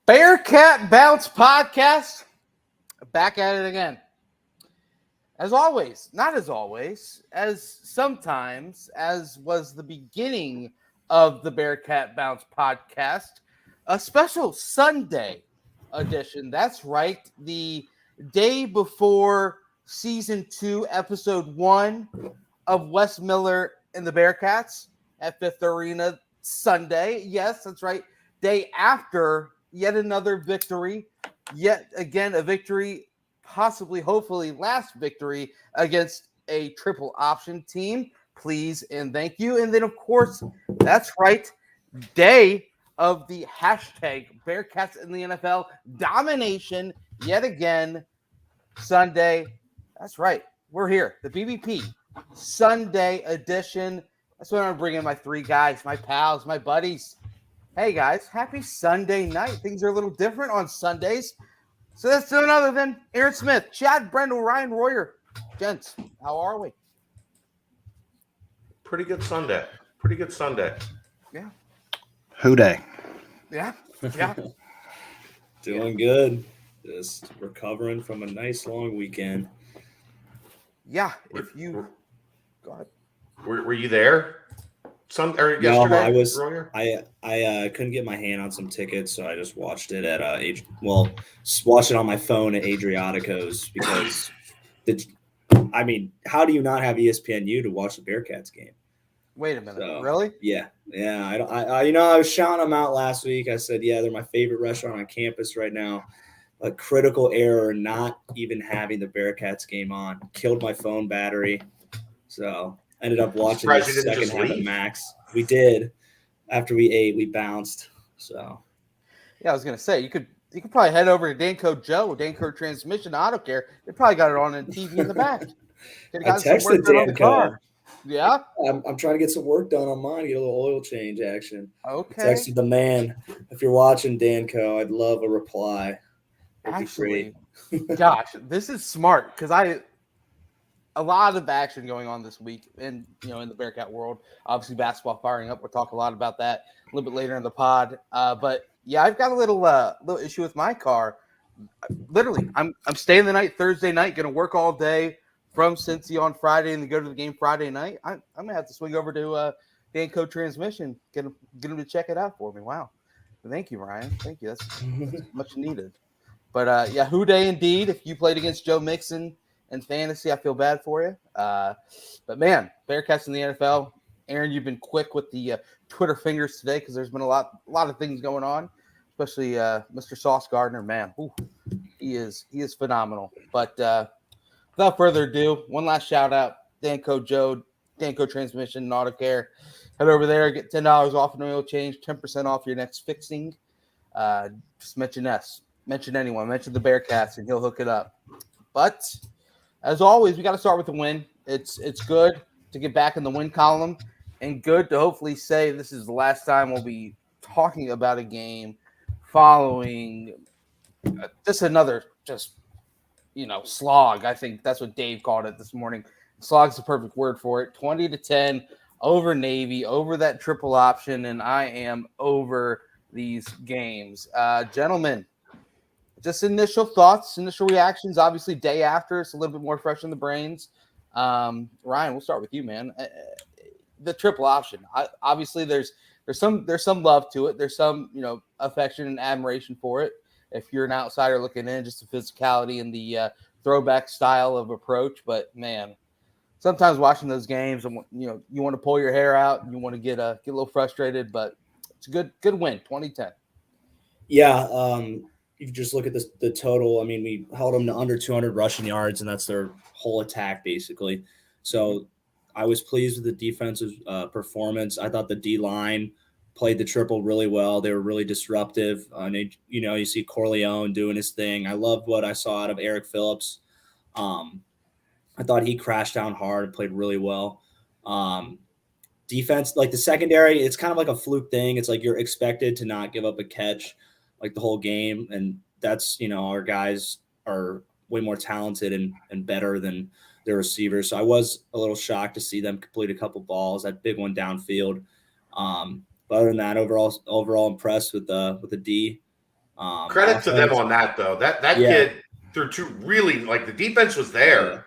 Bearcat Bounce Podcast, back at it again. As always, not as always, as sometimes, as was the beginning of the Bearcat Bounce Podcast, a special Sunday edition. That's right, the day before Season 2, Episode 1 of Wes Miller and the Bearcats at Fifth Arena Sunday. Yes, that's right. Day after yet another victory, yet again a victory, possibly, hopefully, last victory against a triple option team. Please and thank you. And then, of course, that's right, day of the hashtag Bearcats in the NFL domination yet again, Sunday. That's right. We're here, the BBP Sunday edition. That's when I'm bringing my three guys, my pals, my buddies. Hey, guys, happy Sunday night. Things are a little different on Sundays. So that's none other than Aaron Smith, Chad Brendel, Ryan Royer. Gents, how are we? Pretty good Sunday. Yeah. Who day? Yeah. Doing good. Just recovering from a nice long weekend. Yeah. If you go ahead. Were you there? Yesterday? No, I was. Royer? I couldn't get my hand on some tickets, so I just watched it at watched it on my phone at Adriatico's because how do you not have ESPNU to watch the Bearcats game? Wait a minute. So, Really? Yeah. I was shouting them out last week. I said, yeah, they're my favorite restaurant on campus right now. A critical error not even having the Bearcats game on killed my phone battery. So ended up watching the second half at max. We did. After we ate, we bounced. So yeah, I was gonna say you could probably head over to Danco Transmission Auto Care. They probably got it on a TV in the back. I texted Danco. Yeah, I'm trying to get some work done on mine. Get a little oil change action. Okay. I texted the man. If you're watching, Danco, I'd love a reply. Actually, gosh, this is smart because a lot of action going on this week in the Bearcat world. Obviously, basketball firing up. We'll talk a lot about that a little bit later in the pod. But yeah, I've got a little issue with my car. Literally, I'm staying the night Thursday night, going to work all day from Cincy on Friday, and then go to the game Friday night. I'm gonna have to swing over to Danco Transmission, get him to check it out for me. Wow, thank you, Ryan. Thank you. That's much needed. But yeah, who day indeed. If you played against Joe Mixon in fantasy, I feel bad for you. But man, Bearcats in the NFL. Aaron, you've been quick with the Twitter fingers today because there's been a lot of things going on, especially Mr. Sauce Gardner. Man, he is phenomenal. But without further ado, one last shout out, Danco Transmission and Auto Care. Head over there, get $10 off an oil change, 10% off your next fixing. Just mention anyone, mention the Bearcats, and he'll hook it up. But as always, we got to start with the win. It's good to get back in the win column, and good to hopefully say this is the last time we'll be talking about a game following just another slog. I think that's what Dave called it this morning. Slog's the perfect word for it. 20-10 over Navy, over that triple option, and I am over these games. Gentlemen, just initial thoughts, initial reactions. Obviously, day after, it's a little bit more fresh in the brains. Ryan, we'll start with you, man. The triple option. Obviously, there's some love to it. There's some affection and admiration for it. If you're an outsider looking in, just the physicality and the throwback style of approach. But man, sometimes watching those games, you want to pull your hair out and you want to get a little frustrated. But it's a good win, 2010. Yeah. If you just look at the total, we held them to under 200 rushing yards, and that's their whole attack, basically. So I was pleased with the defensive performance. I thought the D-line played the triple really well. They were really disruptive. And you see Corleone doing his thing. I loved what I saw out of Eric Phillips. I thought he crashed down hard and played really well. Defense, like the secondary, it's kind of like a fluke thing. It's like you're expected to not give up a catch like the whole game. And that's, our guys are way more talented and better than their receivers. So I was a little shocked to see them complete a couple balls, that big one downfield. But other than that, overall impressed with the D. Credit to them on that, though. That kid threw two really, like, the defense was there. Yeah.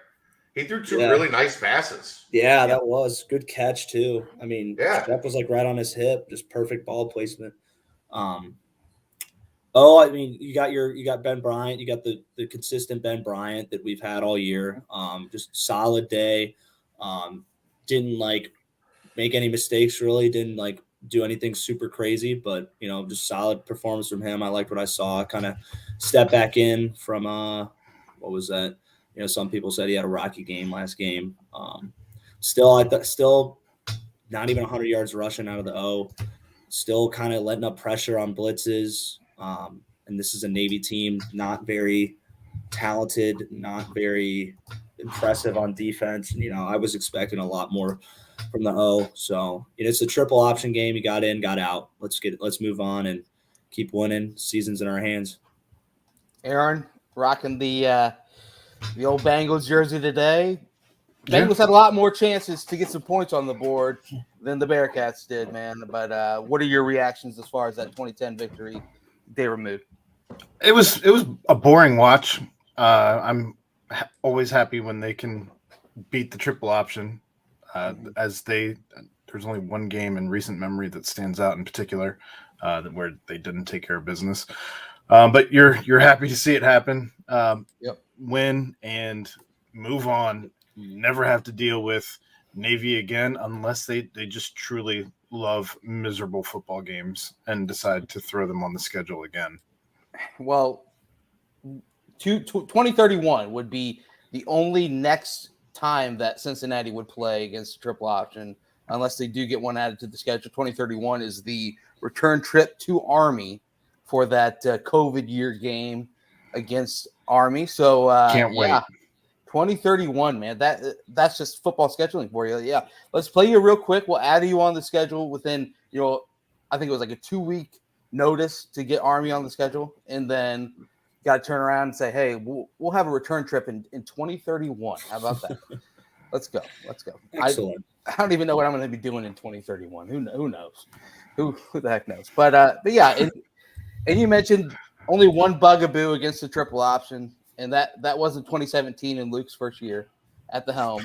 He threw two really nice passes. Yeah, that was good catch too. I mean, Yeah. Shep was like right on his hip, just perfect ball placement. I mean, you got Ben Bryant, you got the consistent Ben Bryant that we've had all year. Just solid day. Didn't like make any mistakes really, didn't like do anything super crazy, but just solid performance from him. I liked what I saw. Kind of step back in from what was that? Some people said he had a rocky game last game. Still not even 100 yards rushing out of the O. Still kind of letting up pressure on blitzes. And this is a Navy team, not very talented, not very impressive on defense. I was expecting a lot more from the O. So it's a triple option game. You got in, got out. Let's move on and keep winning. Season's in our hands. Aaron rocking the old Bengals jersey today. Bengals had a lot more chances to get some points on the board than the Bearcats did, man. But what are your reactions as far as that 2010 victory they removed? It was a boring watch. I'm always happy when they can beat the triple option. There's only one game in recent memory that stands out in particular where they didn't take care of business. But you're happy to see it happen. Win and move on. Never have to deal with Navy again unless they just truly love miserable football games and decide to throw them on the schedule again. Well, 2031 would be the only next time that Cincinnati would play against a triple option unless they do get one added to the schedule. 2031 is the return trip to Army for that COVID year game against Army. So can't wait. 2031, man. That's just football scheduling for you. Yeah. Let's play you real quick. We'll add you on the schedule within, I think it was like a 2-week notice to get Army on the schedule. And then got to turn around and say, hey, we'll have a return trip in 2031. How about that? Let's go. Excellent. I don't even know what I'm going to be doing in 2031. Who knows? Who the heck knows? But yeah, and you mentioned only one bugaboo against the triple option. And that wasn't 2017 in Luke's first year at the helm.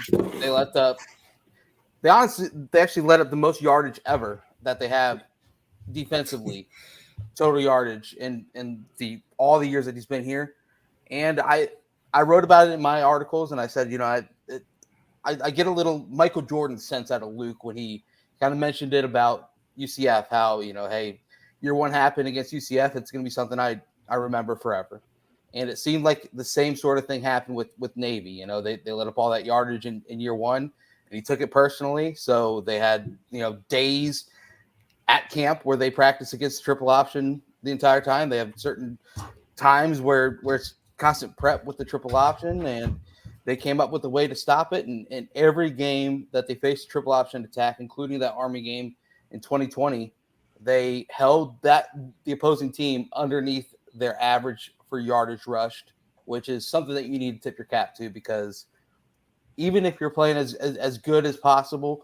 They actually let up the most yardage ever that they have defensively, total yardage in all the years that he's been here. And I wrote about it in my articles, and I said, I get a little Michael Jordan sense out of Luke when he kind of mentioned it about UCF, how, hey, year one happened against UCF. It's going to be something I remember forever. And it seemed like the same sort of thing happened with Navy. They let up all that yardage in year one, and he took it personally. So they had, days at camp where they practice against the triple option the entire time. They have certain times where it's constant prep with the triple option, and they came up with a way to stop it. And every game that they faced triple option attack, including that Army game in 2020, they held the opposing team underneath their average for yardage rushed, which is something that you need to tip your cap to, because even if you're playing as good as possible,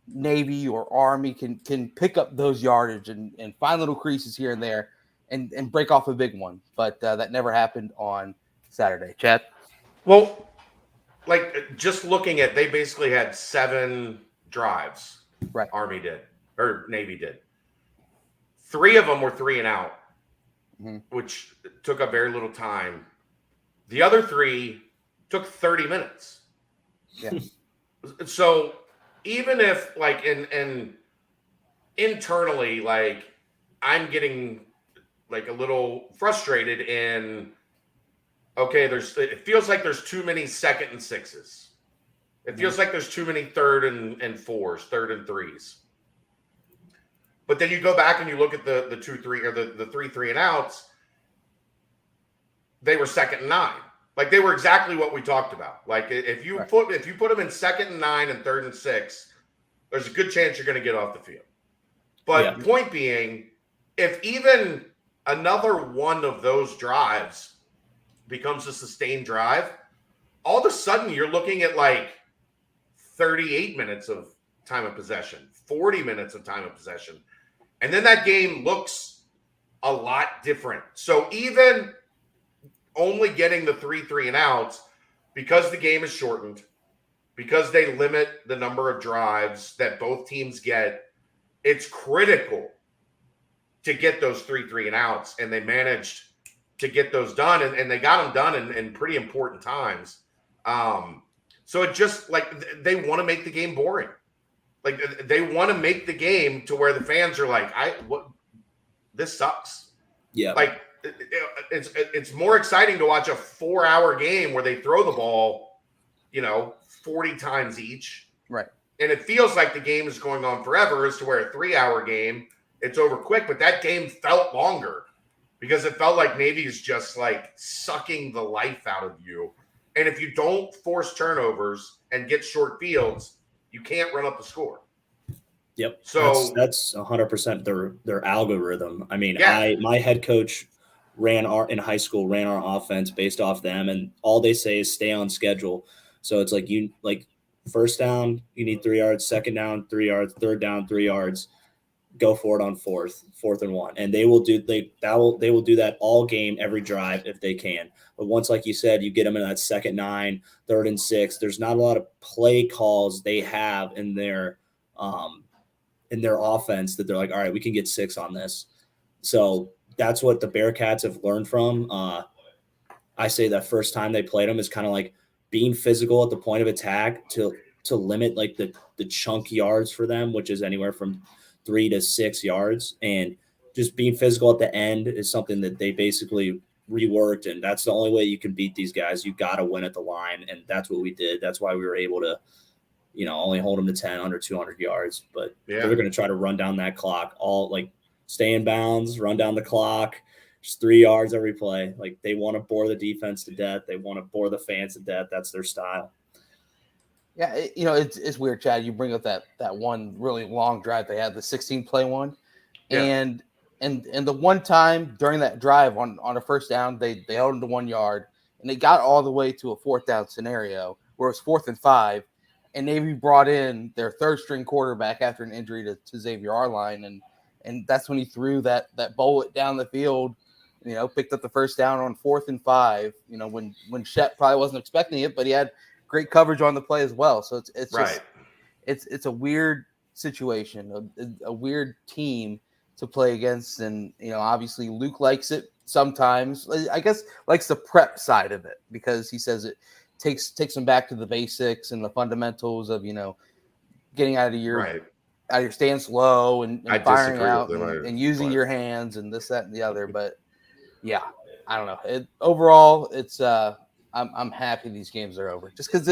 Navy or Army can pick up those yardage and find little creases here and there and break off a big one. But that never happened on Saturday. Chad? Well, like, just looking at, they basically had 7 drives. Right. Army did, or Navy did. 3 of them were 3 and out. Which took up very little time. The other 3 took 30 minutes. Yeah. So even if, like, and internally, like, I'm getting, like, a little frustrated in, okay, it feels like there's too many 2nd and 6s. It feels like there's too many 3rd and 4s, 3rd and 3s. But then you go back and you look at the 2-3 or the 3 and outs. They were 2nd and 9. Like, they were exactly what we talked about. Like, if you put them in 2nd and 9 and 3rd and 6, there's a good chance you're going to get off the field. But point being, if even another one of those drives becomes a sustained drive, all of a sudden you're looking at like 38 minutes of time of possession, 40 minutes of time of possession. And then that game looks a lot different. So even only getting the 3 and outs, because the game is shortened, because they limit the number of drives that both teams get, it's critical to get those 3 and outs. And they managed to get those done, and they got them done in pretty important times. So it just like they want to make the game boring. Like they want to make the game to where the fans are like, this sucks. Yeah. Like it's more exciting to watch a 4-hour game where they throw the ball, 40 times each. Right. And it feels like the game is going on forever, as to where a 3-hour game, it's over quick. But that game felt longer because it felt like Navy is just like sucking the life out of you. And if you don't force turnovers and get short fields, you can't run up the score. Yep. So that's 100% their algorithm. I mean, yeah. My head coach in high school ran our offense based off them, and all they say is stay on schedule. So it's like first down, you need 3 yards, second down, 3 yards, third down, 3 yards. Go for it on fourth and 1. And they will do that all game, every drive if they can. But once, like you said, you get them in that second 9, 3rd and 6, there's not a lot of play calls they have in their offense that they're like, all right, we can get 6 on this. So that's what the Bearcats have learned from. I say that first time they played them is kind of like being physical at the point of attack to limit like the chunk yards for them, which is anywhere from 3 to 6 yards, and just being physical at the end is something that they basically reworked. And that's the only way you can beat these guys. You got to win at the line. And that's what we did. That's why we were able to, only hold them to 10 under 200 yards, but they're going to try to run down that clock, all like stay in bounds, run down the clock, just 3 yards every play. Like they want to bore the defense to death. They want to bore the fans to death. That's their style. Yeah, it's weird, Chad. You bring up that one really long drive they had, the 16-play one, and the one time during that drive on a first down, they held them to 1 yard, and they got all the way to a 4th down scenario where it was 4th and 5, and Navy brought in their 3rd-string quarterback after an injury to Xavier Arline, and that's when he threw that bullet down the field, picked up the first down on 4th and 5. When Shep probably wasn't expecting it, but he had great coverage on the play as well. So it's right. Just it's a weird situation, a weird team to play against, and obviously Luke likes it sometimes. I guess likes the prep side of it because he says it takes him back to the basics and the fundamentals of getting out of your stance low and firing out and using your hands and this, that, and the other. But yeah, I don't know. Overall, it's I'm happy these games are over, just because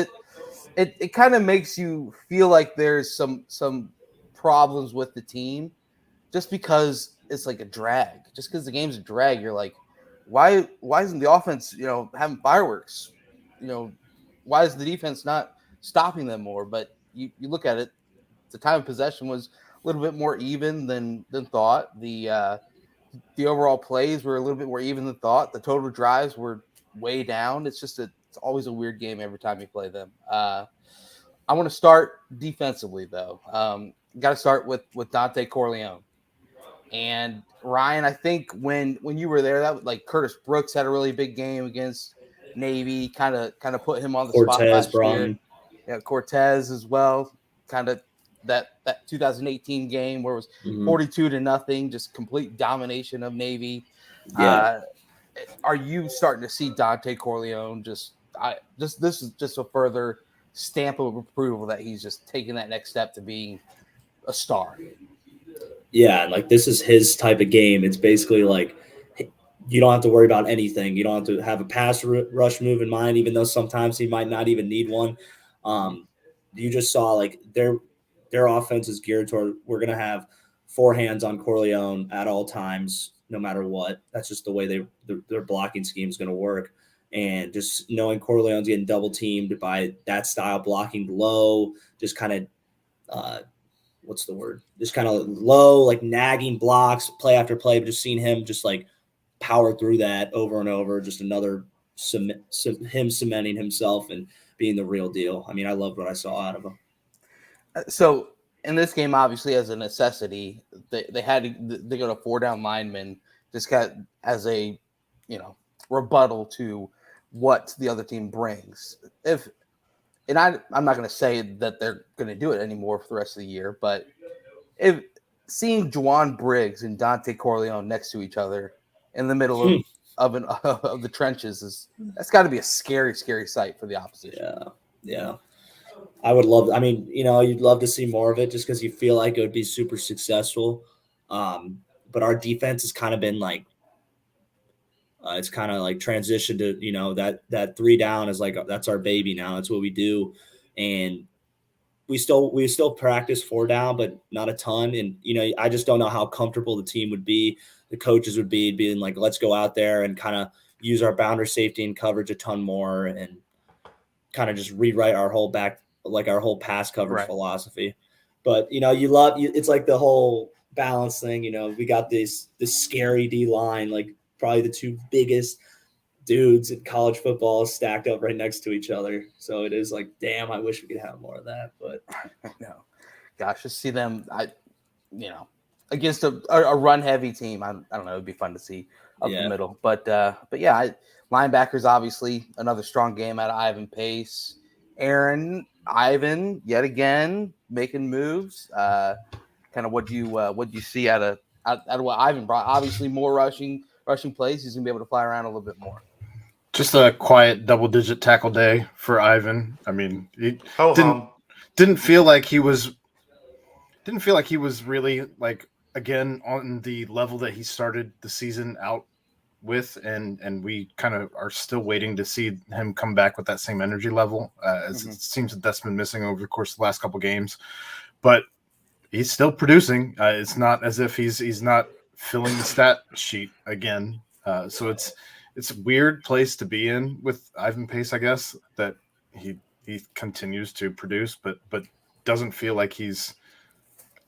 it kind of makes you feel like there's some problems with the team, just because it's like a drag. Just because the game's a drag, you're like, why isn't the offense having fireworks? Why is the defense not stopping them more? But you look at it, the time of possession was a little bit more even than thought. The overall plays were a little bit more even than thought. The total drives were way down. It's just it's always a weird game every time you play them. I want to start defensively though. Got to start with Dante Corleone. And Ryan, I think when you were there, that like Curtis Brooks had a really big game against Navy, kind of put him on the spot last year. Yeah, Cortez as well. Kind of that 2018 game where it was 42-0, just complete domination of Navy. Yeah. Are you starting to see Dante Corleone this is just a further stamp of approval that he's just taking that next step to being a star? Yeah, like this is his type of game. It's basically like you don't have to worry about anything. You don't have to have a pass rush move in mind, even though sometimes he might not even need one. You just saw like their offense is geared toward, we're going to have 4 hands on Corleone at all times, no matter what. That's just the way their blocking scheme is going to work. And just knowing Corleone's getting double teamed by that style blocking low, just kind of what's the word? Just kind of low, like nagging blocks, play after play, but just seeing him just like power through that over and over. Just another him cementing himself and being the real deal. I mean, I loved what I saw out of him. So in this game, obviously as a necessity, they had to go to 4 down linemen just as a, rebuttal to what the other team brings. I'm not going to say that they're going to do it anymore for the rest of the year, but if seeing Juwan Briggs and Dante Corleone next to each other in the middle of the trenches that's got to be a scary, scary sight for the opposition. Yeah. I would love. I mean, you'd love to see more of it just because you feel like it would be super successful. But our defense has kind of been like, it's kind of like transitioned to that 3 down is like that's our baby now. That's what we do, and we still practice 4 down, but not a ton. And I just don't know how comfortable the team would be, the coaches would be being like, let's go out there and kind of use our boundary safety and coverage a ton more, and kind of just rewrite our whole pass coverage philosophy. But it's like the whole balance thing. We got this scary D line, like probably the 2 biggest dudes in college football stacked up right next to each other. So it is like, damn, I wish we could have more of that. But no, gosh, just see them. Against a run heavy team, I don't know. It'd be fun to see up the middle. But yeah, linebackers obviously another strong game out of Ivan Pace. Ivan yet again making moves. Kind of what you see out of what Ivan brought. Obviously more rushing plays. He's gonna be able to fly around a little bit more. Just a quiet double-digit tackle day for Ivan. I mean, he didn't feel like he was really like again on the level that he started the season out with, and we kind of are still waiting to see him come back with that same energy level. As it seems that's been missing over the course of the last couple games, but he's still producing. It's not as if he's not filling the stat sheet again. So it's a weird place to be in with Ivan Pace, I guess, that he continues to produce, but doesn't feel like he's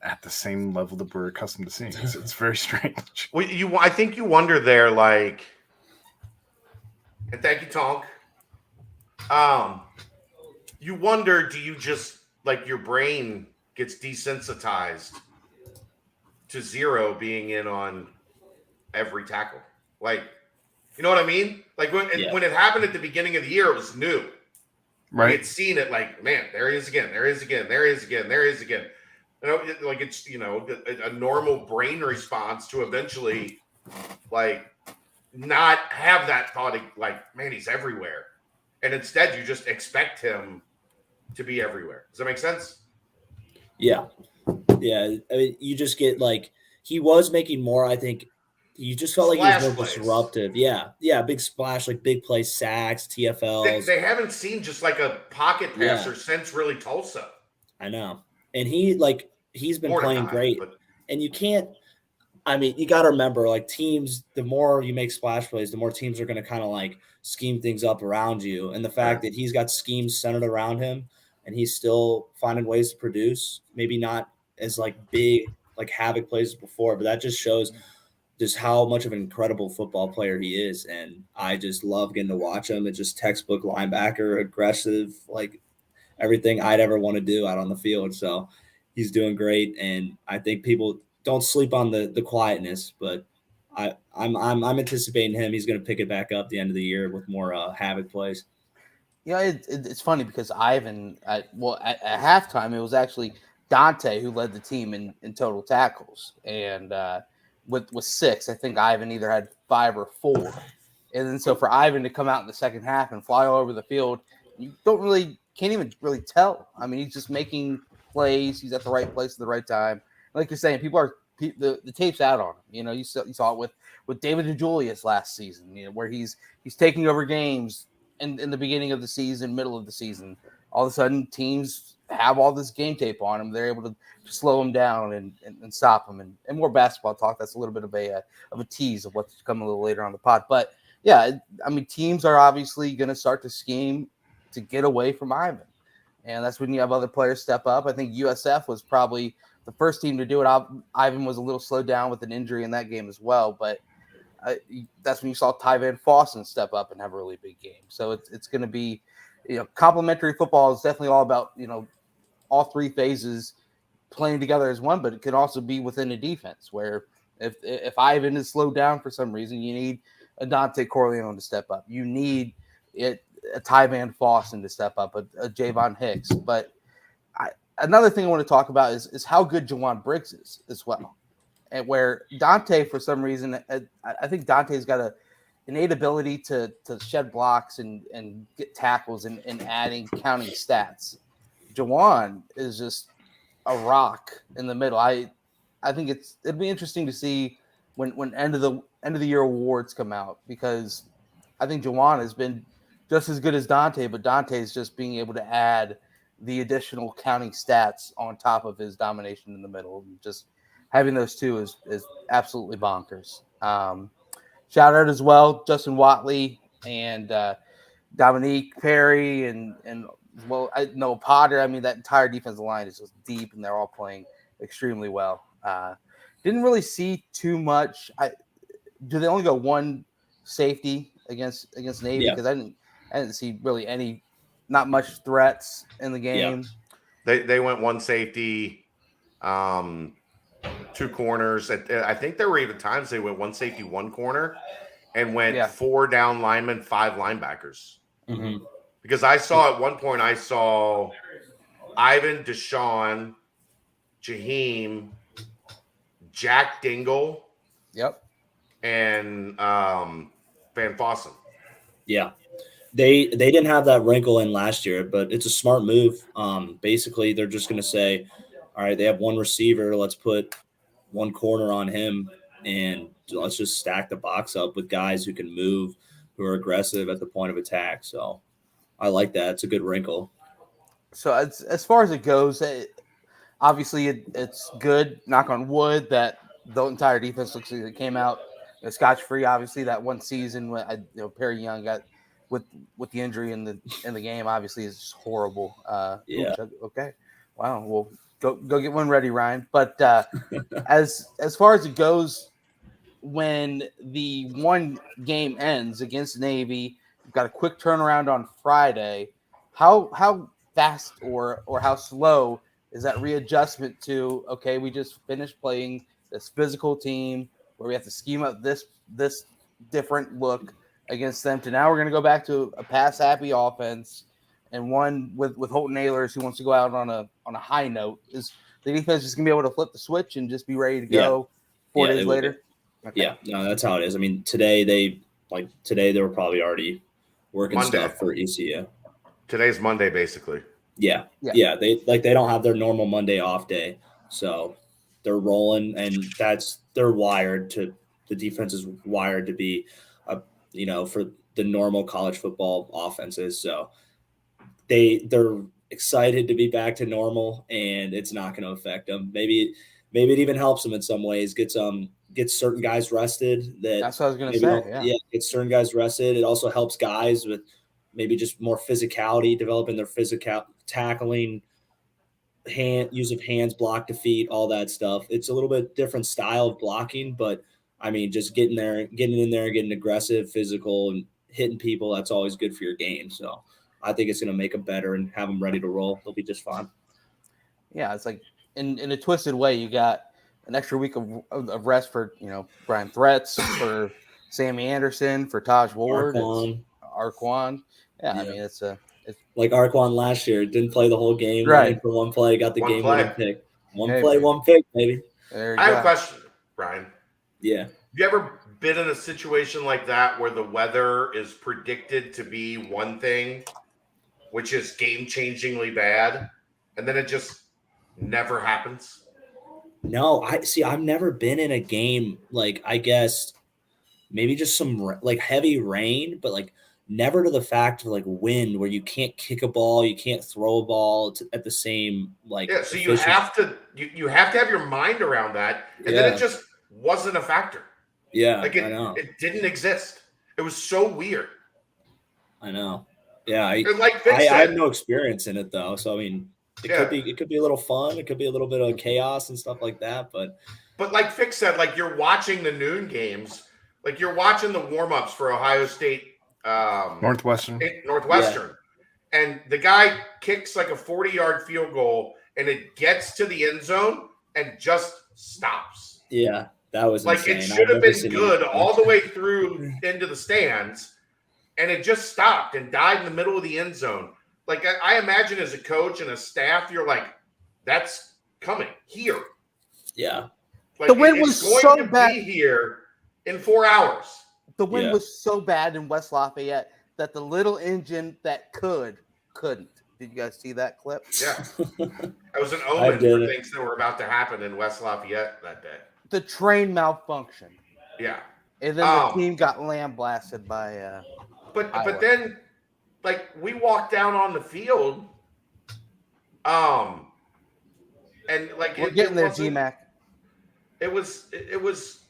at the same level that we're accustomed to seeing. It's very strange. Well, I think you wonder there, like, and thank you, Tonk. You wonder, do you just like your brain gets desensitized to 0 being in on every tackle? Like, you know what I mean? Like when it happened at the beginning of the year, it was new. Right. We had seen it like, man, there he is again. There he is again. There he is again. There he is again. Like it's a normal brain response to eventually like not have that thought of, like, man, he's everywhere, and instead you just expect him to be everywhere. Does that make sense? Yeah. I mean, you just get like he was making more. I think you just felt Splash like he was more plays. Disruptive. Yeah, big splash, like big play sacks, TFLs. They haven't seen just like a pocket passer since really Tulsa. I know, and he's been playing great, and you can't. I mean, you got to remember, like teams, the more you make splash plays, the more teams are going to kind of like scheme things up around you. And the fact that he's got schemes centered around him and he's still finding ways to produce, maybe not as like big, like havoc plays before, but that just shows just how much of an incredible football player he is. And I just love getting to watch him. It's just textbook linebacker, aggressive, like everything I'd ever want to do out on the field. So he's doing great. And I think people don't sleep on the quietness, but I'm anticipating him. He's going to pick it back up the end of the year with more havoc plays. Yeah, it's funny because Ivan, at halftime, it was actually Dante who led the team in total tackles, and with 6, I think Ivan either had 5 or 4, and then so for Ivan to come out in the second half and fly all over the field, you can't even really tell. I mean, he's just making plays. He's at the right place at the right time. Like you're saying, the tape's out on him. You saw it with David DeJulius last season, where he's taking over games in the beginning of the season, middle of the season. All of a sudden, teams have all this game tape on him. They're able to slow him down and stop him. And more basketball talk. That's a little bit of a tease of what's to come a little later on the pod. But yeah, I mean, teams are obviously going to start to scheme to get away from Ivan, and that's when you have other players step up. I think USF was probably the first team to do it. Ivan was a little slowed down with an injury in that game as well, but that's when you saw Ty Van Fossen step up and have a really big game. So it's going to be, complementary football is definitely all about, all 3 phases playing together as one, but it can also be within a defense where If Ivan is slowed down for some reason, you need a Dante Corleone to step up. You need a Ty Van Fossen to step up, a Javon Hicks. But another thing I want to talk about is how good Jawan Briggs is as well. And where Dante, for some reason, I think Dante's got an innate ability to shed blocks and get tackles and adding counting stats. Jawan is just a rock in the middle. I think it'd be interesting to see when end of the year awards come out, because I think Jawan has been just as good as Dante, but Dante is just being able to add the additional counting stats on top of his domination in the middle. Just having those two is absolutely bonkers. Shout out as well, Justin Watley and Dominique Perry and well, Noah Potter. I mean, that entire defensive line is just deep, and they're all playing extremely well. Didn't really see too much. Do they only go one safety against Navy? Yeah. Because I didn't see really not much threats in the game. Yeah. They went one safety, two corners. I think there were even times they went one safety, one corner, and went 4 down linemen, 5 linebackers. Mm-hmm. Because I saw at one point, Ivan, Deshaun, Jaheim, Jack Dingle, and Van Fossen. Yeah. They didn't have that wrinkle in last year, but it's a smart move. Basically, they're just going to say, all right, they have one receiver. Let's put one corner on him, and let's just stack the box up with guys who can move, who are aggressive at the point of attack. So I like that. It's a good wrinkle. So as far as it goes, obviously it's good, knock on wood, that the entire defense looks like it came out scotch-free. Obviously, that one season when Perry Young got with the injury in the game, obviously is just horrible. Okay. Wow. Well, go get one ready, Ryan. But as far as it goes, when the one game ends against Navy, you've got a quick turnaround on Friday. How fast or how slow is that readjustment to, okay, we just finished playing this physical team where we have to scheme up this different look against them, to now we're going to go back to a pass happy offense, and one with Holton Ahlers who wants to go out on a high note? Is the defense just going to be able to flip the switch and just be ready to go 4 days later? Okay. Yeah, no, that's how it is. I mean, today they were probably already working Monday. stuff for ECU. Today's Monday, basically. Yeah. They don't have their normal Monday off day, so they're rolling, and they're wired to. The defense is wired to be, for the normal college football offenses. So they're excited to be back to normal, and it's not going to affect them. Maybe it even helps them in some ways. Get certain guys rested. That's what I was going to say. Yeah, get certain guys rested. It also helps guys with maybe just more physicality, developing their physical tackling, use of hands, block to feet, all that stuff. It's a little bit different style of blocking, but I mean, just getting in there, getting aggressive, physical, and hitting people, that's always good for your game. So I think it's going to make them better and have them ready to roll. They'll be just fine. Yeah, it's like in a twisted way, you got an extra week of rest for, Brian Threats, for Sammy Anderson, for Taj Ward, Arquan. Yeah, I mean, it's like Arquan last year, didn't play the whole game, right? For one play, got the game-winning pick. One pick, maybe. I have a question, Brian. Yeah. Have you ever been in a situation like that where the weather is predicted to be one thing, which is game-changingly bad, and then it just never happens? No, I've never been in a game, like, I guess maybe just some heavy rain, but never to the fact of wind, where you can't kick a ball, you can't throw a ball at the same So you have to have your mind around that, and then it just wasn't a factor. Yeah, I know. It didn't exist. It was so weird. I know. Yeah, I have no experience in it though, so I mean, it could be a little fun. It could be a little bit of chaos and stuff like that, but like Fix said, you're watching the noon games, you're watching the warm-ups for Ohio State. Northwestern, and the guy kicks a 40-yard field goal, and it gets to the end zone and just stops. Yeah, That was Like insane. it should have I've never been seen good anything all like the that. way through into the stands, and it just stopped and died in the middle of the end zone. Like I imagine as a coach and a staff, you're like, that's coming here. Yeah. Like The wind it's was going so to bad. be here in 4 hours. The wind Yeah. was so bad in West Lafayette that the little engine that couldn't. Did you guys see that clip? Yeah. That was an I omen did for it. things that were about to happen in West Lafayette that day. The train malfunctioned, Yeah. and then the team got lambasted by. But then, like, we walked down on the field, and like We're getting there, wasn't- GMAC. It was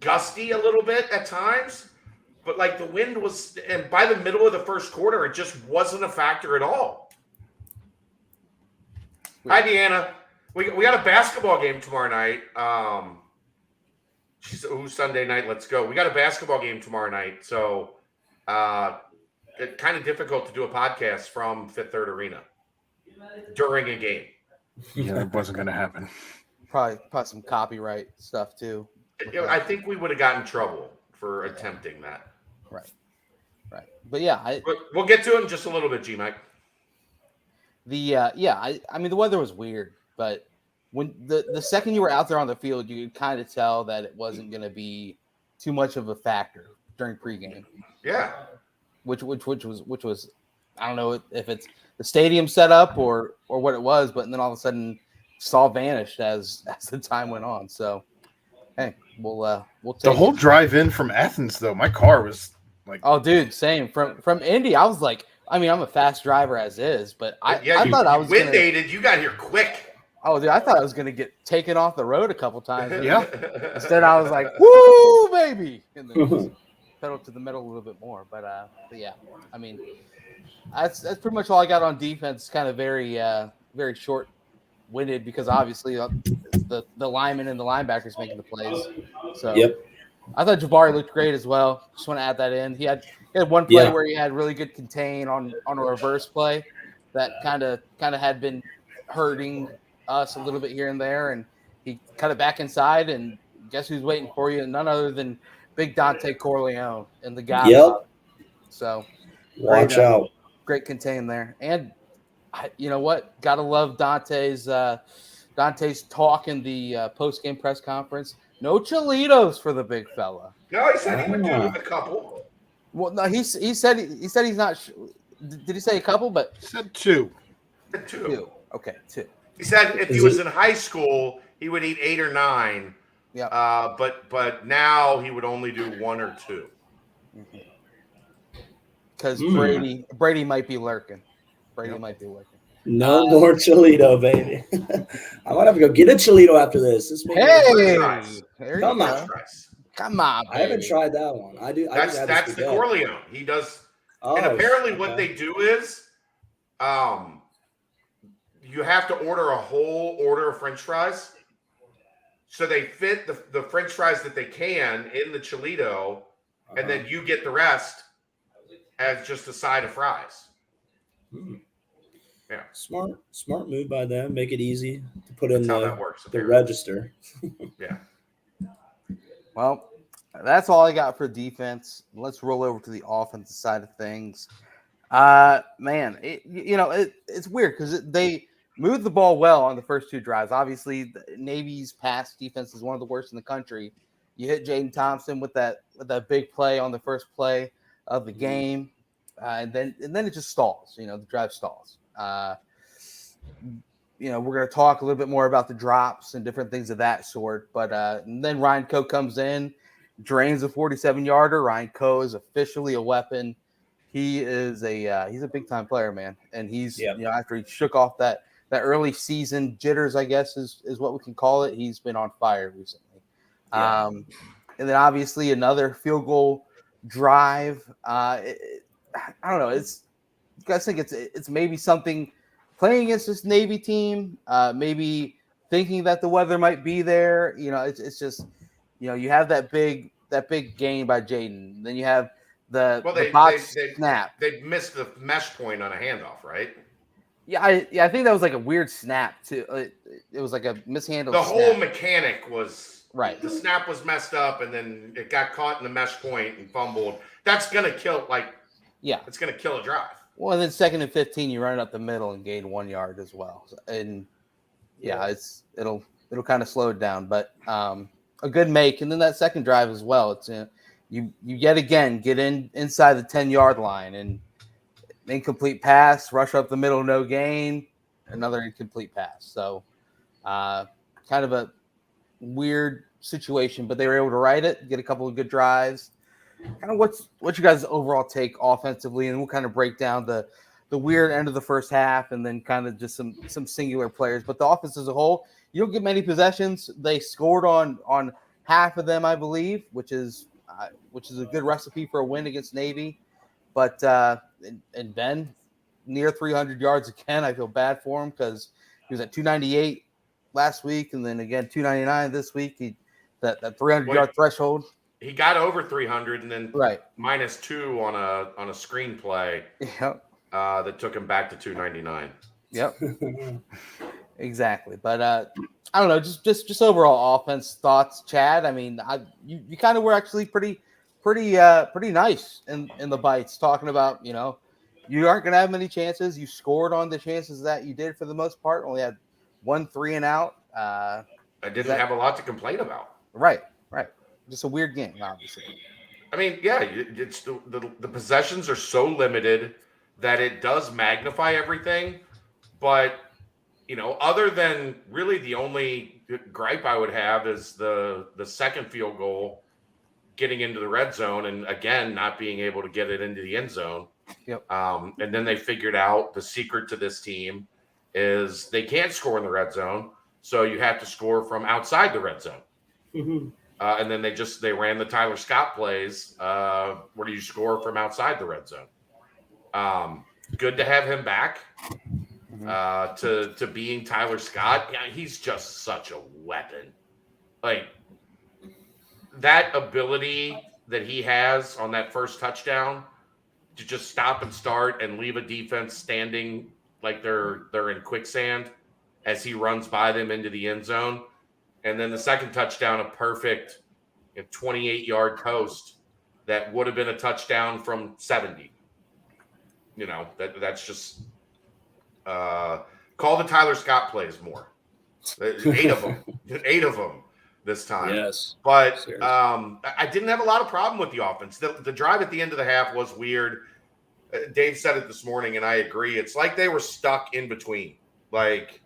gusty a little bit at times, but like the wind was, and by the middle of the first quarter, it just wasn't a factor at all. Hi, Deanna. We got a basketball game tomorrow night. She said, "Ooh, Sunday night, let's go." We got a basketball game tomorrow night, so it's kind of difficult to do a podcast from Fifth Third Arena during a game. Yeah, it wasn't going to happen. Probably some copyright stuff too. I think we would have gotten in trouble for attempting that. Right. But yeah, But we'll get to it in just a little bit, G Mike. I mean the weather was weird, but when the second you were out there on the field, you could kind of tell that it wasn't going to be too much of a factor during pregame. Yeah. Which was I don't know if it's the stadium setup or what it was, but then all of a sudden Saul vanished as the time went on. So hey, we'll take The whole it. drive in from Athens, though, my car was like, Oh, dude, same from Indy. I was like, I mean, I'm a fast driver as is, but I you thought I was wind gonna, dated. You got here quick. oh, dude, I thought I was gonna get taken off the road a couple times. Yeah. Instead, I was like, "Woo, baby!" And then just pedal to the metal a little bit more. But yeah, I mean, that's pretty much all I got on defense. Kind of very short-winded because obviously the linemen and the linebackers making the plays. So Yep. I thought Jabari looked great as well. Just want to add that in. He had one play where he had really good contain on a reverse play that kind of had been hurting us a little bit here and there, and he cut it back inside. And guess who's waiting for you? None other than Big Dante Corleone and the guy. Yep. So Watch out. Great contain there, and you know what? Gotta love Dante's talk in the post-game press conference. No Cholitos for the big fella. No, he said he would do a couple. Well, no, he said he's not. Did he say a couple? But said two. Two. Okay, two. He said if he was in high school, he would eat 8 or 9. Yeah. But now he would only do 1 or 2. Because Brady might be lurking. Might be lurking. No more Cholito, baby. I might have to go get a Cholito after this. Come on. Come on, baby. I haven't tried that one. That's the Corleone. He does. And apparently what they do is you have to order a whole order of French fries. So they fit the French fries that they can in the Cholito, and then you get the rest as just a side of fries. Yeah. Smart move by them. Make it easy to put in the register. Yeah. Well, that's all I got for defense. Let's roll over to the offensive side of things. Man, it's weird because they moved the ball well on the first 2 drives. Obviously, the Navy's pass defense is one of the worst in the country. You hit Jaden Thompson with that big play on the first play of the game, and then it just stalls. The drive stalls. We're going to talk a little bit more about the drops and different things of that sort. But and then Ryan Coe comes in, drains a 47-yarder. Ryan Coe is officially a weapon. He is he's a big time player, man. And he's after he shook off that early season jitters, I guess is what we can call it. He's been on fire recently. Yeah. And then obviously another field goal drive. I don't know. You guys think it's maybe something playing against this Navy team, maybe thinking that the weather might be there. It's just, you have that big gain by Jaden. Then you have the box snap. They missed the mesh point on a handoff, right? Yeah, I think that was like a weird snap too. It was like a mishandled. The whole mechanic was Right. the snap was messed up and then it got caught in the mesh point and fumbled, that's going to kill, it's going to kill a drive. Well, and then 2nd and 15, you run it up the middle and gain 1 yard as well. And it'll kind of slow it down, but a good make. And then that second drive as well. It's you yet again get inside the 10-yard line and incomplete pass, rush up the middle, no gain, another incomplete pass. So kind of a weird situation, but they were able to right it, get a couple of good drives. Kind of what's you guys' overall take offensively, and we'll kind of break down the weird end of the first half and then kind of just some singular players. But the offense as a whole, you don't get many possessions. They scored on half of them, I believe, which is a good recipe for a win against Navy. But and Ben, near 300 yards again. I feel bad for him because he was at 298 last week, and then again 299 this week. That 300-yard threshold. He got over 300 and then right -2 on a screenplay. Yep. That took him back to 299. Yep. Exactly. But I don't know, just overall offense thoughts, Chad. I mean, you kind of were actually pretty nice in the bites, talking about, you aren't going to have many chances. You scored on the chances that you did for the most part. Only had 1 3 and out. I didn't have a lot to complain about. Right. Just a weird game, obviously. I mean, yeah, it's the possessions are so limited that it does magnify everything. But, other than really the only gripe I would have is the second field goal getting into the red zone and, again, not being able to get it into the end zone. Yep. And then they figured out the secret to this team is they can't score in the red zone, so you have to score from outside the red zone. Mm-hmm. And then they ran the Tyler Scott plays where you score from outside the red zone. Good to have him back to being Tyler Scott. Yeah, he's just such a weapon. Like, that ability that he has on that first touchdown to just stop and start and leave a defense standing like they're in quicksand as he runs by them into the end zone. And then the second touchdown, a perfect 28-yard toast that would have been a touchdown from 70. That's just call the Tyler Scott plays more. 8 of them. 8 of them this time. Yes. But I didn't have a lot of problem with the offense. The drive at the end of the half was weird. Dave said it this morning, and I agree. It's like they were stuck in between. Like,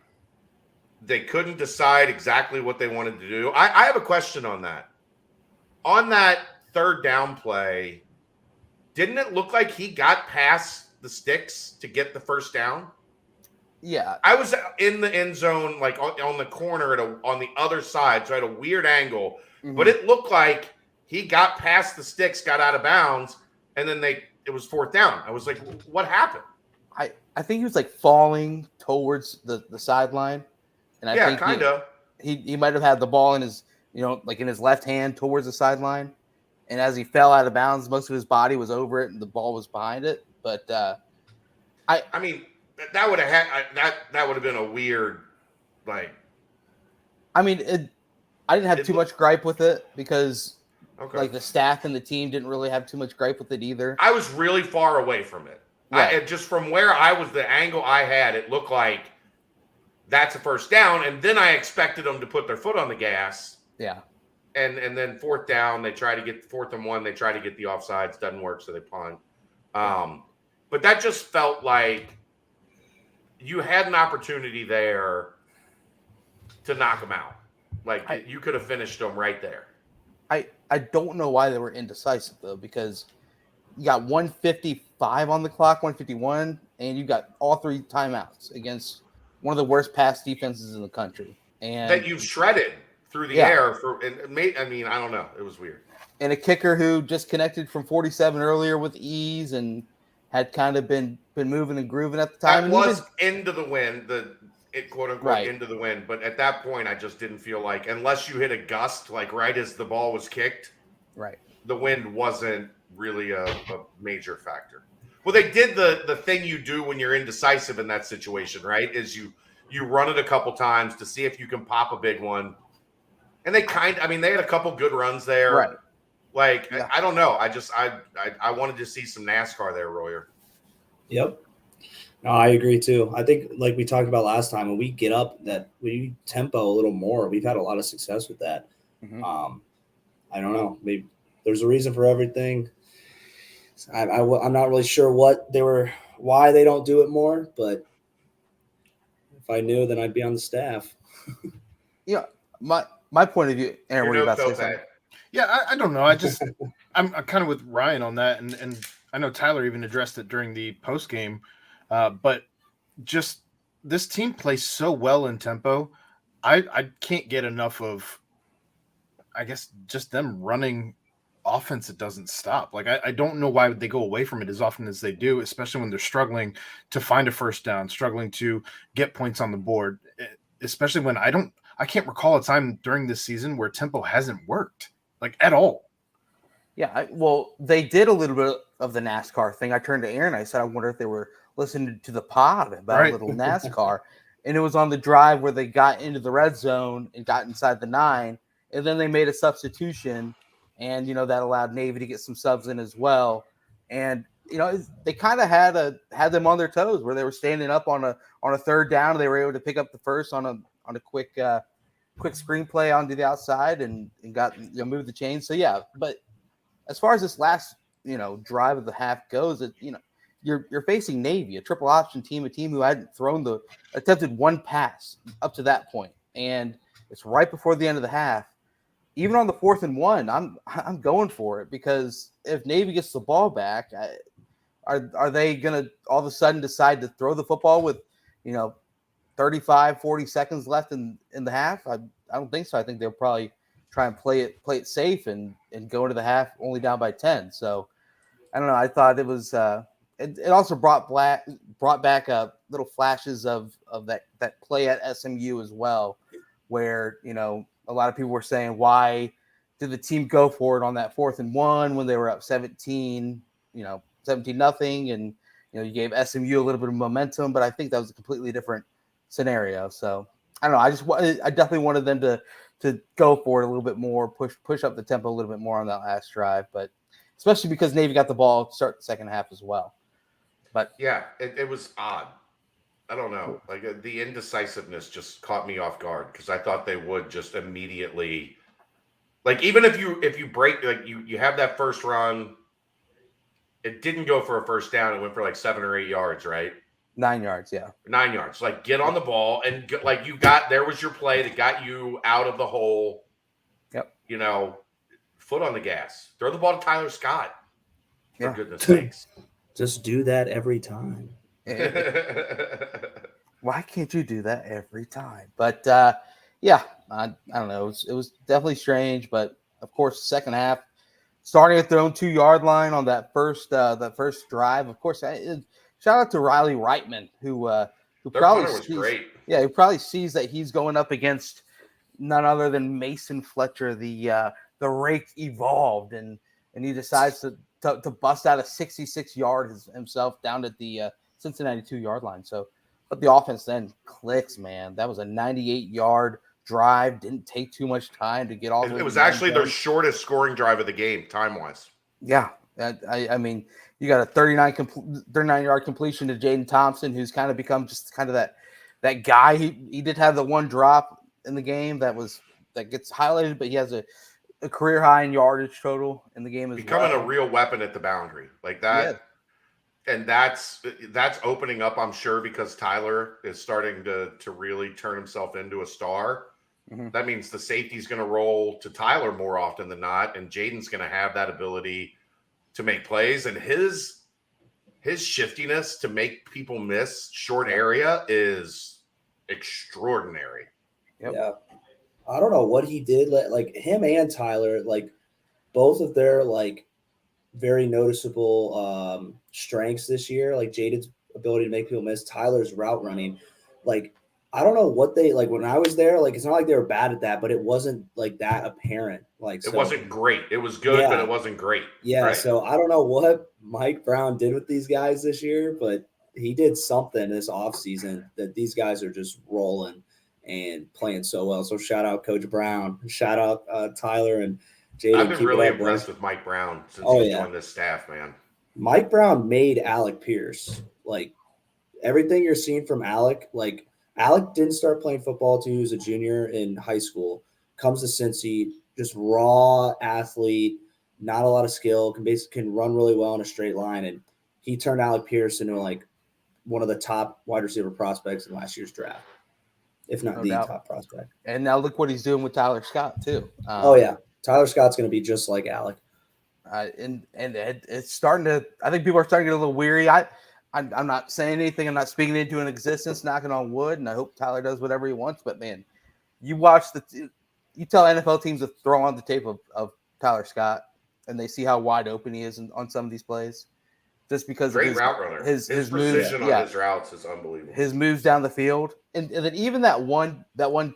they couldn't decide exactly what they wanted to do. I have a question on that. On that third down play, didn't it look like he got past the sticks to get the first down? Yeah. I was in the end zone, like on the corner on the other side, so I had a weird angle. Mm-hmm. But it looked like he got past the sticks, got out of bounds, and then it was 4th down. I was like, what happened? I think he was like falling towards the sideline. And I think kind of. He might have had the ball in his, like in his left hand towards the sideline. And as he fell out of bounds, most of his body was over it and the ball was behind it. But I mean, that would have been a weird, like. I mean, I didn't have too much gripe with it because like the staff and the team didn't really have too much gripe with it either. I was really far away from it. Right. Just from where I was, the angle I had, it looked like that's a first down, and then I expected them to put their foot on the gas. Yeah. And then 4th down, they try to get 4th and 1. They try to get the offsides, doesn't work, so they punt. But that just felt like you had an opportunity there to knock them out. Like you could have finished them right there. I don't know why they were indecisive though, because you got 155 on the clock, 151, and you got all 3 timeouts against one of the worst pass defenses in the country, and that you've shredded through the air I don't know. It was weird. And a kicker who just connected from 47 earlier with ease and had kind of been moving and grooving at the time. That was into the wind, quote unquote into the wind. But at that point, I just didn't feel like, unless you hit a gust, like right as the ball was kicked, right, the wind wasn't really a major factor. Well, they did the thing you do when you're indecisive in that situation, right? Is you run it a couple times to see if you can pop a big one, And they they had a couple good runs there. Right. Like, Yeah. I don't know. I wanted to see some NASCAR there, Royer. Yep. No, I agree too. I think, like we talked about last time, when we get up, that we tempo a little more. We've had a lot of success with that. Mhm. I don't know. Maybe there's a reason for everything. I'm not really sure why they don't do it more, but if I knew, then I'd be on the staff. Yeah, my point of view, Aaron, You're were you no about to say Tope. something? Yeah, I don't know. I'm kind of with Ryan on that, and I know Tyler even addressed it during the post game, but just this team plays so well in tempo. I can't get enough of, I guess, just them running offense that doesn't stop. Like I don't know why they go away from it as often as they do, especially when they're struggling to find a first down, struggling to get points on the board. Especially when I can't recall a time during this season where tempo hasn't worked like at all. Yeah, well, they did a little bit of the NASCAR thing. I turned to Aaron. I said, I wonder if they were listening to the pod about a little NASCAR. And it was on the drive where they got into the red zone and got inside the 9. And then they made a substitution. And, that allowed Navy to get some subs in as well. And, they kind of had them on their toes where they were standing up on a third down. And they were able to pick up the first on a quick screenplay onto the outside and got, moved the chains. So, yeah, but as far as this last, drive of the half goes, you're facing Navy, a triple option team, a team who hadn't attempted one pass up to that point, and it's right before the end of the half. Even on the 4th and 1, I'm going for it, because if Navy gets the ball back, are they gonna all of a sudden decide to throw the football with 35-40 seconds left in the half? I don't think so. I think they'll probably try and play it safe and go into the half only down by 10. So I don't know. I thought it was it also brought back little flashes of that play at SMU as well, where a lot of people were saying, why did the team go for it on that 4th and 1 when they were up 17 nothing, and you gave SMU a little bit of momentum, but I think that was a completely different scenario. So I don't know. I definitely wanted them to go for it a little bit more, push up the tempo a little bit more on that last drive, but especially because Navy got the ball to start the second half as well. But yeah, it was odd. I don't know. Like, the indecisiveness just caught me off guard, because I thought they would just immediately, like, even if you break, like, you have that first run, it didn't go for a first down. It went for like 7 or 8 yards, right? 9 yards, yeah. 9 yards. Like, get on the ball and there was your play that got you out of the hole. Yep. Foot on the gas. Throw the ball to Tyler Scott. For goodness sakes. Just do that every time. Why can't you do that every time? But I don't know. It was definitely strange, but of course, second half, starting at their own 2-yard line on that first drive. Of course, shout out to Riley Reitman, who probably was great. Yeah, who probably sees that he's going up against none other than Mason Fletcher, the rake evolved, and he decides to bust out a 66-yard himself down at the Cincinnati 2-yard line. So, but the offense then clicks, man. That was a 98-yard drive. Didn't take too much time to get all the way. It was actually their shortest scoring drive of the game, time-wise. Yeah. I mean, you got a 39-yard completion to Jaden Thompson, who's kind of become just kind of that guy. He did have the one drop in the game that gets highlighted, but he has a career high in yardage total in the game as Becoming well. a real weapon at the boundary like that. Yeah. And that's opening up, I'm sure, because Tyler is starting to really turn himself into a star. Mm-hmm. That means the safety's going to roll to Tyler more often than not, and Jaden's going to have that ability to make plays, and his shiftiness to make people miss short area is extraordinary. Yep. Yeah. I don't know what he did. Like, him and Tyler, like, both of their, like, very noticeable strengths this year, like Jaden's ability to make people miss, Tyler's route running. Like, I don't know what they, like, when I was there, like, it's not like they were bad at that, but it wasn't like that apparent. Like, it wasn't great. It was good, but it wasn't great. Yeah. Right? So I don't know what Mike Brown did with these guys this year, but he did something this offseason that these guys are just rolling. and playing so well. So shout out Coach Brown, shout out Tyler and Jaden. I've been Keep really it up, impressed boys. with Mike Brown since Oh, he's yeah. joined this staff, man. Mike Brown made Alec Pierce. Like everything you're seeing from Alec, like Alec didn't start playing football until he was a junior in high school. Comes to Cincy, just raw athlete, not a lot of skill, can run really well in a straight line, and he turned Alec Pierce into like one of the top wide receiver prospects in last year's draft, if not No the doubt. top prospect. And now look what he's doing with Tyler Scott too. Oh yeah, Tyler Scott's going to be just like Alec. And it's starting to. I think people are starting to get a little weary. I'm not saying anything. I'm not speaking into an existence, knocking on wood, and I hope Tyler does whatever he wants. But man, you tell NFL teams to throw on the tape of Tyler Scott, and they see how wide open he is on some of these plays, just because Great of his route runner. His precision moves, on his routes is unbelievable. His moves down the field, and then even that one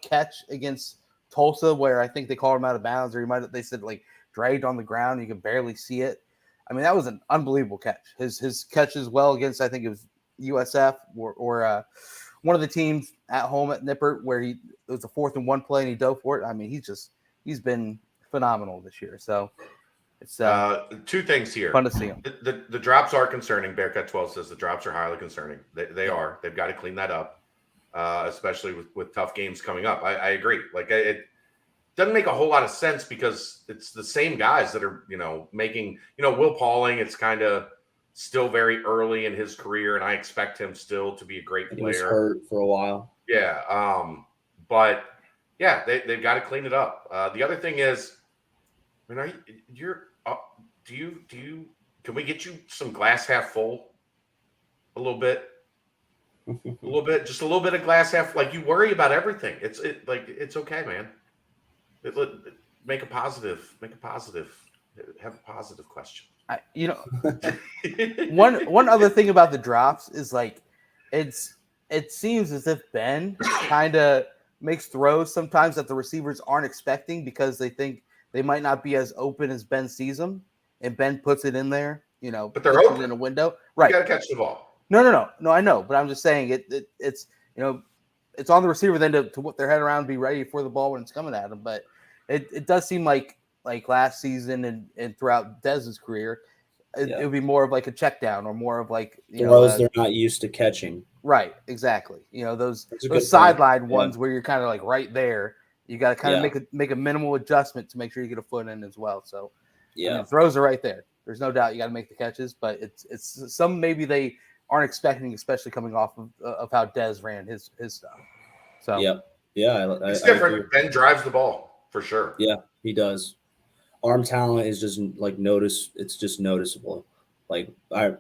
catch against Tulsa, where I think they called him out of bounds, or they said like dragged on the ground, you could barely see it. I mean, that was an unbelievable catch. His catch as well against, I think it was USF or one of the teams at home at Nippert, where it was a 4th and 1 play and he dove for it. I mean, he's been phenomenal this year. So it's two things here. Fun to see him. The drops are concerning. Bearcat 12 says the drops are highly concerning. They are. They've got to clean that up, especially with tough games coming up. I agree. Like it doesn't make a whole lot of sense because it's the same guys that are, making, Will Pauling, it's kind of still very early in his career, and I expect him still to be a great player. He was hurt for a while. Yeah. But yeah, they've got to clean it up. The other thing is, I mean, can we get you some glass half full a little bit? Just a little bit of glass half. Like, you worry about everything. It's okay, man. Make a positive, have a positive question. One other thing about the drops is like, it seems as if Ben kind of makes throws sometimes that the receivers aren't expecting because they think they might not be as open as Ben sees them, and Ben puts it in there, but they're open in a window. Right. You got to catch the ball. No, I know, but I'm just saying it's it's on the receiver then to whip their head around and be ready for the ball when it's coming at them. But it does seem like last season and throughout Dez's career, it would be more of like a check down or more of like throws they're not used to catching. Right, exactly. Those sideline ones where you're kind of like right there. You got to kind of make a minimal adjustment to make sure you get a foot in as well. So throws are right there. There's no doubt you got to make the catches, but it's some maybe they aren't expecting, especially coming off of how Dez ran his stuff. So it's different. Ben drives the ball for sure. Yeah, he does. Arm talent is just like it's just noticeable. Like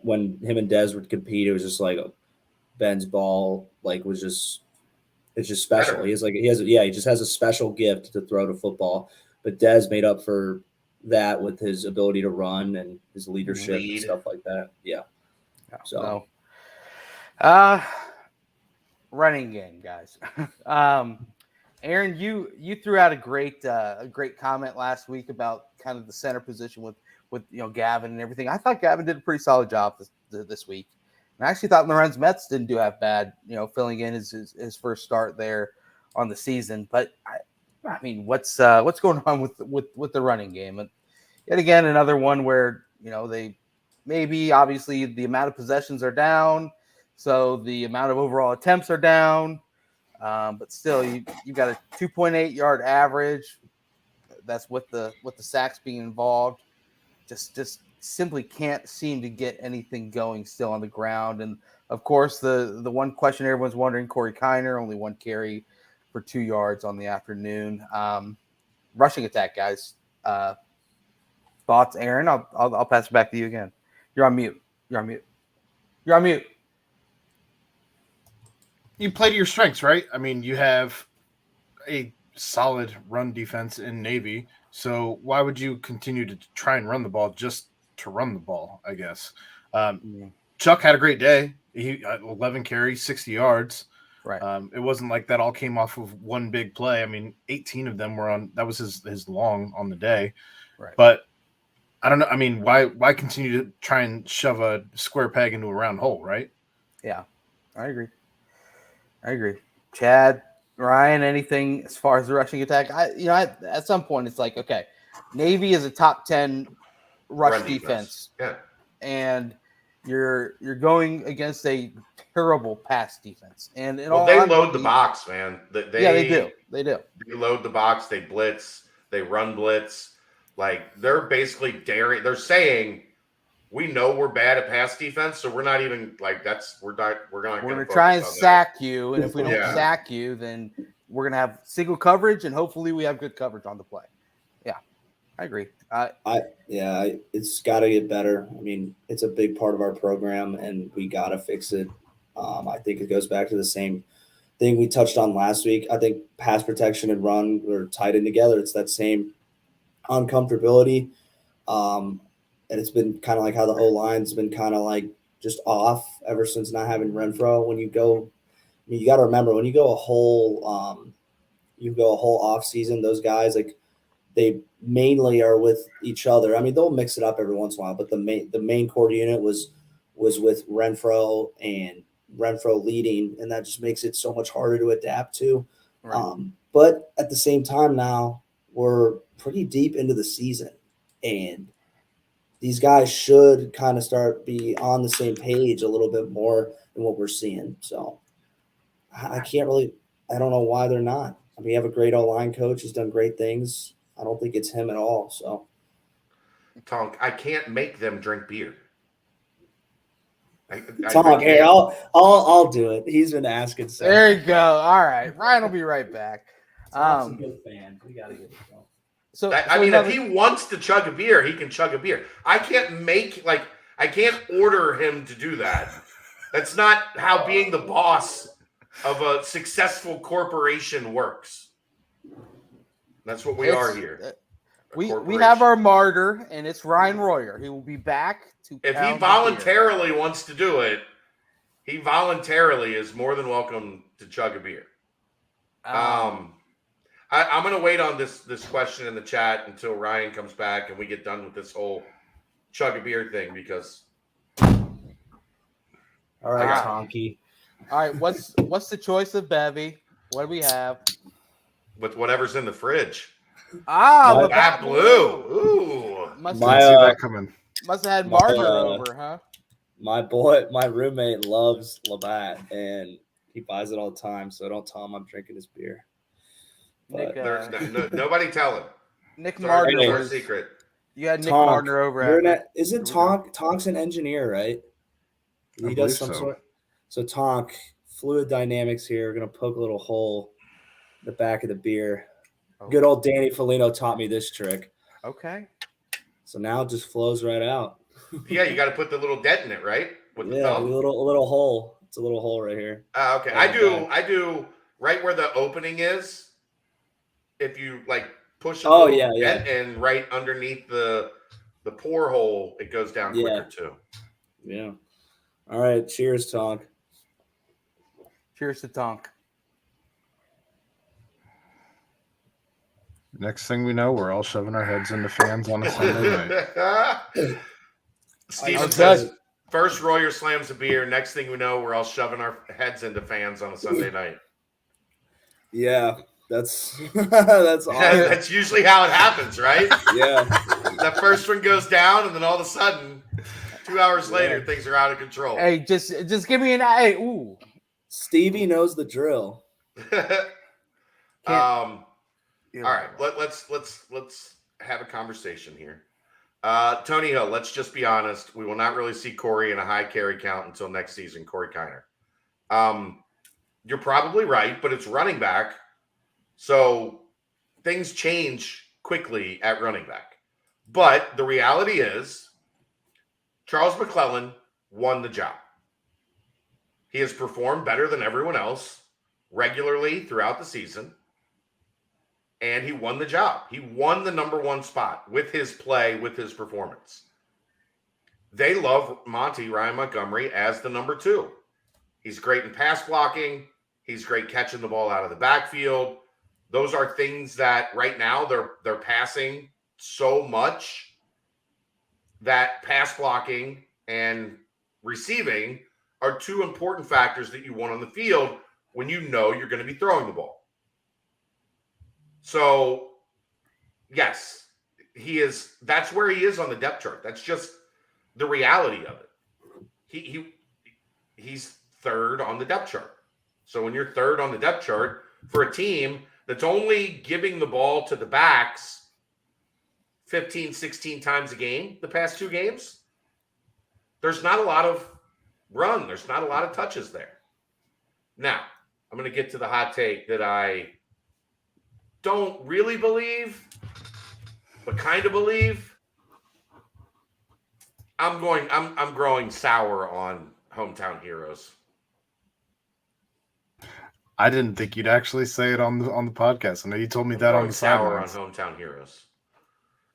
when him and Dez would compete, it was just like Ben's ball it's just special. Better. He just has a special gift to throw the football. But Dez made up for that with his ability to run and his leadership and stuff like that. Yeah. So running game, guys. Aaron, you threw out a great comment last week about kind of the center position with Gavin and everything. I thought Gavin did a pretty solid job this week. And I actually thought Lorenz Metz didn't do half bad, filling in his first start there on the season. But I mean, what's going on with the running game? And yet again, another one where they maybe obviously the amount of possessions are down, so the amount of overall attempts are down. But still, you got a 2.8 yard average. That's with the sacks being involved. Just simply can't seem to get anything going still on the ground. And of course, the one question everyone's wondering: Corey Kiner, only 1 carry for 2 yards on the afternoon. Rushing attack, guys. Thoughts, Aaron? I'll pass it back to you again. You're on mute. You play to your strengths, right? I mean, you have a solid run defense in Navy, so why would you continue to try and run the ball just to run the ball, I guess? Chuck had a great day. He 11 carries, 60 yards. Right. It wasn't like that all came off of one big play. I mean, 18 of them were on – that was his long on the day. Right. But I don't know. I mean, why continue to try and shove a square peg into a round hole, right? Yeah, I agree. Chad, Ryan, anything as far as the rushing attack? At some point it's like, okay, Navy is a top 10 rush Run defense. Yeah. And you're going against a terrible pass defense. And they load the box, man. They do. They load the box. They blitz. They run blitz. Like they're basically daring. They're saying, we know we're bad at pass defense, so we're not even like that's. We're not going to try and sack you, and if we don't sack you, then we're going to have single coverage, and hopefully we have good coverage on the play. Yeah, I agree. It's got to get better. I mean, it's a big part of our program, and we got to fix it. I think it goes back to the same thing we touched on last week. I think pass protection and run are tied in together. It's that same uncomfortability. And it's been kind of like how the O-line's been kind of like just off ever since not having Renfro. When you go, I mean, you got to remember when you go a whole off season, those guys like they mainly are with each other. I mean, they'll mix it up every once in a while, but the main core unit was with Renfro and Renfro leading, and that just makes it so much harder to adapt to. Right. But at the same time, now we're pretty deep into the season, and these guys should kind of start be on the same page a little bit more than what we're seeing. So I don't know why they're not. I mean, you have a great O-line coach. He's done great things. I don't think it's him at all. So, Tonk, I can't make them drink beer. Tonk, hey, I'll do it. He's been asking. So. There you go. All right, Ryan will be right back. Tonk's a good fan. We gotta get it going. So if he wants to chug a beer, he can chug a beer. I can't order him to do that. That's not how being the boss of a successful corporation works. That's what we are here. We have our martyr, and it's Ryan Royer. He will be back to. If he voluntarily wants to do it, he voluntarily is more than welcome to chug a beer. I'm going to wait on this question in the chat until Ryan comes back and we get done with this whole chug a beer thing because. All right, Tonky. All right, what's the choice of Bevy? What do we have? With whatever's in the fridge. Labatt Blue. Ooh. Must have had martyr over, huh? My roommate loves Labatt, and he buys it all the time, so don't tell him I'm drinking his beer. Nick, nobody tell him. Nick Martin was secret. You had Nick Martin over. Isn't Tonk's an engineer, right? He does some sort. So Tonk, fluid dynamics here. We're gonna poke a little hole in the back of the beer. Oh. Good old Danny Foligno taught me this trick. Okay. So now it just flows right out. Yeah, you got to put the little dent in it, right? With the thumb. a little hole. It's a little hole right here. Okay. I do right where the opening is. If you like push a dent in right underneath the pour hole, it goes down quicker too. Yeah. All right. Cheers, Tonk. Cheers to Tonk. Next thing we know, we're all shoving our heads into fans on a Sunday night. Steven says, first Royer slams a beer. Next thing we know, we're all shoving our heads into fans on a Sunday night. Yeah, that's awesome. That's usually how it happens, right? Yeah. That first one goes down, and then all of a sudden, 2 hours later, things are out of control. Hey, just give me an eye. Ooh. Stevie knows the drill. All right, let's have a conversation here. Tony Hill, let's just be honest. We will not really see Corey in a high carry count until next season, Corey Kiner. You're probably right, but it's running back. So things change quickly at running back. But the reality is Charles McClellan won the job. He has performed better than everyone else regularly throughout the season. And he won the job. He won the number one spot with his play, with his performance. They love Ryan Montgomery as the number two. He's great in pass blocking. He's great catching the ball out of the backfield. Those are things that right now they're passing so much that pass blocking and receiving are two important factors that you want on the field when you know you're going to be throwing the ball. So, yes, he is. That's where he is on the depth chart. That's just the reality of it. He's third on the depth chart. So when you're third on the depth chart for a team that's only giving the ball to the backs 15, 16 times a game the past 2 games, there's not a lot of run. There's not a lot of touches there. Now, I'm going to get to the hot take that I don't really believe, but kind of believe. I'm growing sour on Hometown Heroes. I didn't think you'd actually say it on the podcast. I know you told me that on the sidelines. Sour on Hometown Heroes,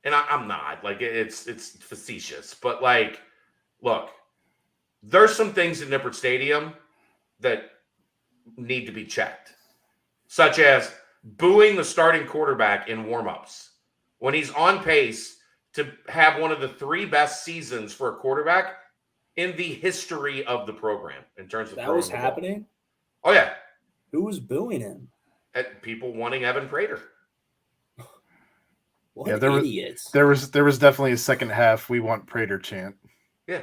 and I'm not like it's facetious, but like, look, there's some things in Nippert Stadium that need to be checked, such as booing the starting quarterback in warmups when he's on pace to have one of the 3 best seasons for a quarterback in the history of the program in terms of that was happening. Oh yeah. Who was booing him? At people wanting Evan Prater. What idiots. There was definitely a second half we want Prater chant. Yeah.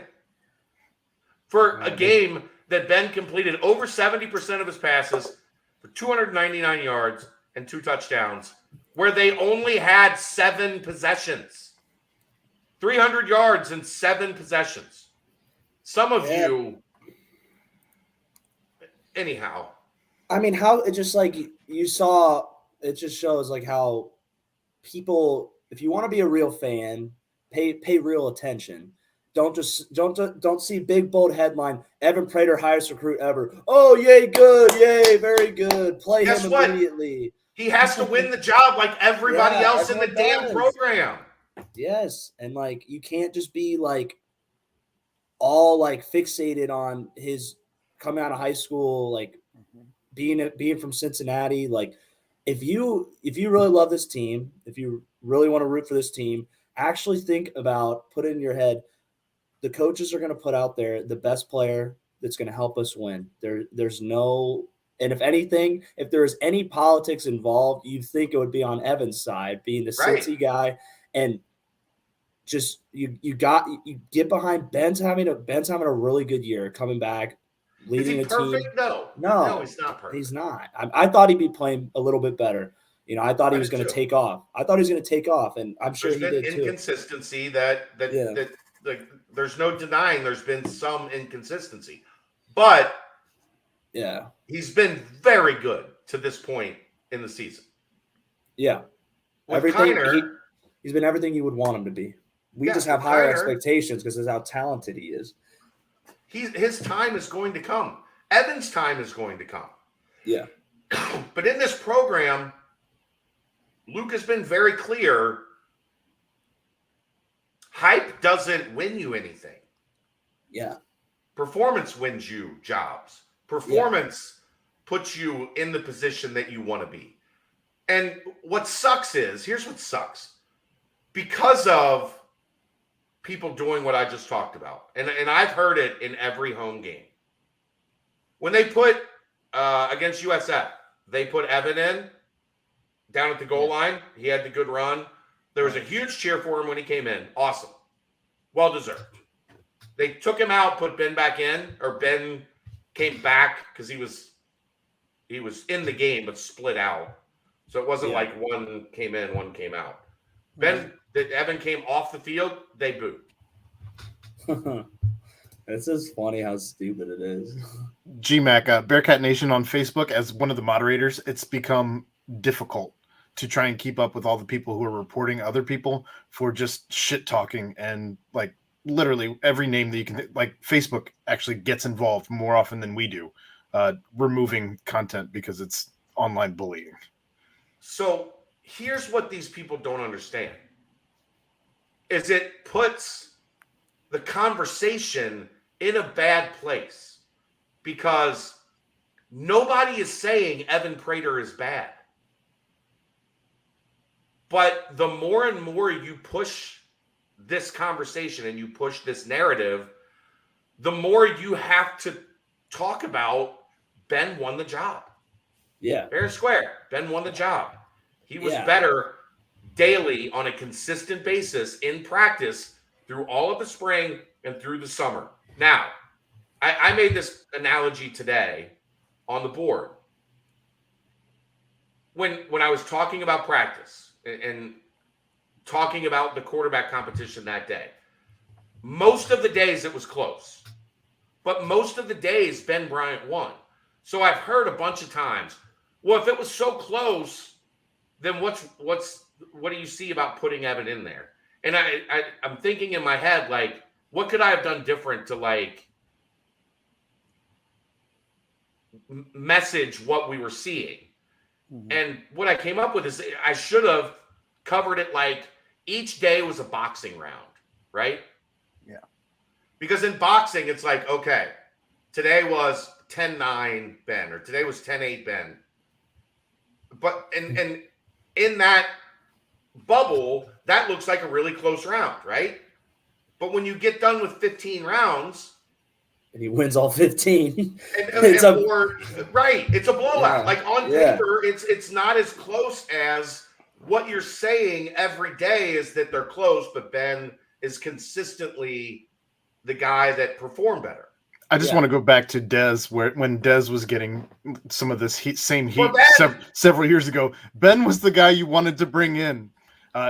For a game that Ben completed over 70% of his passes for 299 yards and 2 touchdowns, where they only had 7 possessions. 300 yards and 7 possessions. Some of you anyhow. I mean, how it just like you saw, it just shows like how people, if you want to be a real fan, pay real attention. Don't see big bold headline, Evan Prater, highest recruit ever. Oh, yay, good, yay, very good. Play Guess him what? Immediately. He has to win the job like everybody else in the damn program. Yes, and like you can't just be like all like fixated on his coming out of high school, like being from Cincinnati. Like if you really love this team, if you really want to root for this team, actually think about, put it in your head, the coaches are going to put out there the best player that's going to help us win. There's no, and if anything, if there is any politics involved, you'd think it would be on Evan's side, being the Cincy guy, and just you get behind Ben's having a really good year coming back, leading Is he the perfect? team. No, he's not perfect. He's not. I thought he'd be playing a little bit better. You know, I thought he was going to take off. And I'm sure he did too. There's been inconsistency that like there's no denying there's been some inconsistency. But yeah, he's been very good to this point in the season. Yeah. He's been everything you would want him to be. We just have higher expectations because of how talented he is. His time is going to come. Evan's time is going to come. Yeah. But in this program, Luke has been very clear. Hype doesn't win you anything. Yeah. Performance wins you jobs. Performance puts you in the position that you want to be. And what sucks is, here's what sucks. Because of people doing what I just talked about, and I've heard it in every home game. When they put, against USF, they put Evan in, down at the goal line. He had the good run. There was a huge cheer for him when he came in. Awesome. Well-deserved. They took him out, put Ben back in, or Ben came back because he was in the game but split out. So it wasn't like one came in, one came out. Evan came off the field, they booed. It's just funny how stupid it is. GMAC, Bearcat Nation on Facebook, as one of the moderators, it's become difficult to try and keep up with all the people who are reporting other people for just shit talking, and like literally every name that you can, like Facebook actually gets involved more often than we do, removing content because it's online bullying. So here's what these people don't understand is it puts the conversation in a bad place because nobody is saying Evan Prater is bad. But the more and more you push this conversation and you push this narrative, the more you have to talk about Ben won the job. Yeah. Fair and square. Ben won the job. He was better daily on a consistent basis in practice through all of the spring and through the summer. Now, I made this analogy today on the board. When I was talking about practice and talking about the quarterback competition that day, most of the days it was close. But most of the days Ben Bryant won. So I've heard a bunch of times, well, if it was so close, then what do you see about putting Evan in there? And I'm thinking in my head, like, what could I have done different to like message what we were seeing? Mm-hmm. And what I came up with is I should have covered it like each day was a boxing round, right? Yeah. Because in boxing, it's like, okay, today was 10-9 Ben, or today was 10-8 Ben. But and in that bubble, that looks like a really close round, right? But when you get done with 15 rounds, and he wins all 15, it's a blowout. Yeah, like on paper, it's not as close as what you're saying every day is that they're close, but Ben is consistently the guy that performed better. I just want to go back to Dez, when Dez was getting some of this same heat several years ago. Ben was the guy you wanted to bring in.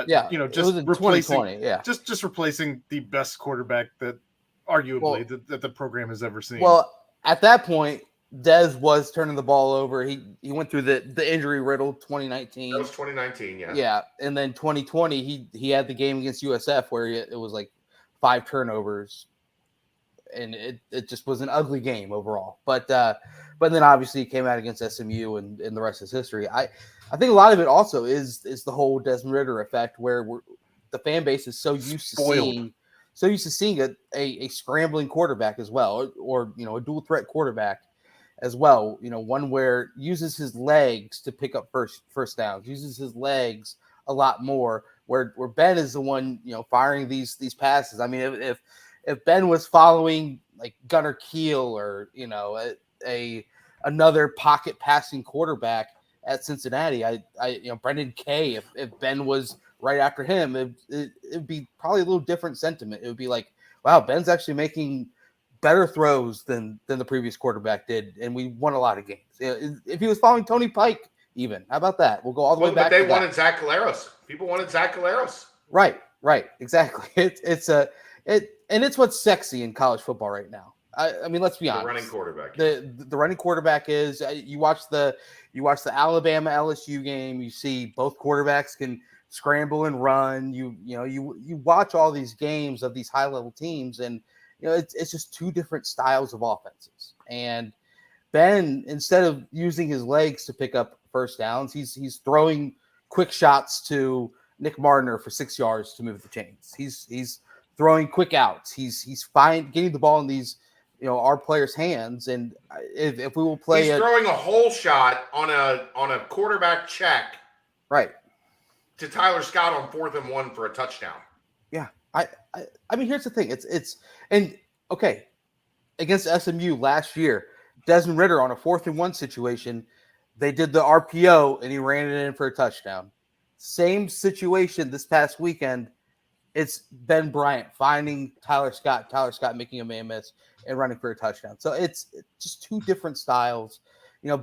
Just replacing, just replacing the best quarterback that arguably that the program has ever seen. Well, at that point, Dez was turning the ball over. He went through the injury riddle 2019. That was 2019, yeah. Yeah, and then 2020, he had the game against USF where it was like 5 turnovers. And it just was an ugly game overall. But then obviously he came out against SMU and the rest is history. I think a lot of it also is the whole Desmond Ridder effect where the fan base is so used to seeing a scrambling quarterback as well, or a dual threat quarterback as well. One where uses his legs to pick up first downs, uses his legs a lot more. Where Ben is the one firing these passes. I mean, if Ben was following like Gunnar Kiel or another pocket passing quarterback at Cincinnati, Brendan Kay, if Ben was right after him, it'd be probably a little different sentiment. It would be like, wow, Ben's actually making better throws than the previous quarterback did, and we won a lot of games. If he was following Tony Pike, even, how about that? We'll go all the way back. But they wanted Zach Collaros. People wanted Zach Collaros. Right, exactly. It's what's sexy in college football right now. I mean, let's be honest. The running quarterback. The running quarterback is. You watch the Alabama LSU game. You see both quarterbacks can scramble and run. You watch all these games of these high level teams, and it's just two different styles of offenses. And Ben, instead of using his legs to pick up first downs, he's throwing quick shots to Nick Martiner for 6 yards to move the chains. He's throwing quick outs. He's getting the ball in these, our players' hands. And if we will play, he's throwing a hole shot on a quarterback check, right, to Tyler Scott on 4th and 1 for a touchdown. Yeah, I mean, here's the thing. Okay, against SMU last year, Desmond Ridder on a 4th and 1 situation, they did the RPO and he ran it in for a touchdown. Same situation this past weekend. It's Ben Bryant finding Tyler Scott making a man miss and running for a touchdown. So it's just two different styles.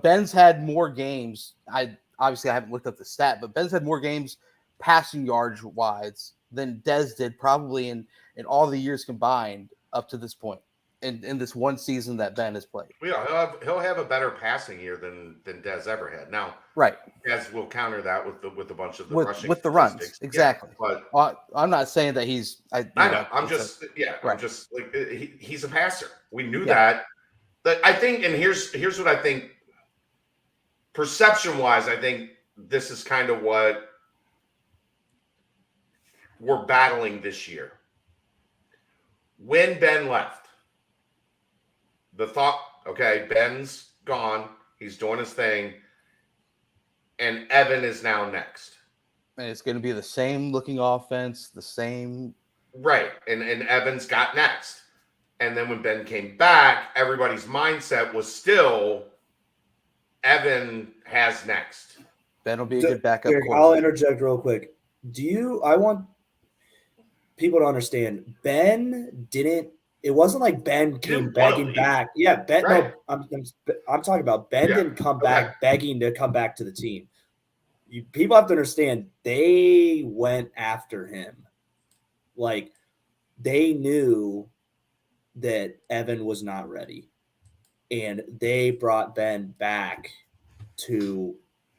Ben's had more games. I haven't looked up the stat, but Ben's had more games passing yards wise than Dez did probably in all the years combined up to this point in this one season that Ben has played. Yeah, he'll have a better passing year than Dez ever had. Now, right, Dez will counter that with a bunch of the rushing with the runs. Exactly. Yeah, but I'm not saying that he's. I know. I'm just like he's a passer. We knew that. But I think, and here's what I think. Perception wise, I think this is kind of what we're battling this year. When Ben left, the thought, okay, Ben's gone. He's doing his thing. And Evan is now next. And it's going to be the same looking offense, the same. Right. And Evan's got next. And then when Ben came back, everybody's mindset was still Evan has next. Ben will be a good backup. Eric, I'll interject real quick. I want people to understand, Ben didn't. It wasn't like Ben came begging back. Yeah, Ben. Right. No, I'm talking about Ben didn't come back begging to come back to the team. People have to understand they went after him. Like, they knew that Evan was not ready, and they brought Ben back to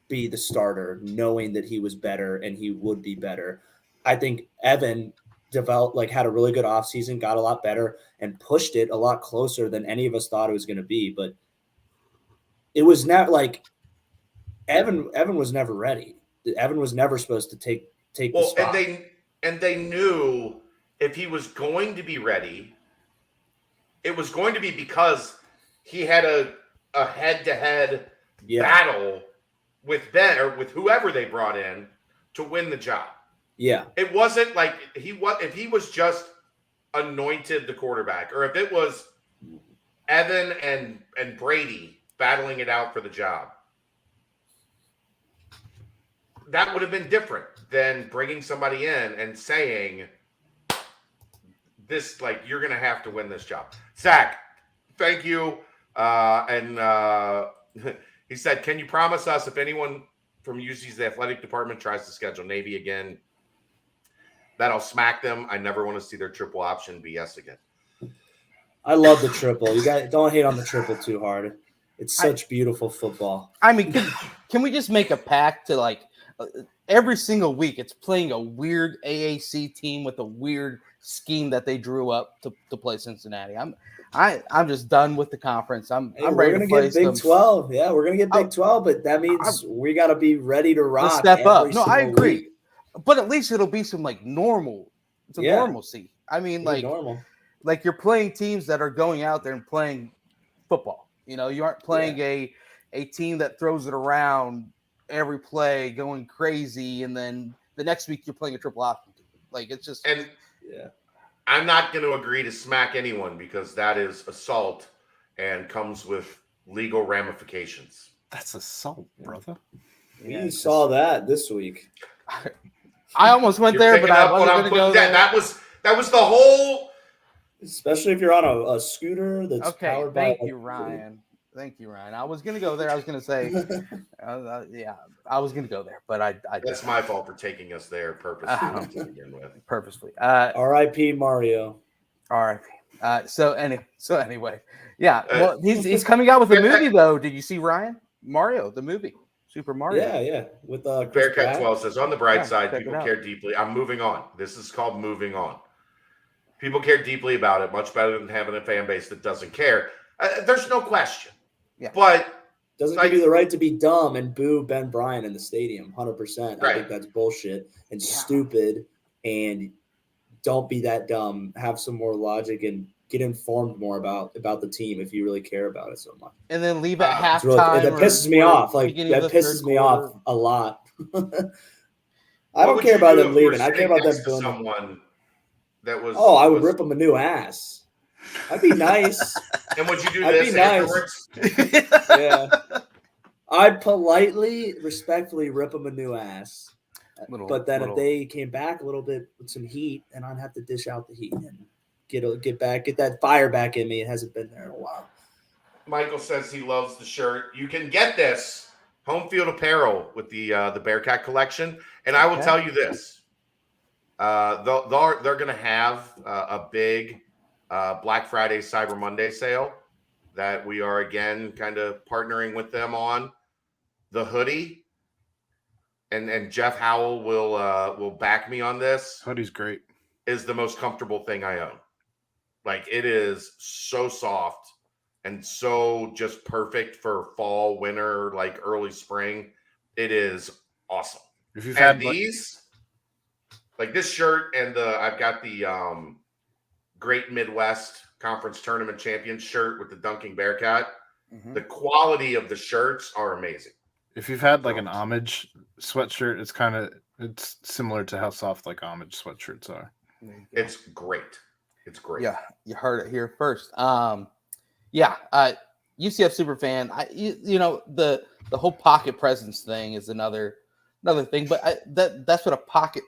be the starter, knowing that he was better and he would be better. I think Evan had a really good offseason, got a lot better, and pushed it a lot closer than any of us thought it was going to be. But it was not like Evan was never ready. Evan was never supposed to take the spot. And they knew if he was going to be ready, it was going to be because he had a head-to-head battle with Ben or with whoever they brought in to win the job. Yeah. It wasn't like if he was just anointed the quarterback, or if it was Evan and Brady battling it out for the job, that would have been different than bringing somebody in and saying this, like, you're going to have to win this job. Zach, thank you. He said, can you promise us if anyone from UC's athletic department tries to schedule Navy again, that I'll smack them? I never want to see their triple option BS again. I love the triple. You guys don't hate on the triple too hard. It's such beautiful football. I mean, can we just make a pact to, like, every single week it's playing a weird AAC team with a weird scheme that they drew up to play Cincinnati? I'm just done with the conference. I'm ready to play Big 12. Yeah, we're gonna get Big 12, but that means we got to be ready to rock. Step up. No, I agree. Week. But at least it'll be some normalcy. I mean, normal. Like you're playing teams that are going out there and playing football. You know, you aren't playing a team that throws it around every play, going crazy, and then the next week you're playing a triple option. Like, it's just I'm not going to agree to smack anyone because that is assault and comes with legal ramifications. That's assault, brother. We saw that this week. I almost went there, but I wasn't going to go there. That was the whole. Especially if you're on a scooter that's powered by. Thank you, Ryan. I was going to go there. I was going to say, I was going to go there, but I That's my fault for taking us there purposely to begin with. Purposely. R.I.P. Mario. R.I.P. So anyway, yeah. Well, he's coming out with a movie though. Did you see Ryan? Mario, the movie, Super Mario. Yeah. With Bearcat 12 says, on the bright side, people care deeply. I'm moving on. This is called moving on. People care deeply about it, much better than having a fan base that doesn't care. There's no question. Yeah. But doesn't give you the right to be dumb and boo Ben Bryant in the stadium. 100%. Right. I think that's bullshit and stupid. And don't be that dumb. Have some more logic and get informed more about the team if you really care about it so much. And then leave at halftime. That pisses me off. Like, that pisses me off a lot. I don't care about them leaving. I care about them booing someone that was. Oh, I would rip them a new ass. I'd be nice. And would you do I'd this be nice. Yeah. I'd politely, respectfully rip them a new ass. But then if they came back a little bit with some heat, then I'd have to dish out the heat and get that fire back in me. It hasn't been there in a while. Michael says he loves the shirt. You can get this home field apparel with the Bearcat collection. And I will tell you this. They're going to have a big Black Friday, Cyber Monday sale that we are again kind of partnering with them on. The hoodie, and Jeff Howell will back me on this. Hoodie's great. Is the most comfortable thing I own. Like, it is so soft and so just perfect for fall, winter, like early spring. It is awesome. If you've had these, like this shirt, and I've got the Great Midwest Conference Tournament Champions shirt with the Dunking Bearcat. Mm-hmm. The quality of the shirts are amazing. If you've had like an homage sweatshirt, it's similar to how soft like homage sweatshirts are. It's great. It's great. Yeah, you heard it here first. UCF super fan. The whole pocket presence thing is another thing, but that's what a pocket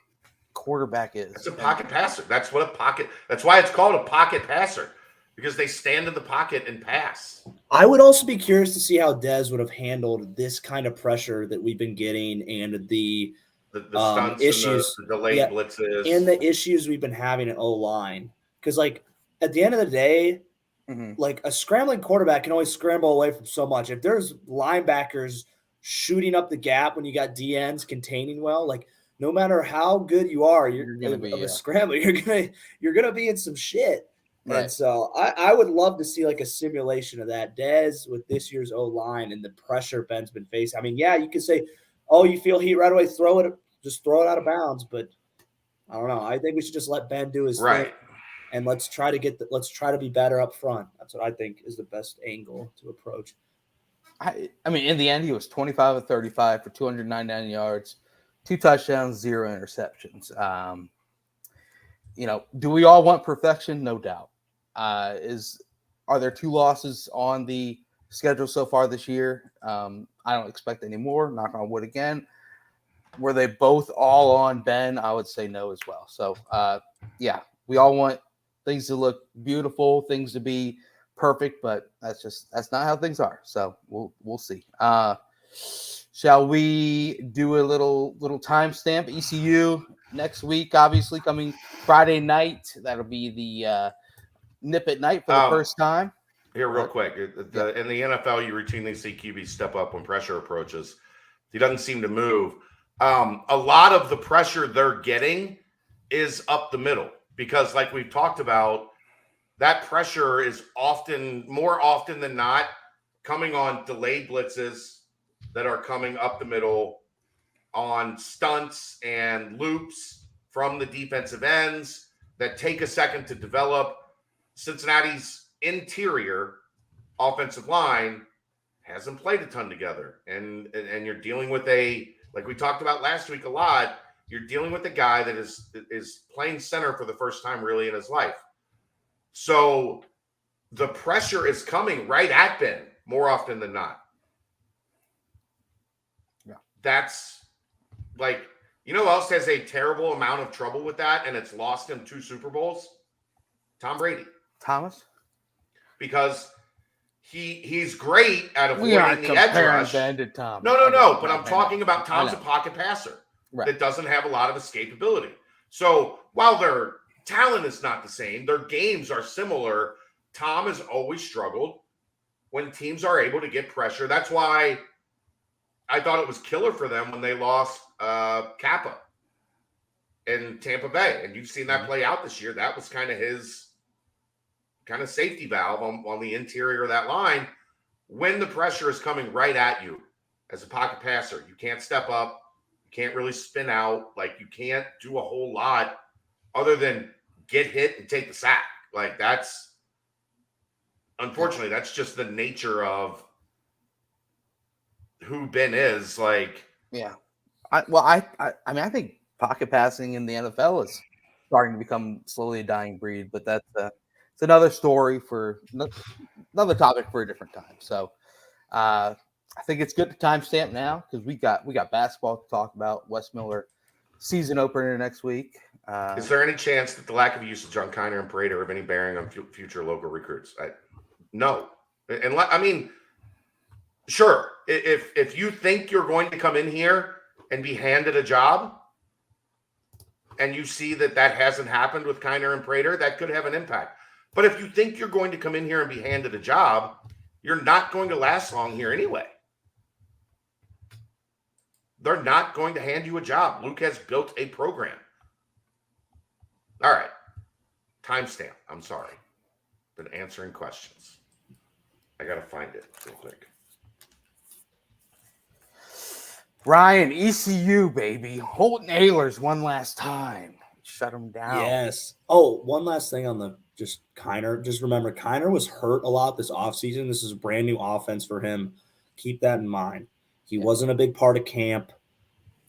quarterback is. It's a pocket passer. That's why it's called a pocket passer, because they stand in the pocket and pass. I would also be curious to see how Dez would have handled this kind of pressure that we've been getting and the stunts issues, and the delayed blitzes, and the issues we've been having at O-line. Because, like, at the end of the day, like a scrambling quarterback can only scramble away from so much. If there's linebackers shooting up the gap when you got DNs containing well, like no matter how good you are, you're gonna be a scrambler. You're gonna be in some shit. Right. And so I would love to see like a simulation of that. Dez with this year's O-line and the pressure Ben's been facing. I mean, yeah, you could say, oh, you feel heat right away, just throw it out of bounds. But I don't know. I think we should just let Ben do his thing. And let's try to be better up front. That's what I think is the best angle to approach. I mean, in the end, he was 25 of 35 for 299 yards, 2 touchdowns, 0 interceptions. Do we all want perfection? No doubt. Are there 2 losses on the schedule so far this year? I don't expect any more. Knock on wood again. Were they both all on Ben? I would say no as well. So, we all want things to look beautiful, things to be perfect, but that's not how things are. So we'll see. Shall we do a little timestamp? ECU next week, obviously coming Friday night. That'll be the nip at night for the first time. Here, real quick. In the NFL, you routinely see QBs step up when pressure approaches. He doesn't seem to move. A lot of the pressure they're getting is up the middle. Because like we've talked about, that pressure is more often than not, coming on delayed blitzes that are coming up the middle, on stunts and loops from the defensive ends that take a second to develop. Cincinnati's interior offensive line hasn't played a ton together. And you're dealing with like we talked about last week a lot, you're dealing with a guy that is playing center for the first time really in his life. So the pressure is coming right at Ben more often than not. Yeah. That's like, you know who else has a terrible amount of trouble with that and it's lost him 2 Super Bowls? Tom Brady. Thomas? Because he's great at avoiding the edge rush. Ben to Tom. No. But I'm talking about Tom's a pocket passer. Right. That doesn't have a lot of escapability. So while their talent is not the same, their games are similar. Tom has always struggled when teams are able to get pressure. That's why I thought it was killer for them when they lost Kappa in Tampa Bay. And you've seen that play out this year. That was kind of his safety valve on the interior of that line. When the pressure is coming right at you as a pocket passer, you can't step up. You can't really spin out. Like, you can't do a whole lot other than get hit and take the sack. Like, unfortunately, that's just the nature of who Ben is. Like, yeah. I think pocket passing in the NFL is starting to become slowly a dying breed, but it's another story for another topic for a different time. So, I think it's good to timestamp now because we got basketball to talk about. Wes Miller season opener next week. Is there any chance that the lack of usage on Kiner and Prater have any bearing on future local recruits? No. And I mean, sure. If you think you're going to come in here and be handed a job, and you see that hasn't happened with Kiner and Prater, that could have an impact. But if you think you're going to come in here and be handed a job, you're not going to last long here anyway. They're not going to hand you a job. Luke has built a program. All right. Timestamp. I'm sorry. Been answering questions. I got to find it real quick. Ryan, ECU, baby. Holton Ahlers one last time. Shut him down. Yes. Oh, one last thing on just Kiner. Just remember, Kiner was hurt a lot this offseason. This is a brand new offense for him. Keep that in mind. He wasn't a big part of camp.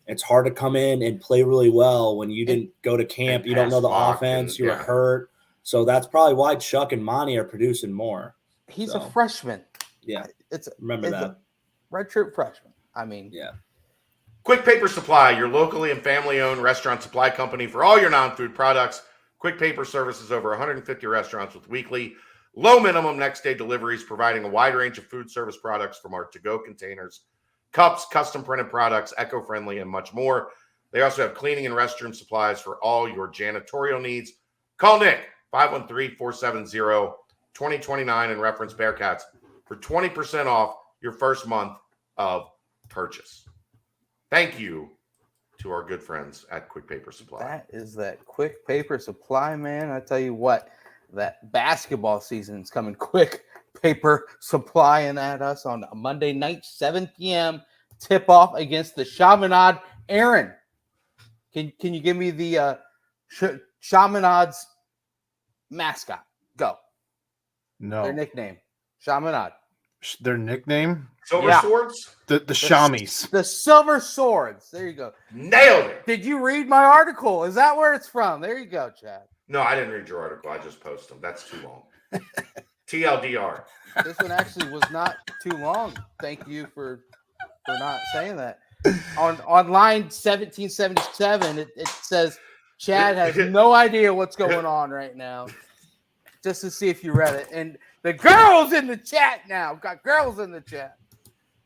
It's hard to come in and play really well when you didn't go to camp. You don't know the offense. You were hurt. So that's probably why Chuck and Monty are producing more. He's a freshman. Yeah, it's remember that. redshirt freshman. I mean, Yeah. Quick Paper Supply, your locally and family-owned restaurant supply company for all your non-food products. Quick Paper services over 150 restaurants with weekly, low minimum next-day deliveries, providing a wide range of food service products from our to-go containers, cups, custom printed products, eco-friendly, and much more. They also have cleaning and restroom supplies for all your janitorial needs. Call Nick, 513-470-2029, and reference Bearcats for 20% off your first month of purchase. Thank you to our good friends at Quick Paper Supply. that is that Quick Paper Supply, man. I tell you what, that basketball season is coming quick. Paper supplying at us on a Monday night, 7 p.m. tip off against the Chaminade. Aaron, can you give me the Chaminade's mascot? Go. No. Their nickname. Chaminade. Their nickname? Silver Yeah. Swords? The Shamies. The Silver Swords. There you go. Nailed it. Did you read my article? Is that where it's from? There you go, Chad. No, I didn't read your article. I just posted them. That's too long. TLDR. This one actually was not too long. Thank you for not saying that. On line 1777, it says Chad has no idea what's going on right now. Just to see if you read it. And the girls in the chat now. Got girls in the chat.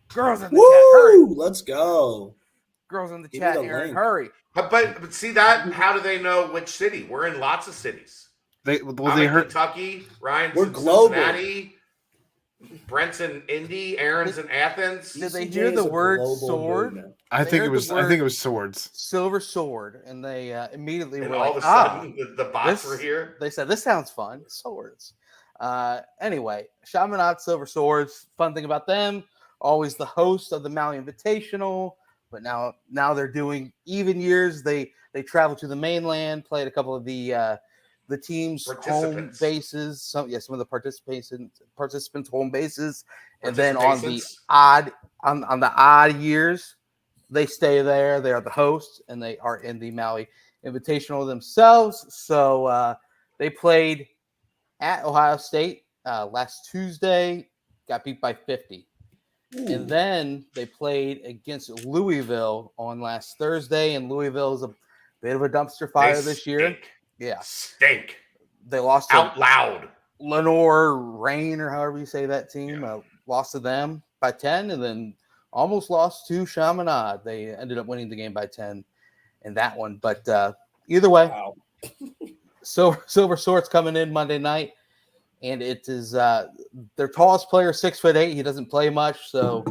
Girls in the chat. Hurry. Woo! Let's go. Girls in the Give me chat, the Aaron. link. Hurry. But see that? How do they know which city? We're in lots of cities. They I'm in heard Kentucky. Ryan's We're in global. Cincinnati. Brent's in Indy. Aaron's in Athens. Did they CJ hear is the a word global sword? movement. I They think heard it was the I word think it was swords. Silver Sword, and they immediately And were all like, of a sudden, the bots this- were here. They said, this sounds fun. Swords. Anyway, Chaminade Silver Swords. Fun thing about them, always the host of the Maui Invitational, but now they're doing even years. They traveled to the mainland, played a couple of the team's home Participants. bases, some of the participants' home bases, and then on the Participants. odd years, they stay there. They are the hosts, and they are in the Maui Invitational themselves. So they played at Ohio State last Tuesday, got beat by 50. And then they played against Louisville on last Thursday, and Louisville is a bit of a dumpster fire this year. Stink. Yeah, Stink. they lost to Out loud. Lenore Rain, or however you say that team. Lost to them by 10, and then almost lost to Chaminade. They ended up winning the game by 10 in that one. But either way, Wow. Silver Swords coming in Monday night, and it is their tallest player, 6'8". He doesn't play much, so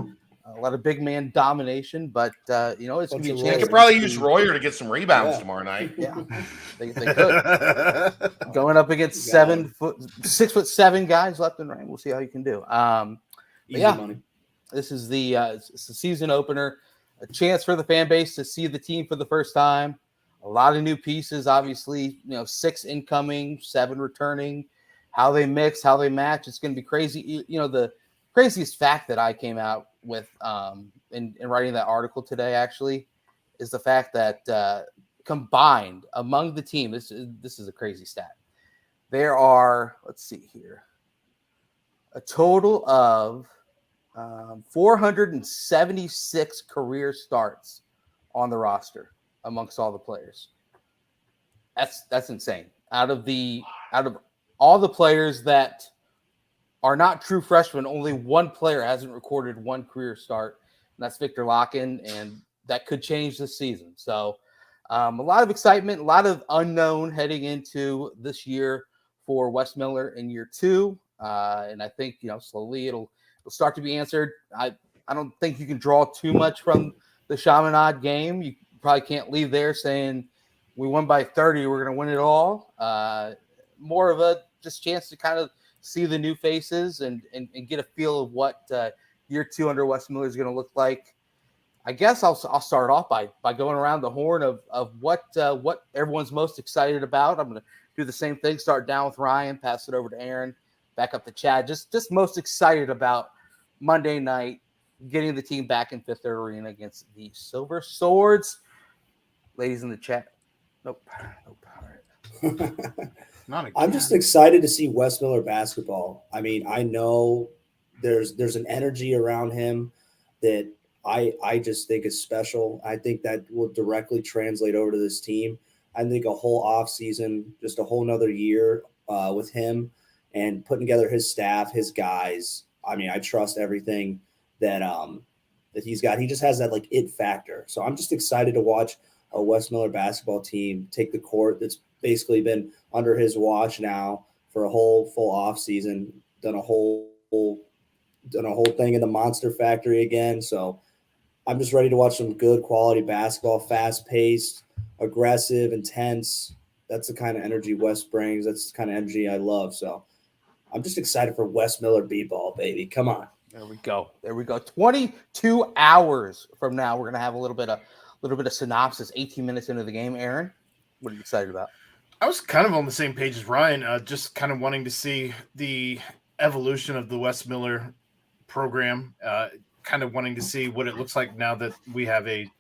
a lot of big man domination. But it's gonna be a Bunch of They chance. could probably use Royer to get some rebounds tomorrow night. Yeah, they could. Going up against 6'7" guys left and right. We'll see how you can do. Easy yeah. money. This is it's the season opener, a chance for the fan base to see the team for the first time. A lot of new pieces, obviously. 6 incoming, 7 returning. How they mix, how they match, it's going to be crazy. The craziest fact that I came out with in writing that article today actually is the fact that combined among the team, this is a crazy stat. There are, let's see here, a total of 476 career starts on the roster amongst all the players. That's insane. Out of all the players that are not true freshmen, only one player hasn't recorded one career start, and that's Victor Locken, and that could change this season. So a lot of excitement, a lot of unknown heading into this year for Wes Miller in year 2. And I think, slowly it'll start to be answered. I don't think you can draw too much from the Chaminade game. You probably can't leave there saying we won by 30, we're going to win it all. More of a just chance to kind of see the new faces and get a feel of what year 2 under Wes Miller is going to look like. I guess I'll start off by going around the horn of what everyone's most excited about. I'm going to do the same thing. Start down with Ryan, pass it over to Aaron, back up to Chad. Just most excited about Monday night, getting the team back in Fifth Third Arena against the Silver Swords. Ladies in the chat. Nope. All right. I'm just excited to see Wes Miller basketball. I mean, I know there's an energy around him that I just think is special. I think that will directly translate over to this team. I think a whole off season, just a whole nother year with him and putting together his staff, his guys. I mean, I trust everything that that he's got. He just has that like it factor. So I'm just excited to watch a Wes Miller basketball team take the court that's basically been under his watch now for a whole full off season, done a whole thing in the Monster Factory again. So I'm just ready to watch some good quality basketball, fast paced, aggressive, intense. That's the kind of energy Wes brings. That's the kind of energy I love. So I'm just excited for Wes Miller b-ball, baby. Come on. There we go. 22 hours from now, we're gonna have a little bit of synopsis. 18 minutes into the game. Aaron, what are you excited about? I was kind of on the same page as Ryan, just kind of wanting to see the evolution of the Wes Miller program, kind of wanting to see what it looks like now that we have a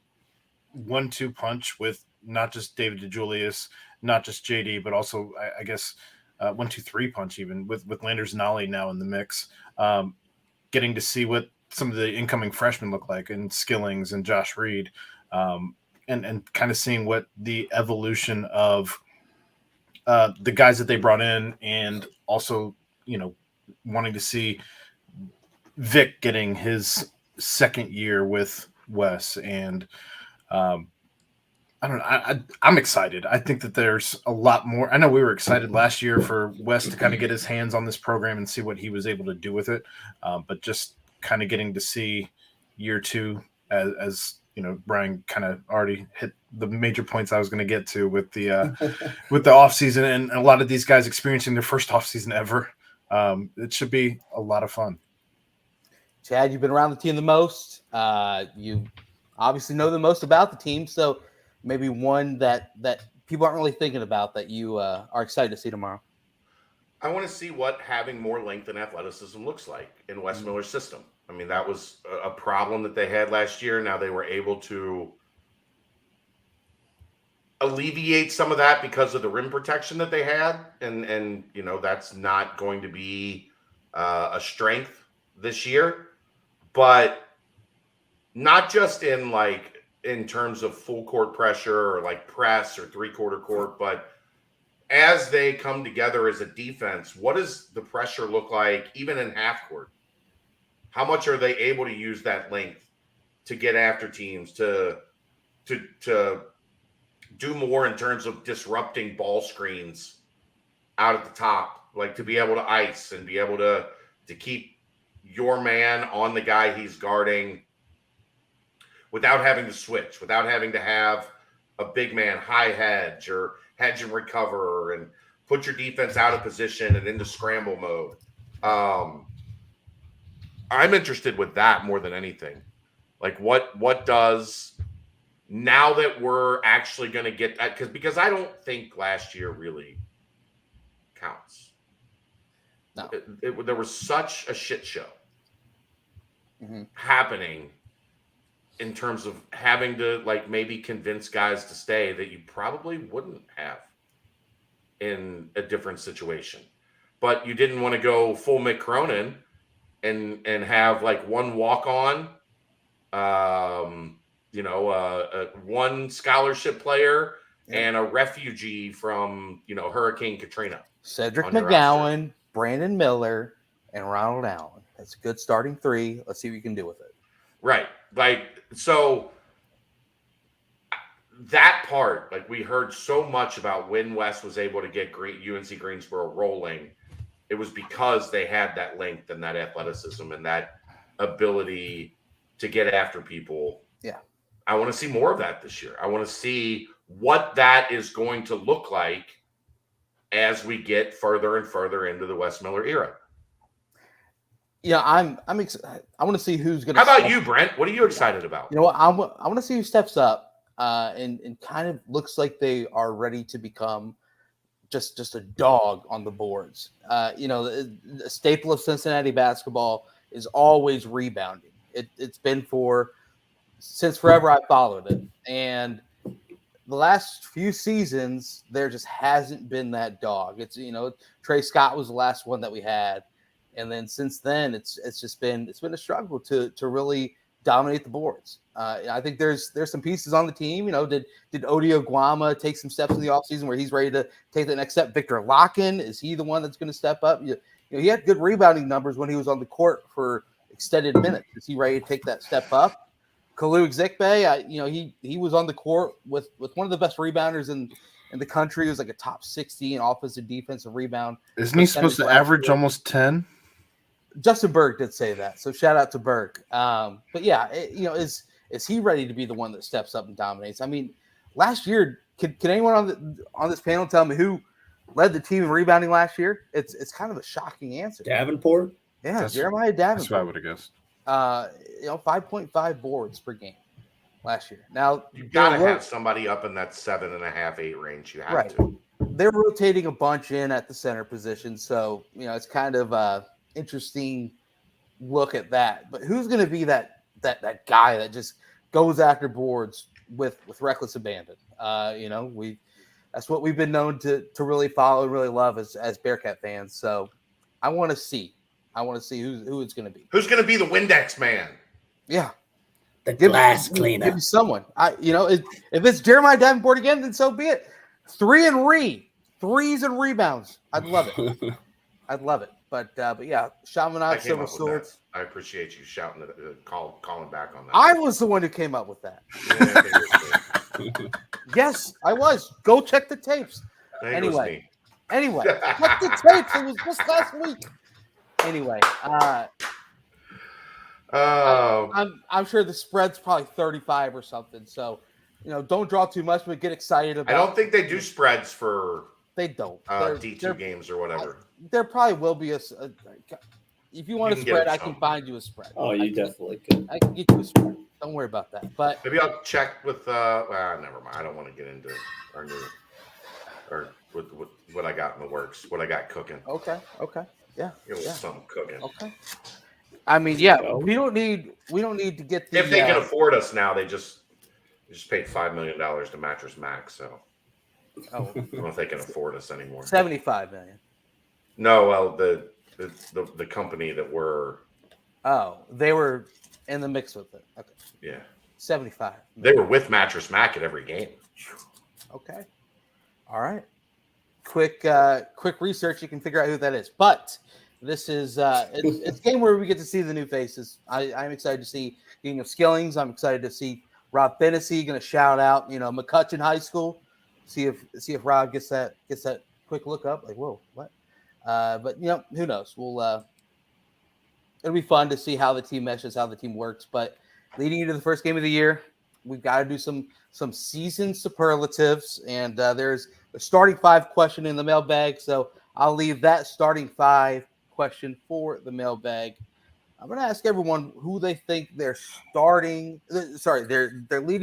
1-2 punch with not just David DeJulius, not just JD, but also I guess 1-2-3 punch even with Landers and Ollie now in the mix. Getting to see what some of the incoming freshmen look like, and Skillings and Josh Reed, and kind of seeing what the evolution of the guys that they brought in, and also, wanting to see Vic getting his second year with Wes. And I don't know. I'm excited. I think that there's a lot more. I know we were excited last year for Wes to kind of get his hands on this program and see what he was able to do with it. But just kind of getting to see year two, as Brian kind of already hit the major points I was going to get to with the with the off season, and a lot of these guys experiencing their first off season ever. It should be a lot of fun. Chad, you've been around the team the most. You obviously know the most about the team, so maybe one that people aren't really thinking about that you are excited to see tomorrow. I want to see what having more length and athleticism looks like in Wes Miller's system. I mean, that was a problem that they had last year. Now they were able to alleviate some of that because of the rim protection that they had, and that's not going to be a strength this year, but not just in terms of full court pressure or like press or 3/4 court, but as they come together as a defense, what does the pressure look like even in half court? How much are they able to use that length to get after teams, to do more in terms of disrupting ball screens out at the top, like to be able to ice and be able to keep your man on the guy he's guarding without having to switch, without having to have a big man high hedge or hedge and recover and put your defense out of position and into scramble mode. I'm interested with that more than anything. Like what does, now that we're actually going to get that, because I don't think last year really counts. No. There was such a shit show happening in terms of having to maybe convince guys to stay that you probably wouldn't have in a different situation. But you didn't want to go full Mick Cronin and have one walk-on, one scholarship player and a refugee from, Hurricane Katrina. Cedric McGowan, Brandon Miller, and Ronald Allen. That's a good starting three. Let's see what you can do with it. Right. So that part, we heard so much about when Wes was able to get UNC Greensboro rolling. It was because they had that length and that athleticism and that ability to get after people. Yeah. I want to see more of that this year. I want to see what that is going to look like as we get further and further into the Wes Miller era. Yeah, I'm excited. I want to see who's going to. How about you, Brent? What are you excited about? You know what? I want to see who steps up and kind of looks like they are ready to become just a dog on the boards. The staple of Cincinnati basketball is always rebounding. It's been since forever I followed it. And the last few seasons, there just hasn't been that dog. It's, Trey Scott was the last one that we had. And then since then, it's been a struggle to really dominate the boards. I think there's some pieces on the team. Did Odio Guama take some steps in the offseason where he's ready to take the next step? Victor Locken, is he the one that's going to step up? He had good rebounding numbers when he was on the court for extended minutes. Is he ready to take that step up? Kalu Ezikpe, he was on the court with one of the best rebounders in the country. He was like a top 60 in offensive defensive rebound. Isn't he supposed to average almost 10? Justin Berg did say that, so shout out to Berg. But yeah, is he ready to be the one that steps up and dominates? I mean, last year, can anyone on this panel tell me who led the team in rebounding last year? It's kind of a shocking answer. Davenport. Yeah, Jeremiah Davenport. That's what I would have guessed. 5.5 boards per game last year. Now you gotta have somebody up in that 7.5, 8 range. You have to. They're rotating a bunch in at the center position, so it's kind of interesting look at that. But who's going to be that guy that just goes after boards with reckless abandon? That's what we've been known to really follow and really love as Bearcat fans. So I want to see who it's going to be. Who's going to be the Windex man? Yeah. The glass cleaner. Give me someone. If it's Jeremiah Davenport again, then so be it. 3 and threes and rebounds. I'd love it. But yeah, Chaminade, Silver Swords. I appreciate you shouting calling back on that. I was the one who came up with that. Yes, I was. Go check the tapes. Anyway, check the tapes. It was just last week. Anyway, I'm sure the spread's probably 35 or something. So, don't draw too much, but get excited about. I don't think they do spreads for. They don't. D2 games or whatever. There probably will be if you want a spread, I can find you a spread. Oh, you definitely could. I can get you a spread. Don't worry about that. But maybe I'll check with. Never mind. I don't want to get into our new or with what I got in the works. What I got cooking. Okay. Yeah. Something cooking. Okay. I mean, yeah, we don't need to get the. If they can afford us now, they just paid $5 million to Mattress Max. So, I don't know if they can afford us anymore. $75 million. No, well, the company that we're. Oh, they were in the mix with it. Okay. Yeah. 75. They were with Mattress Mac at every game. Okay. All right. Quick research, you can figure out who that is. But this is it's a game where we get to see the new faces. I'm excited to see King of Skillings. I'm excited to see Rob Fennessy going to shout out, McCutcheon High School. See if Rob gets that quick look up. Like, whoa, what? But who knows? We'll it'll be fun to see how the team meshes, how the team works. But leading into the first game of the year, we've got to do some season superlatives, and there's a starting 5 question in the mailbag. So I'll leave that starting 5 question for the mailbag. I'm going to ask everyone who they think their leading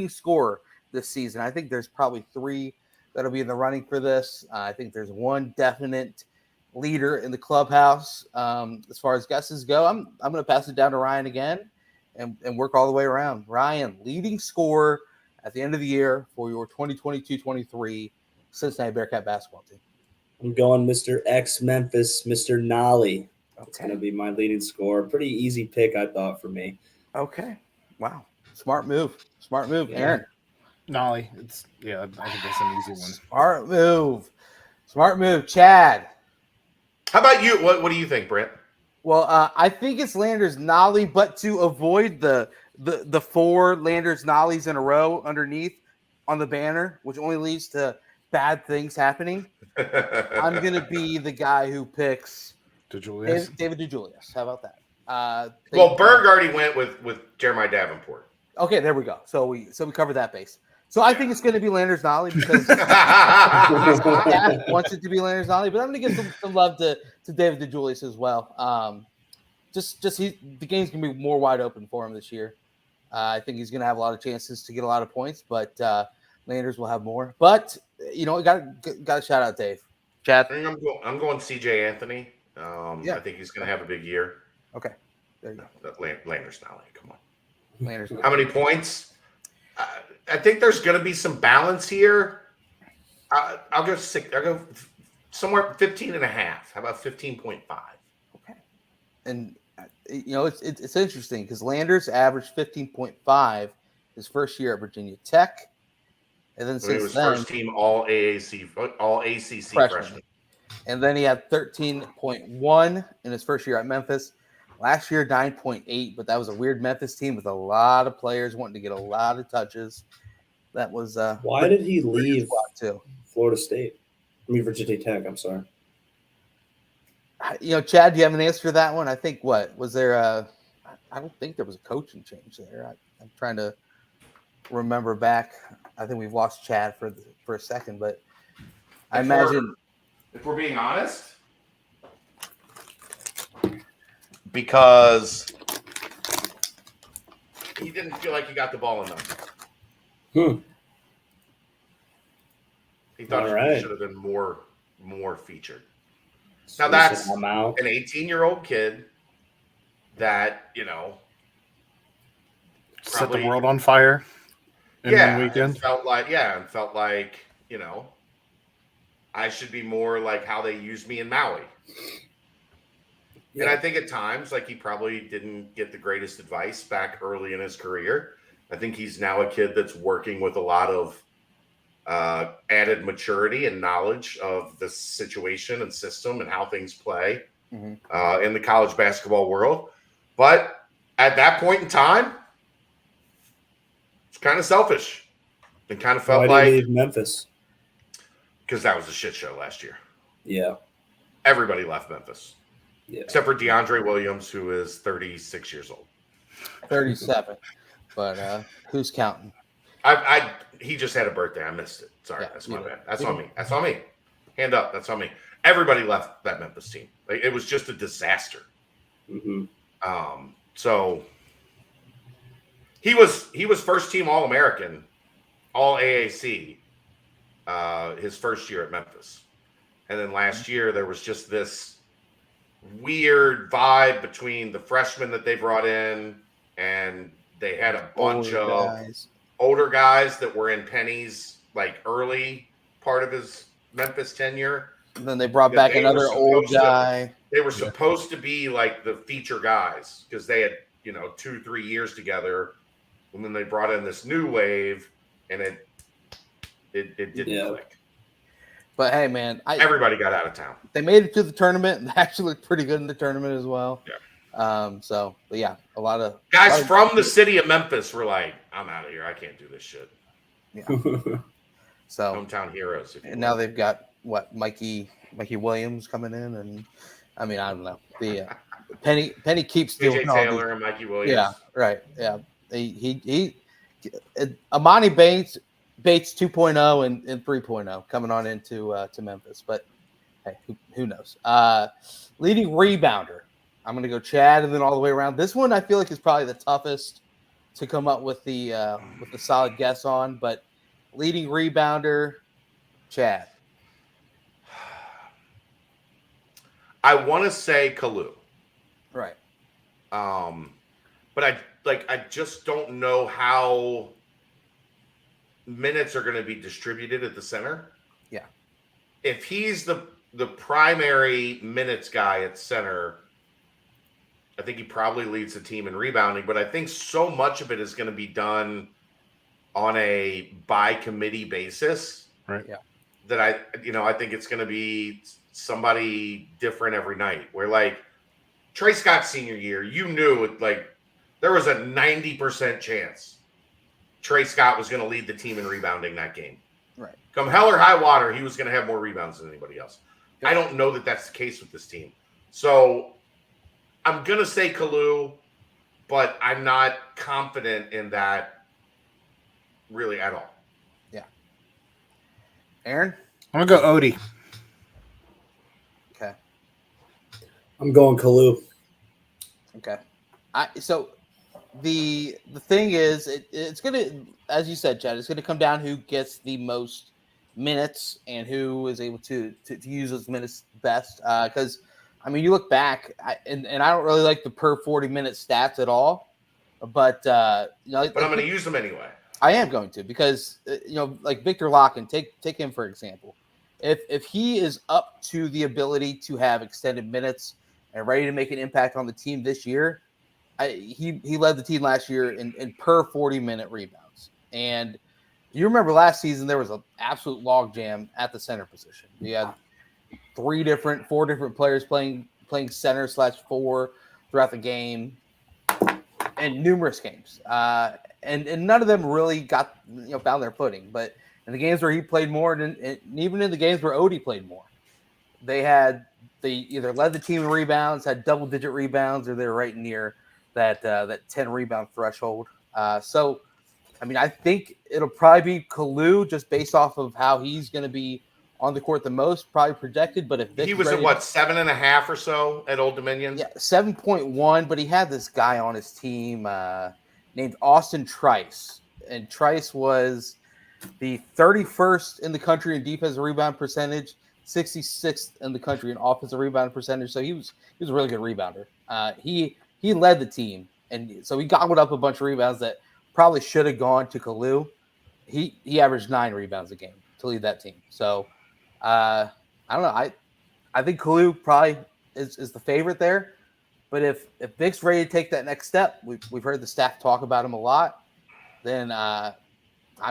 scorer this season. I think there's probably 3 that'll be in the running for this. I think there's one definite leader in the clubhouse. As far as guesses go, I'm going to pass it down to Ryan again and work all the way around. Ryan, leading scorer at the end of the year for your 2022-23 Cincinnati Bearcat basketball team. I'm going Mr. X Memphis, Mr. Nolly. That's going to be my leading scorer. Pretty easy pick, I thought, for me. Okay. Wow. Smart move. Yeah. Aaron. Nolly. I think that's an easy one. Smart move. Chad. How about you? What do you think, Brent? Well, I think it's Landers Nolly, but to avoid the 4 Landers Nollies in a row underneath on the banner, which only leads to bad things happening, I'm going to be the guy who picks David DeJulius. How about that? Well, Berg already went with Jeremiah Davenport. Okay, there we go. So we covered that base. So I think it's going to be Landers Nolly because wants it to be Landers Nolly, but I'm going to give some love to David DeJulius as well. The game's going to be more wide open for him this year. I think he's going to have a lot of chances to get a lot of points, but Landers will have more. But got to shout out Dave. Chad, I'm going CJ Anthony. I think he's going to have a big year. Okay, there you go. Landers Nolly, come on. Landers. How many points? I think there's going to be some balance here. I'll go somewhere 15.5. How about 15.5? Okay. and it's interesting because Landers averaged 15.5 his first year at Virginia Tech, and then When he since was then, first team All ACC freshman. And then he had 13.1 in his first year at Memphis. Last year, 9.8, but that was a weird Memphis team with a lot of players wanting to get a lot of touches. That was why did he leave too? Florida State? I mean Virginia Tech. I'm sorry. Chad, do you have an answer to that one? I think was there I don't think there was a coaching change there. I'm trying to remember back. I think we've lost Chad for a second, but I imagine. If we're being honest, because he didn't feel like he got the ball enough. He thought he should have been more featured. Now that's an 18-year-old kid that set the world on fire in one weekend. And felt like I should be more like how they used me in Maui. Yeah. And I think at times, like, he probably didn't get the greatest advice back early in his career. I think he's now a kid that's working with a lot of added maturity and knowledge of the situation and system and how things play in the college basketball world. But at that point in time, it's kind of selfish. It kind of felt like leave Memphis. Because that was a shit show last year. Yeah. Everybody left Memphis. Yeah. Except for DeAndre Williams, who is 36 years old. 37. But who's counting? He just had a birthday. I missed it. Sorry. That's my bad. That's on me. That's on me. Hand up. That's on me. Everybody left that Memphis team. Like, it was just a disaster. So he was first team All-American, All AAC, his first year at Memphis. And then last year there was just this weird vibe between the freshmen that they brought in, and they had a bunch of older guys that were in Penny's like early part of his Memphis tenure. And then they brought back another old guy. They were supposed to be like the feature guys because they had 2-3 years together, and then they brought in this new wave, and it didn't click. But hey, man, everybody got out of town. They made it to the tournament, and they actually looked pretty good in the tournament as well. Yeah. But yeah, a lot of guys from the city of Memphis were like, "I'm out of here. I can't do this shit." Yeah. So hometown heroes. And now they've got Mikey Williams coming in, and I mean, I don't know. The Penny keeps doing AJ Taylor and Mikey Williams. Yeah, right. Yeah, he Amani Bates 2.0 and 3.0 coming on into to Memphis, but hey, who knows? Leading rebounder. I'm going to go Chad and then all the way around. This one I feel like is probably the toughest to come up with the solid guess on, but leading rebounder, Chad. I want to say Kalu. Right. But I just don't know how minutes are going to be distributed at the center. Yeah. If he's the primary minutes guy at center, I think he probably leads the team in rebounding, but I think so much of it is going to be done on a by committee basis. Right. Yeah. That I think it's going to be somebody different every night. Where like Trey Scott's senior year, you knew there was a 90% chance Trey Scott was going to lead the team in rebounding that game. Right. Come hell or high water, he was going to have more rebounds than anybody else. Yep. I don't know that that's the case with this team. So I'm going to say Kalu, but I'm not confident in that really at all. Yeah. Aaron? I'm going to go Odie. Okay. I'm going Kalu. Okay. So the thing is, it's going to, as you said, Chad, it's going to come down who gets the most minutes and who is able to use those minutes best. Because, I mean, you look back, and I don't really like the per 40-minute stats at all. But, but I'm going to use them anyway. I am going to because, like Victor Locken, take him for example. If he is up to the ability to have extended minutes and ready to make an impact on the team this year, he led the team last year in per 40-minute rebounds. And you remember last season there was an absolute logjam at the center position. You had 4 different players playing center/4 throughout the game, and numerous games. And none of them really got found their footing. But in the games where he played more, and even in the games where Odie played more, they either led the team in rebounds, had double-digit rebounds, or they were right near that 10 rebound threshold. So, I mean, I think it'll probably be Kalu just based off of how he's going to be on the court the most, probably projected. But if he was at 7.5 or so at Old Dominion? Yeah, 7.1. But he had this guy on his team named Austin Trice, and Trice was the 31st in the country in defensive rebound percentage, 66th in the country in offensive rebound percentage. So he was a really good rebounder. He led the team, and so he gobbled up a bunch of rebounds that probably should have gone to Kalu. He averaged 9 rebounds a game to lead that team. So I don't know. I think Kalu probably is the favorite there. But if Vic's ready to take that next step, we've heard the staff talk about him a lot, then I'm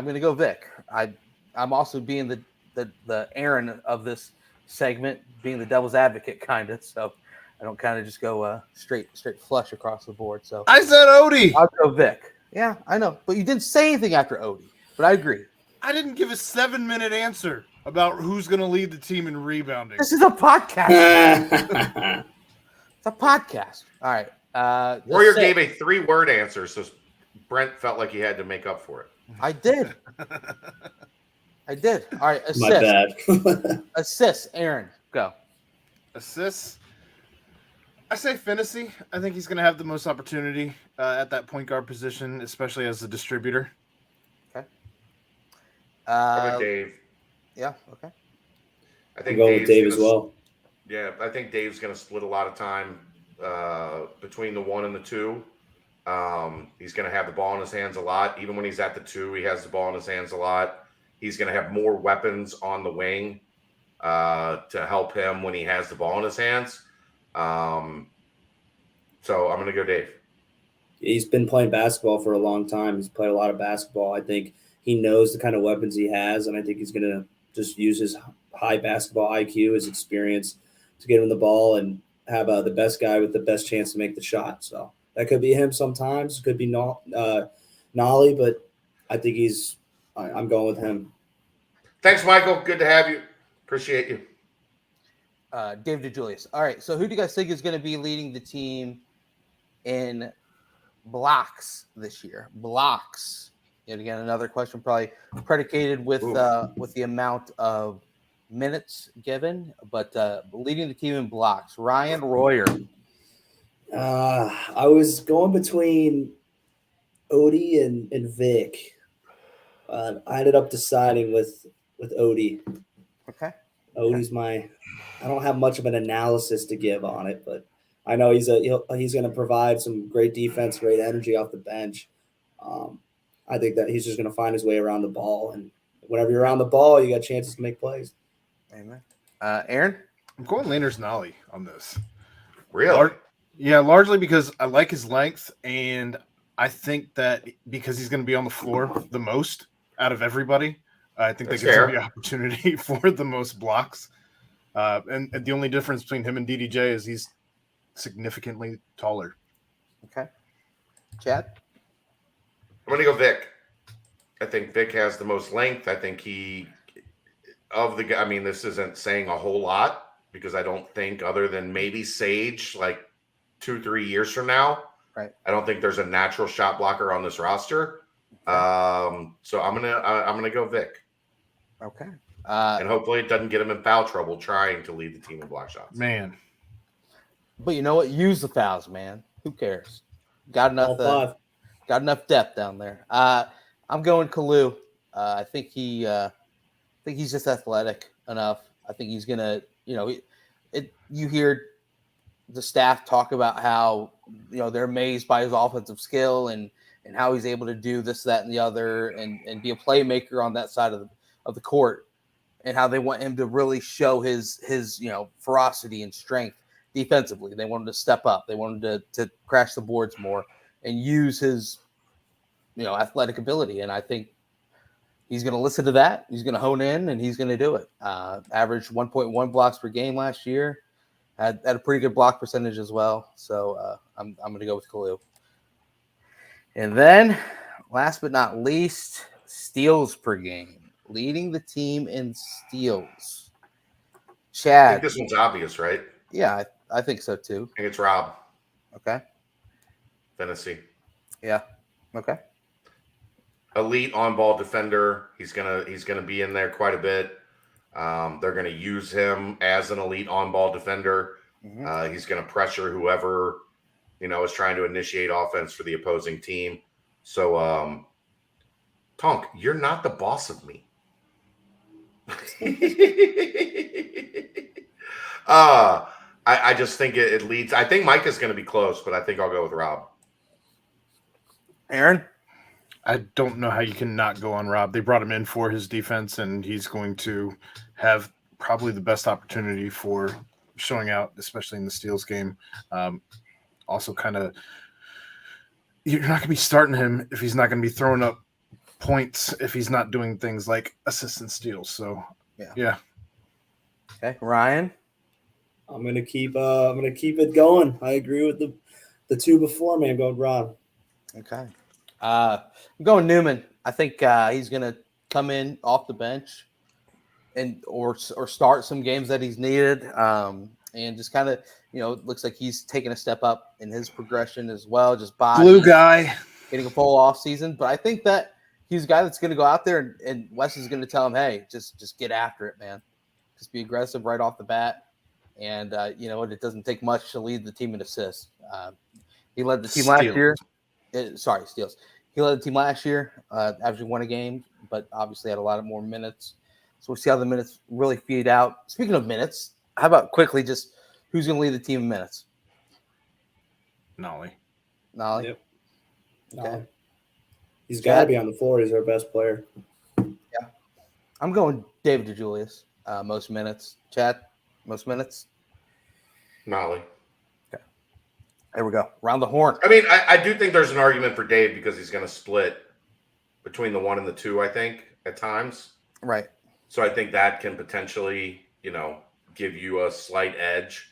going to go Vic. I'm also being the Aaron of this segment, being the devil's advocate kind of. So I don't kind of just go straight flush across the board. So I said Odie. I'll go Vic. Yeah, I know. But you didn't say anything after Odie. But I agree. I didn't give a 7-minute answer about who's going to lead the team in rebounding. This is a podcast. It's a podcast. All right. Warrior gave a 3-word answer, so Brent felt like he had to make up for it. I did. All right. Assist. My bad. Assist. Aaron, go. Assists. I say Finney. I think he's going to have the most opportunity at that point guard position, especially as a distributor. Okay. How about Dave? Yeah. Okay. I think I'm going with Dave as well. Yeah, I think Dave's going to split a lot of time between the 1 and the 2. He's going to have the ball in his hands a lot. Even when he's at the 2, he has the ball in his hands a lot. He's going to have more weapons on the wing to help him when he has the ball in his hands. So I'm going to go Dave. He's been playing basketball for a long time. He's played a lot of basketball. I think he knows the kind of weapons he has, and I think he's going to just use his high basketball IQ, his experience to get him the ball and have the best guy with the best chance to make the shot. So that could be him sometimes. Could be Nolly, but I think I'm going with him. Thanks, Michael. Good to have you. Appreciate you. David DeJulius. All right. So who do you guys think is going to be leading the team in blocks this year? Blocks. And again, another question probably predicated with the amount of minutes given, but leading the team in blocks. Ryan Royer. I was going between Odie and Vic. I ended up deciding with Odie. Okay. Odie's I don't have much of an analysis to give on it, but I know he's going to provide some great defense, great energy off the bench. I think that he's just going to find his way around the ball, and whenever you're around the ball, you got chances to make plays. Amen. Aaron? I'm going Landers Nolly on this. Really? Largely because I like his length, and I think that because he's going to be on the floor the most out of everybody, I think that gives him the opportunity for the most blocks. And the only difference between him and DDJ is he's significantly taller. Okay. Chad? I'm going to go Vic. I think Vic has the most length. I think this isn't saying a whole lot because I don't think other than maybe Sage, like 2-3 years from now, right? I don't think there's a natural shot blocker on this roster. So I'm gonna go Vic. Okay. And hopefully it doesn't get him in foul trouble trying to lead the team in block shots. Man. But you know what? Use the fouls, man. Who cares? Got enough depth down there. I'm going Kalu. I think he's just athletic enough. I think he's gonna, you hear the staff talk about how, they're amazed by his offensive skill and how he's able to do this, that, and the other, and be a playmaker on that side of the court, and how they want him to really show his ferocity and strength defensively. They want him to step up. They want him to crash the boards more and use his, athletic ability. And I think he's going to listen to that. He's going to hone in, and he's going to do it. Averaged 1.1 blocks per game last year. Had a pretty good block percentage as well. So I'm going to go with Khalil. And then, last but not least, steals per game. Leading the team in steals. Chad. I think this one's obvious, right? Yeah, I think so too. I think it's Rob. Okay. Tennessee. Yeah. Okay. Elite on-ball defender. He's gonna be in there quite a bit. They're gonna use him as an elite on-ball defender. Mm-hmm. He's gonna pressure whoever is trying to initiate offense for the opposing team. So, Tonk, you're not the boss of me. I just think it leads. I think Mike is going to be close, but I think I'll go with Rob. Aaron? I don't know how you can not go on Rob. They brought him in for his defense, and he's going to have probably the best opportunity for showing out, especially in the steals game. Also, you're not going to be starting him if he's not going to be throwing up points, if he's not doing things like assists and steals. So, yeah. Okay, Ryan? I'm gonna keep it going. I agree with the two before me. I'm going Rob. Okay. I'm going Newman. I think he's gonna come in off the bench or start some games that he's needed. And just kind of, it looks like he's taking a step up in his progression as well. Just blue guy getting a full off season. But I think that he's a guy that's going to go out there and Wes is going to tell him, hey, just get after it, man. Just be aggressive right off the bat. And, it doesn't take much to lead the team in assists. He led the team last year. Steals. He led the team last year, averaging 1 a game, but obviously had a lot of more minutes. So we'll see how the minutes really feed out. Speaking of minutes, how about quickly just who's going to lead the team in minutes? Nolly. Yep. Okay. He's got to be on the floor. He's our best player. Yeah. I'm going David DeJulius. Most minutes. Chad, most minutes? Nolly. Okay. There we go. Round the horn. I mean, I do think there's an argument for Dave because he's going to split between the 1 and the 2, I think, at times. Right. So I think that can potentially, give you a slight edge.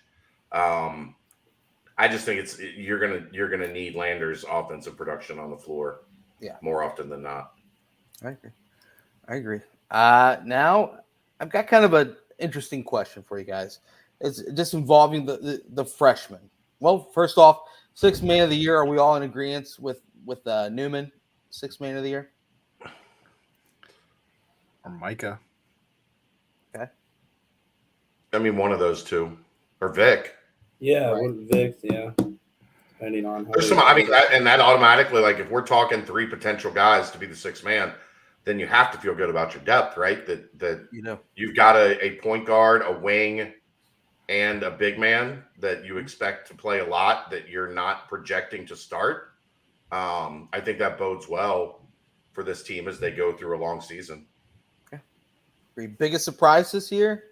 I just think you're gonna need Lander's offensive production on the floor, more often than not. I agree. Now I've got kind of an interesting question for you guys. It's just involving the freshmen. Well, first off, 6th man of the year. Are we all in agreement with Newman, 6th man of the year? Or Micah? Okay. I mean, one of those two, or Vic. Yeah, right. Vic. Yeah, depending on how. There's some. I mean, that automatically, like, if we're talking 3 potential guys to be the 6th man, then you have to feel good about your depth, right? That you've got a point guard, a wing, and a big man that you expect to play a lot that you're not projecting to start. I think that bodes well for this team as they go through a long season. Okay. Your biggest surprise this year?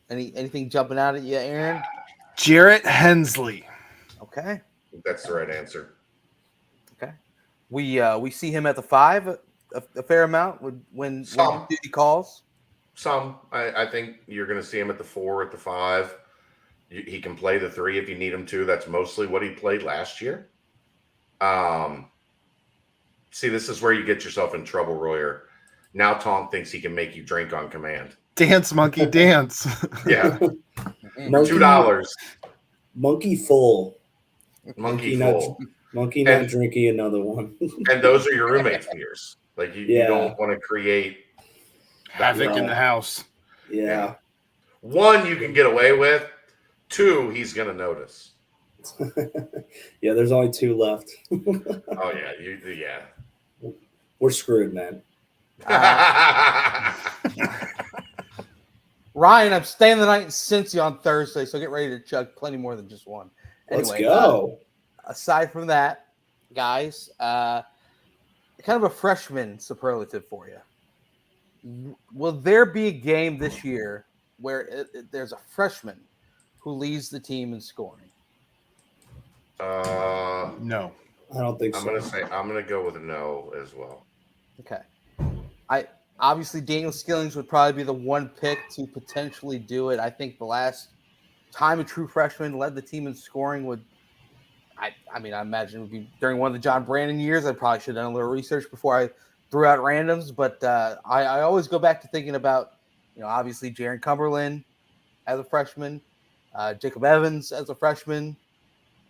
Anything jumping out at you, Aaron? Jarrett Hensley. Okay. I think that's the right answer. Okay. We see him at the 5 a fair amount when duty calls. Some. I think you're going to see him at the 4, at the 5. He can play the 3 if you need him to. That's mostly what he played last year. See, this is where you get yourself in trouble, Royer. Now Tom thinks he can make you drink on command. Dance, monkey, dance. Yeah. $2. Monkey full. Monkey full. Monkey not drinking another one. And those are your roommate's beers. Like, you don't want to create havoc in the house. Yeah. 1, you can get away with. 2, he's going to notice. Yeah, there's only 2 left. Oh, yeah. We're screwed, man. Ryan, I'm staying the night in Cincy on Thursday, so get ready to chug plenty more than just one. Anyway, let's go. Aside from that, guys, kind of a freshman superlative for you. Will there be a game this year where there's a freshman who leads the team in scoring? No. I don't think so. I'm gonna go with a no as well. Okay. Obviously Daniel Skillings would probably be the one pick to potentially do it. I think the last time a true freshman led the team in scoring would, I imagine it would be during one of the John Brandon years. I probably should have done a little research before I threw out randoms, but I always go back to thinking about, obviously Jaron Cumberland as a freshman, Jacob Evans as a freshman.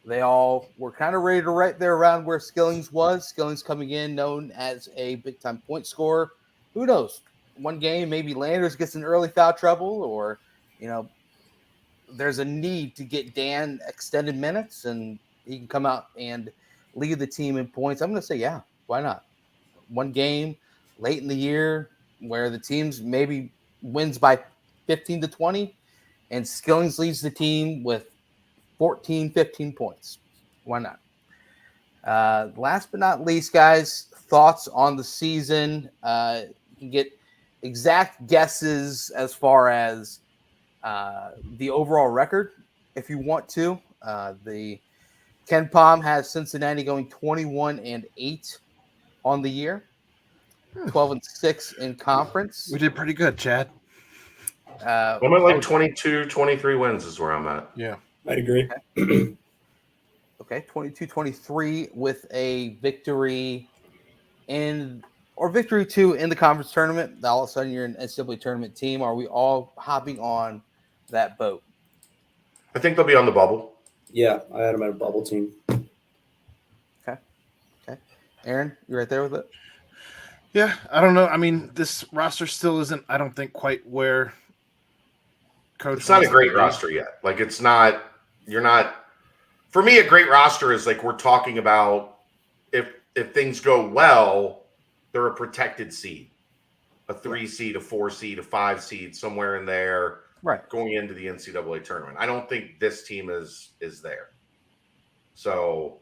They all were kind of ready to right there around where Skillings was. Skillings coming in known as a big-time point scorer. Who knows? One game, maybe Landers gets in early foul trouble, or, there's a need to get Dan extended minutes, and he can come out and lead the team in points. I'm going to say, yeah, why not? One game late in the year where the team's maybe wins by 15 to 20, and Skillings leads the team with 14, 15 points. Why not? Last but not least, guys, thoughts on the season. You can get exact guesses as far as the overall record if you want to. The Ken Pom has Cincinnati going 21-8 on the year, 12-6 in conference. We did pretty good, Chad. I'm at like 22, 23 wins is where I'm at. Yeah. I'd agree. Okay, 22-23 with a victory victory 2 in the conference tournament. All of a sudden you're an NCAA tournament team. Are we all hopping on that boat? I think they'll be on the bubble. Yeah, I had them at a bubble team. Okay. Aaron, you right there with it? Yeah, I don't know. I mean, this roster still isn't, I don't think, quite where Coach. It's not a great roster yet. Like, it's not. You're not. For me, a great roster is like we're talking about. If things go well, they're a protected seed, a 3 seed, a 4 seed, a 5 seed, somewhere in there, right, going into the NCAA tournament. I don't think this team is there. So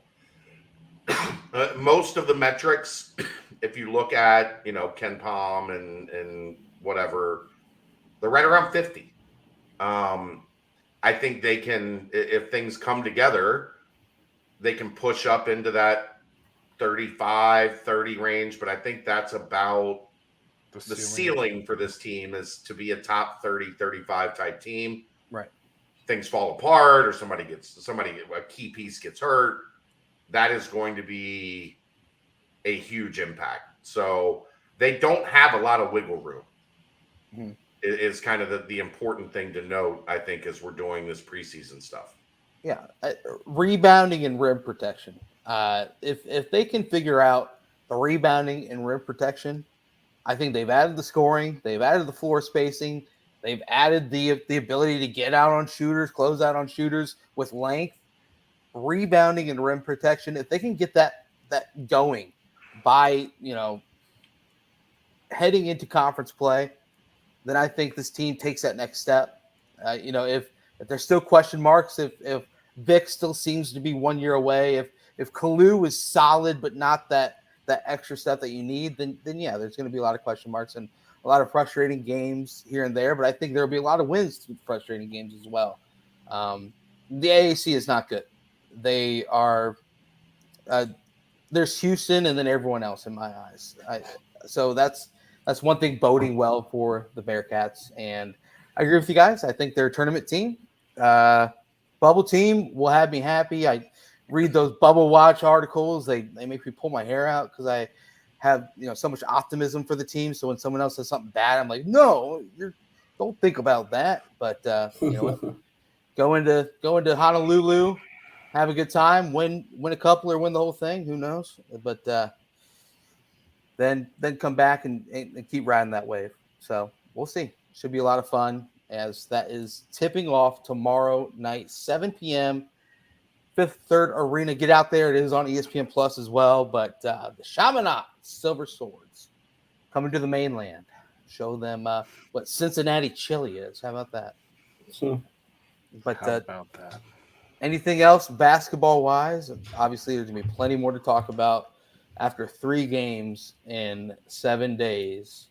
most of the metrics, if you look at Ken Pom and whatever, they're right around 50. I think they can, if things come together, they can push up into that 35, 30 range. But I think that's about the ceiling for this team, is to be a top 30, 35 type team. Right. Things fall apart, or a key piece gets hurt. That is going to be a huge impact. So they don't have a lot of wiggle room. Mm-hmm. Is kind of the important thing to note, I think, as we're doing this preseason stuff. Yeah, rebounding and rim protection. If they can figure out the rebounding and rim protection, I think they've added the scoring, they've added the floor spacing, they've added the ability to get out on shooters, close out on shooters with length. Rebounding and rim protection, if they can get that going by heading into conference play, then I think this team takes that next step. If there's still question marks, if Vic still seems to be 1 year away, if Kalu is solid but not that extra step that you need, then yeah, there's going to be a lot of question marks and a lot of frustrating games here and there. But I think there'll be a lot of wins through frustrating games as well. The AAC is not good. They are there's Houston and then everyone else in my eyes. So that's one thing boding well for the Bearcats. And I agree with you guys. I think they're a tournament team. Bubble team will have me happy. I read those Bubble Watch articles. They make me pull my hair out because I have so much optimism for the team. So when someone else says something bad, I'm like, no, don't think about that. But go into Honolulu, have a good time, win a couple or win the whole thing. Who knows? But then come back and keep riding that wave. So we'll see. Should be a lot of fun, as that is tipping off tomorrow night, 7 p.m. Fifth Third Arena. Get out there. It is on ESPN Plus as well. But the Chaminade Silver Swords coming to the mainland. Show them what Cincinnati chili is. How about that? But how about that? Anything else basketball-wise? Obviously, there's going to be plenty more to talk about after 3 games in 7 days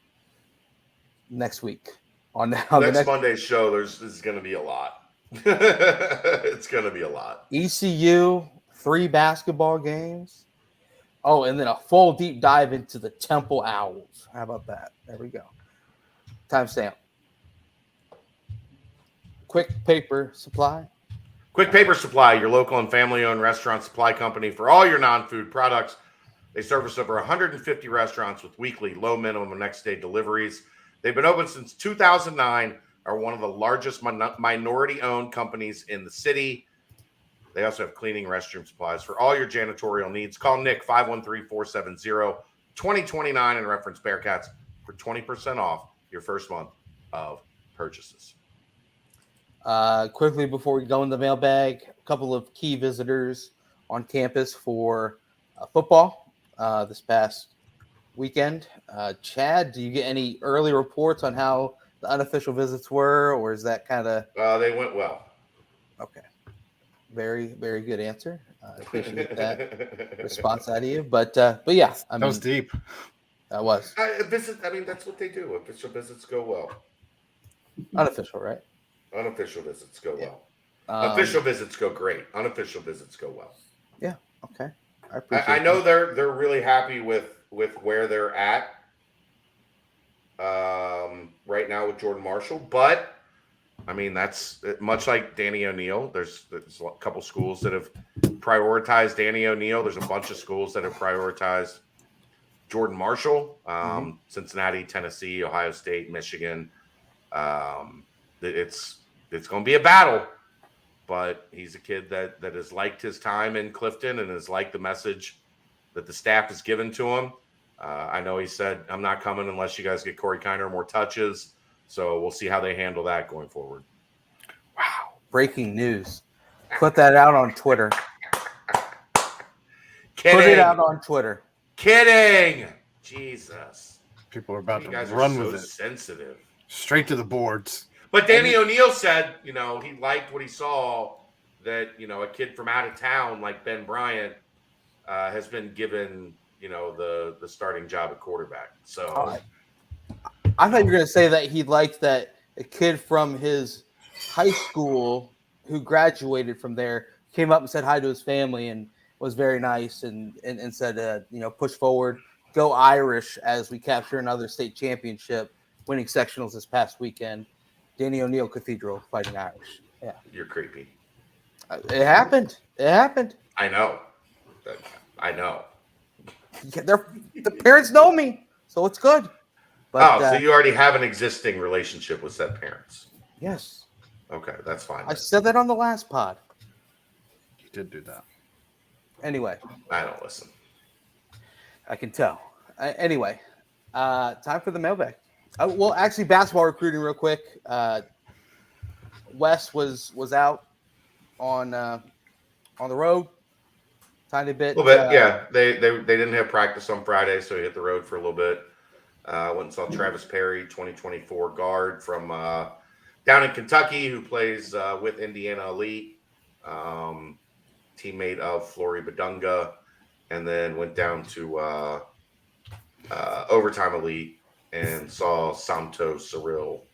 next week. On next Monday's show, there's going to be a lot. It's going to be a lot. ECU, 3 basketball games. Oh, and then a full deep dive into the Temple Owls. How about that? There we go. Timestamp. Quick Paper Supply. Quick Paper Supply, your local and family-owned restaurant supply company for all your non-food products. They service over 150 restaurants with weekly low minimum and next day deliveries. They've been open since 2009, are one of the largest minority-owned companies in the city. They also have cleaning restroom supplies for all your janitorial needs. Call Nick 513-470-2029 and reference Bearcats for 20% off your first month of purchases. Quickly before we go in the mailbag, a couple of key visitors on campus for football this past weekend. Chad, do you get any early reports on how the unofficial visits were, or is that kind of? They went well. Okay, very, very good answer. I appreciate that response out of you. But yeah, that was deep. That was. That's what they do. Official visits go well. Unofficial, right? Unofficial visits go well. Official visits go great. Unofficial visits go well. Yeah. Okay. I appreciate. I know they're really happy with where they're at right now with Jordan Marshall, but I mean that's much like Danny O'Neil. There's a couple schools that have prioritized Danny O'Neil. There's a bunch of schools that have prioritized Jordan Marshall. Cincinnati, Tennessee, Ohio State, Michigan. It's going to be a battle, but he's a kid that has liked his time in Clifton and has liked the message that the staff has given to him. I know he said, I'm not coming unless you guys get Corey Kiner more touches. So we'll see how they handle that going forward. Wow. Breaking news. Put that out on Twitter. Kidding. Put it out on Twitter. Kidding. Jesus. People are about you to guys run are with so it. Sensitive. Straight to the boards. But Danny O'Neil said, he liked what he saw, that, a kid from out of town like Ben Bryant has been given, the starting job at quarterback. So I thought you were going to say that he liked that a kid from his high school who graduated from there came up and said hi to his family and was very nice and said, push forward, go Irish as we capture another state championship, winning sectionals this past weekend. Danny O'Neil Cathedral fighting Irish. Yeah. You're creepy. It happened. I know. The parents know me, so it's good. But, so you already have an existing relationship with said parents? Yes. Okay, that's fine. I said that on the last pod. You did do that. Anyway. I don't listen. I can tell. Anyway, time for the mailbag. Well, actually, basketball recruiting real quick. Wes was out on the road, tiny bit. A little bit, yeah. They didn't have practice on Friday, so he hit the road for a little bit. Went and saw Travis Perry, 2024 guard from down in Kentucky, who plays with Indiana Elite, teammate of Flory Badunga, and then went down to Overtime Elite and saw Santo Cyril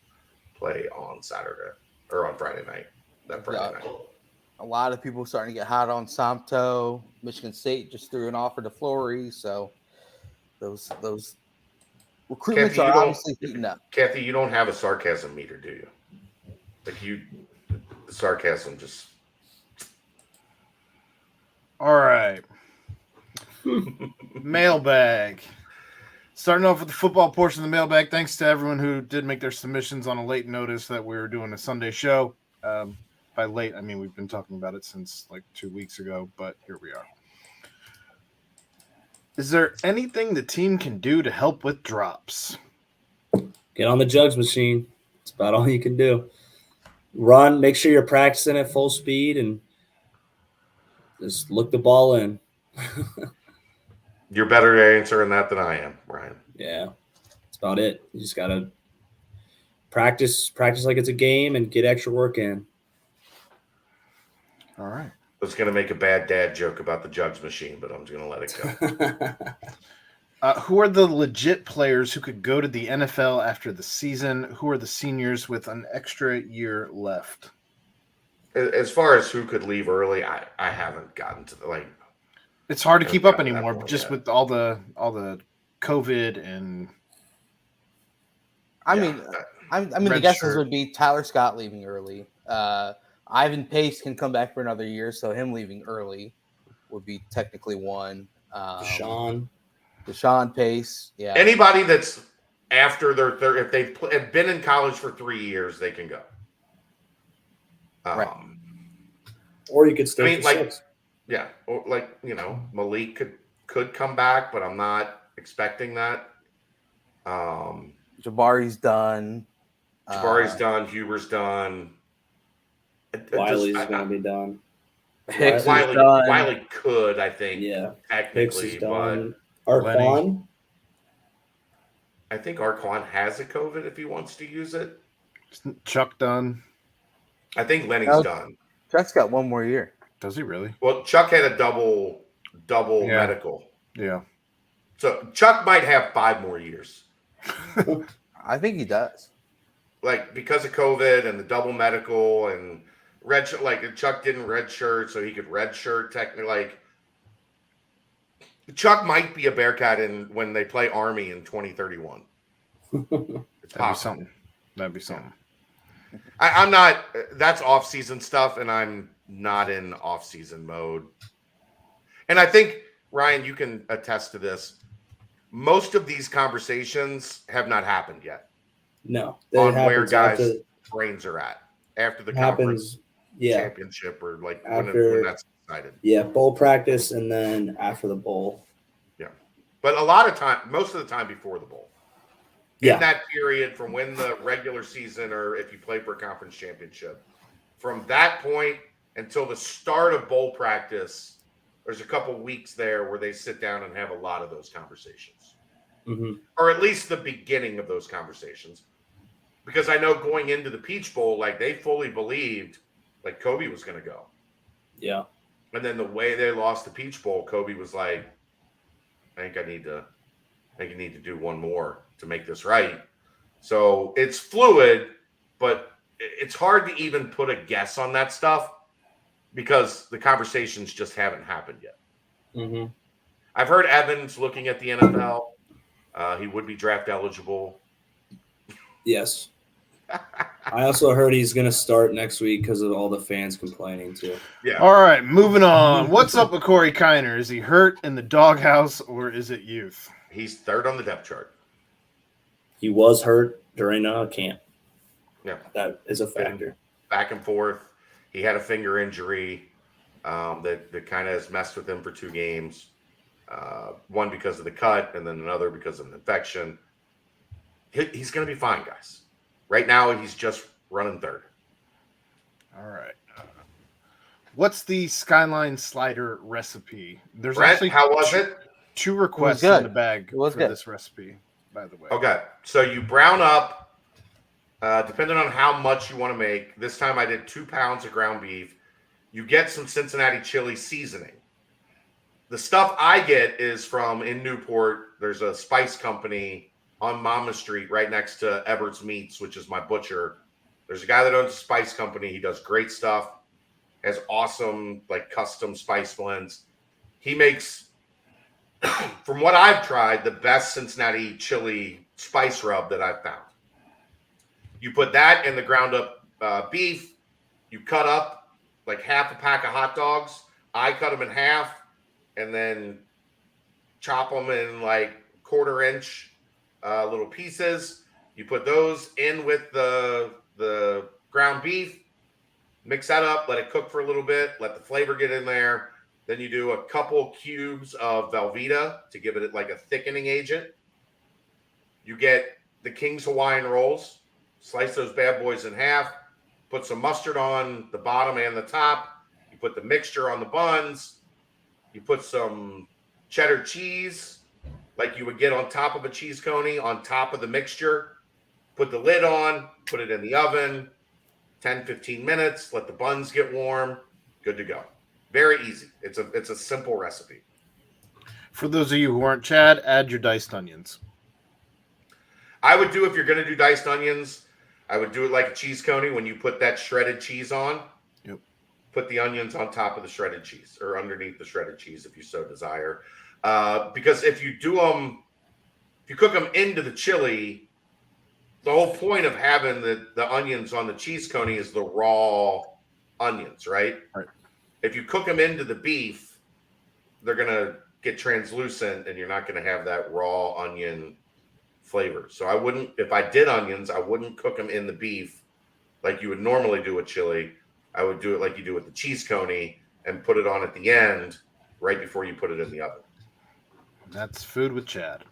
play on Friday night. That Friday night. A lot of people starting to get hot on Santo. Michigan State just threw an offer to Flory, so those recruitments Kathy, are obviously heating up. Kathy, you don't have a sarcasm meter, do you? The sarcasm just. All right. Mailbag. Starting off with the football portion of the mailbag, thanks to everyone who did make their submissions on a late notice that we were doing a Sunday show. By late, I mean we've been talking about it since like 2 weeks ago, but here we are. Is there anything the team can do to help with drops? Get on the jugs machine. That's about all you can do. Run, make sure you're practicing at full speed, and just look the ball in. You're better at answering that than I am, Ryan. Yeah, that's about it. You just got to practice like it's a game and get extra work in. All right. I was going to make a bad dad joke about the jugs machine, but I'm just going to let it go. Who are the legit players who could go to the NFL after the season? Who are the seniors with an extra year left? as far as who could leave early, I haven't gotten to the It's hard to haven't keep up gotten to that anymore, point just yet. with all the COVID and. I Yeah. mean, the Red guesses shirt. would be Tyler Scott leaving early. Ivan Pace can come back for another year, so him leaving early would be technically one. Deshaun Pace, yeah. Anybody that's after their third, if they've have been in college for 3 years, they can go. Right. Or you could stay I mean, for like, 6. yeah, or Malik could come back, but I'm not expecting that. Jabari's done. Jabari's done. Huber's done. Wiley's going to be done. Hicks is Wiley, done. Wiley could, I think, Yeah. technically, Hicks is done. but Arquan? I think Arquan has a COVID if he wants to use it. Chuck done. I think Lenny's No. done. Chuck's got one more year. Does he really? Well, Chuck had a double medical. Yeah. So Chuck might have 5 more years. I think he does. Like, because of COVID and the double medical and Chuck didn't redshirt, so he could redshirt technically. Like, Chuck might be a Bearcat when they play Army in 2031. It's possible. That'd be something. I'm not. That's off-season stuff, and I'm not in off-season mode. And I think, Ryan, you can attest to this. Most of these conversations have not happened yet. No. On where guys' brains are at after the conference championship or like when that's decided. Yeah, bowl practice and then after the bowl. Yeah. But most of the time before the bowl. In that period from when the regular season or if you play for a conference championship, from that point until the start of bowl practice, there's a couple weeks there where they sit down and have a lot of those conversations. Mm-hmm. Or at least the beginning of those conversations. Because I know going into the Peach Bowl, like they fully believed like Kobe was going to go. Yeah. And then the way they lost the Peach Bowl, Kobe was like, I think you need to do one more to make this right. So it's fluid, but it's hard to even put a guess on that stuff because the conversations just haven't happened yet. Mm-hmm. I've heard Evans looking at the NFL. He would be draft eligible. Yes. I also heard he's going to start next week because of all the fans complaining too. Yeah. All right, moving on. What's up with Corey Kiner? Is he hurt in the doghouse or is it youth? He's third on the depth chart. He was hurt during camp. Yeah. That is a factor. Back and forth. He had a finger injury that kind of has messed with him for 2 games. One because of the cut and then another because of an infection. He's going to be fine, guys. Right now, he's just running third. All right. What's the Skyline slider recipe? There's Brett, actually how was it? 2 requests good. in the bag for good. this recipe, by the way. Okay. So you brown up, depending on how much you want to make. This time I did 2 pounds of ground beef. You get some Cincinnati chili seasoning. The stuff I get is from in Newport. There's a spice company on Mama Street right next to Everett's Meats, which is my butcher. There's a guy that owns a spice company. He does great stuff, has awesome like custom spice blends. He makes, from what I've tried, the best Cincinnati chili spice rub that I've found. You put that in the ground up beef. You cut up like half a pack of hot dogs. I cut them in half and then chop them in like 1/4 inch little pieces. You put those in with the ground beef, mix that up, let it cook for a little bit, let the flavor get in there. Then you do a couple cubes of Velveeta to give it like a thickening agent. You get the King's Hawaiian rolls, slice those bad boys in half, put some mustard on the bottom and the top. You put the mixture on the buns. You put some cheddar cheese like you would get on top of a cheese coney on top of the mixture. Put the lid on, put it in the oven, 10, 15 minutes, let the buns get warm, good to go. Very easy. It's a simple recipe. For those of you who aren't Chad, add your diced onions. I would do, if you're going to do diced onions, I would do it like a cheese coney when you put that shredded cheese on. Yep. put the onions on top of the shredded cheese or underneath the shredded cheese if you so desire. Because if you cook them into the chili, the whole point of having the onions on the cheese coney is the raw onions, right? Right. If you cook them into the beef, they're going to get translucent and you're not going to have that raw onion flavor. So I wouldn't, if I did onions, I wouldn't cook them in the beef like you would normally do with chili. I would do it like you do with the cheese coney and put it on at the end right before you put it in the oven. That's food with Chad.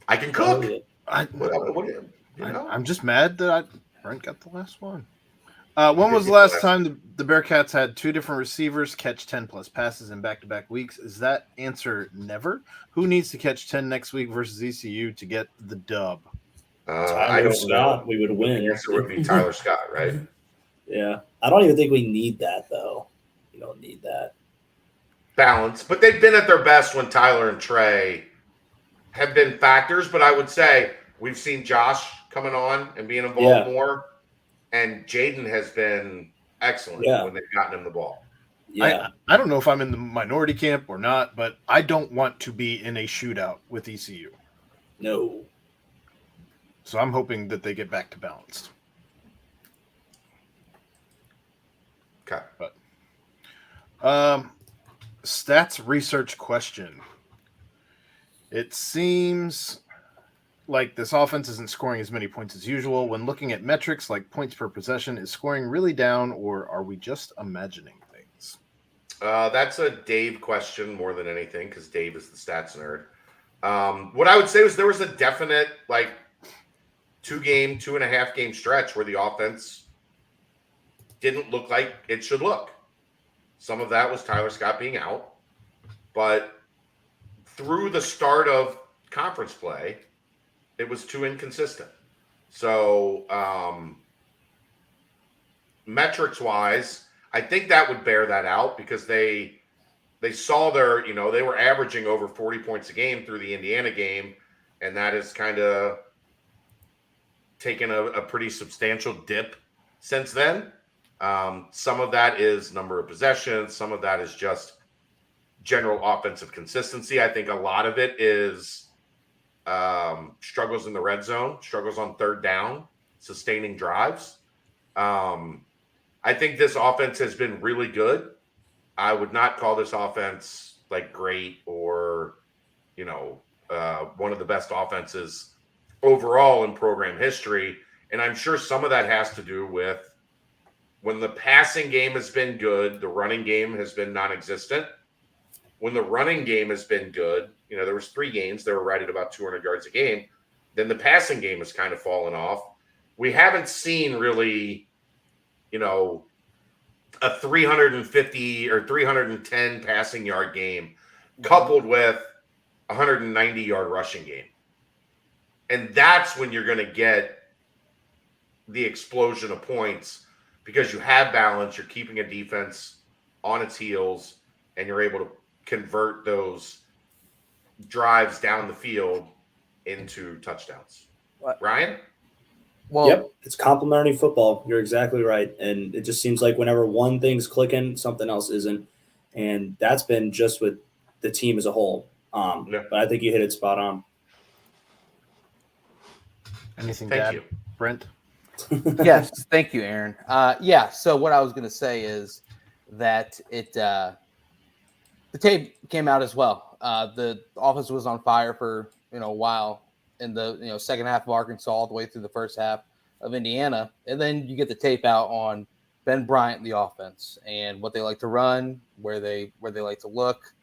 I can cook. I'm just mad that Brent got the last one. When was the last time the Bearcats had two different receivers catch 10+ passes in back-to-back weeks? Is that answer never? Who needs to catch 10 next week versus ECU to get the dub? I don't know. We would win. The answer would be Tyler Scott, right? Yeah. I don't even think we need that, though. We don't need that. Balance. But they've been at their best when Tyler and Trey have been factors. But I would say we've seen Josh coming on and being involved more. And Jaden has been excellent when they've gotten him the ball. Yeah. I don't know if I'm in the minority camp or not, but I don't want to be in a shootout with ECU. No. So I'm hoping that they get back to balanced. Okay. But stats research question. It seems like this offense isn't scoring as many points as usual. When looking at metrics like points per possession, is scoring really down, or are we just imagining things? That's a Dave question more than anything because Dave is the stats nerd. What I would say was there was a definite 2.5 game stretch where the offense didn't look like it should look. Some of that was Tyler Scott being out, but through the start of conference play, it was too inconsistent. So metrics wise, I think that would bear that out because they saw their, they were averaging over 40 points a game through the Indiana game. And that has kind of taken a pretty substantial dip since then. Some of that is number of possessions. Some of that is just general offensive consistency. I think a lot of it is struggles in the red zone, struggles on third down, sustaining drives. I think this offense has been really good. I would not call this offense great or, one of the best offenses overall in program history. And I'm sure some of that has to do with when the passing game has been good, the running game has been non-existent. When the running game has been good, there was 3 games, they were right at about 200 yards a game. Then the passing game has kind of fallen off. We haven't seen really, a 350 or 310 passing yard game coupled with 190 yard rushing game. And that's when you're going to get the explosion of points because you have balance, you're keeping a defense on its heels, and you're able to convert those drives down the field into touchdowns. Ryan? Well, yep, it's complementary football. You're exactly right. And it just seems like whenever one thing's clicking, something else isn't. And that's been just with the team as a whole. But I think you hit it spot on. Anything to add, Brent? Yes, thank you, Aaron. So what I was going to say is that the tape came out as well. The offense was on fire for a while in the second half of Arkansas all the way through the first half of Indiana, and then you get the tape out on Ben Bryant, the offense, and what they like to run, where they like to look,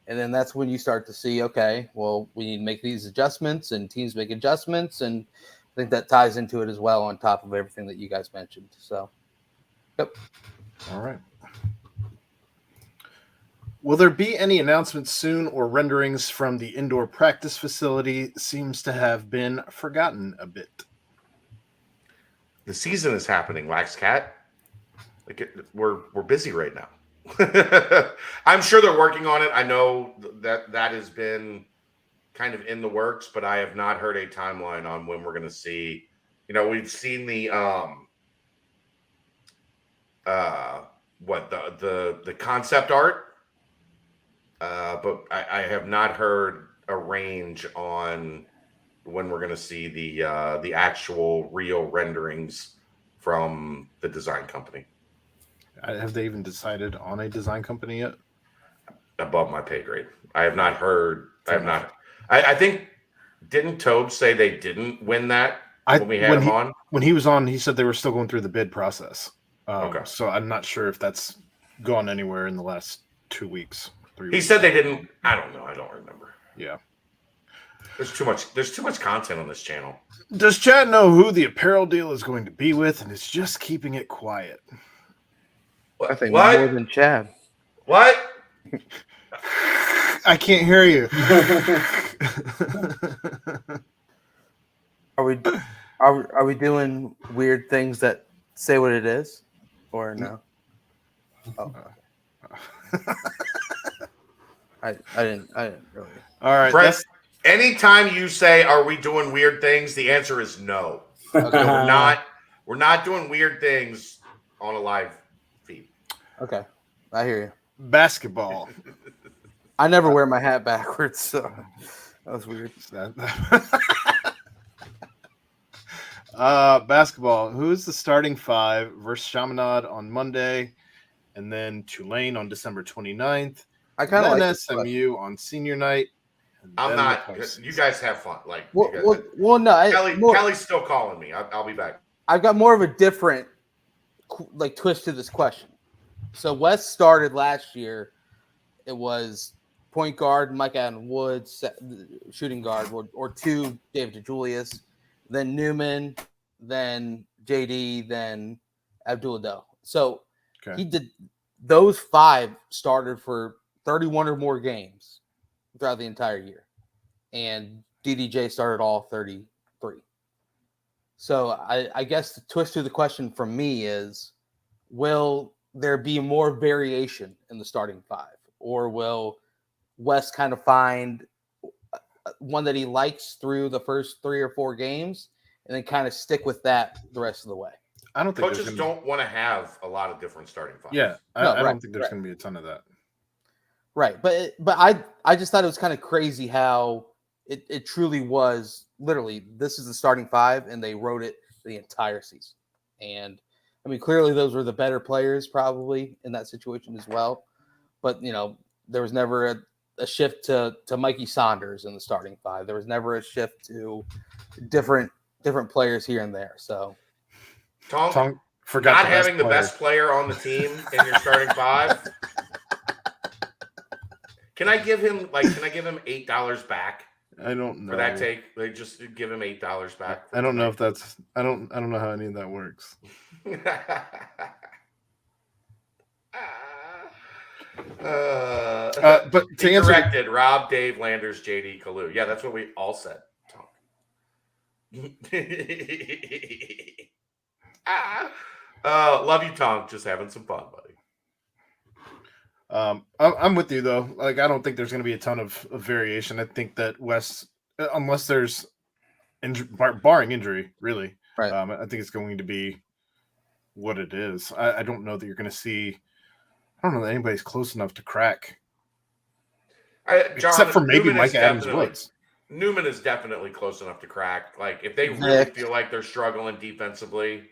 and then that's when you start to see, okay, well, we need to make these adjustments, and teams make adjustments, and I think that ties into it as well on top of everything that you guys mentioned. So, yep. All right. Will there be any announcements soon or renderings from the indoor practice facility? Seems to have been forgotten a bit. The season is happening, Wax Cat. We're busy right now. I'm sure they're working on it. I know that has been kind of in the works, but I have not heard a timeline on when we're going to see. We've seen the what the concept art, but I have not heard a range on when we're going to see the actual real renderings from the design company. Have they even decided on a design company yet? Above my pay grade. I have not heard. Fair I have not. I think didn't Tobe say they didn't win that when we had him on? When he was on, he said they were still going through the bid process. Okay. So I'm not sure if that's gone anywhere in the last 2 weeks. 3 He weeks. said they didn't. I don't know. I don't remember. Yeah. There's too much content on this channel. Does Chad know who the apparel deal is going to be with, and is just keeping it quiet? I think What? more than Chad. What? I can't hear you. Are we doing weird things that say what it is, or no? Oh. I didn't really. All right. Brett, anytime you say, "Are we doing weird things?" the answer is no. Okay, we're not. We're not doing weird things on a live feed. Okay, I hear you. Basketball. I never wear my hat backwards, so that was weird. Basketball. Who's the starting five versus Chaminade on Monday, and then Tulane on December 29th? I kind of like SMU on senior night. I'm not. You guys have fun. Like, well, no. Kelly's still calling me. I'll be back. I've got more of a different twist to this question. So West started last year. It was point guard Mike Allen Woods, shooting guard, or two David DeJulius, then Newman, then JD, then Abdul-Adel. So he did those five started for 31 or more games throughout the entire year, and DDJ started all 33. So I guess the twist to the question from me is, will there be more variation in the starting five, or will West kind of find one that he likes through the first 3 or 4 games and then kind of stick with that the rest of the way? I don't think coaches don't want to have a lot of different starting fives. Yeah, I don't think there's going to be a ton of that. Right, but I just thought it was kind of crazy how it truly was literally this is the starting five, and they wrote it the entire season. And I mean, clearly those were the better players probably in that situation as well. But there was never a shift to Mikey Saunders in the starting five. There was never a shift to different players here and there. So Tonk forgot not having the best player on the team in your starting five. Can I give him $8 back? I don't know for that take. They just give him $8 back. I don't know if that's. I don't know how any of that works. But to answer, corrected Rob, Dave, Landers, JD, Kalu. Yeah, that's what we all said. Love you, Tonk. Just having some fun, buddy. I'm with you though. Like, I don't think there's going to be a ton of variation. I think that West, unless there's barring injury, really, right. I think it's going to be what it is. I don't know that you're going to see. I don't know that anybody's close enough to crack. Except for maybe Newman Mike Adams Woods. Newman is definitely close enough to crack. Like, if they really feel like they're struggling defensively,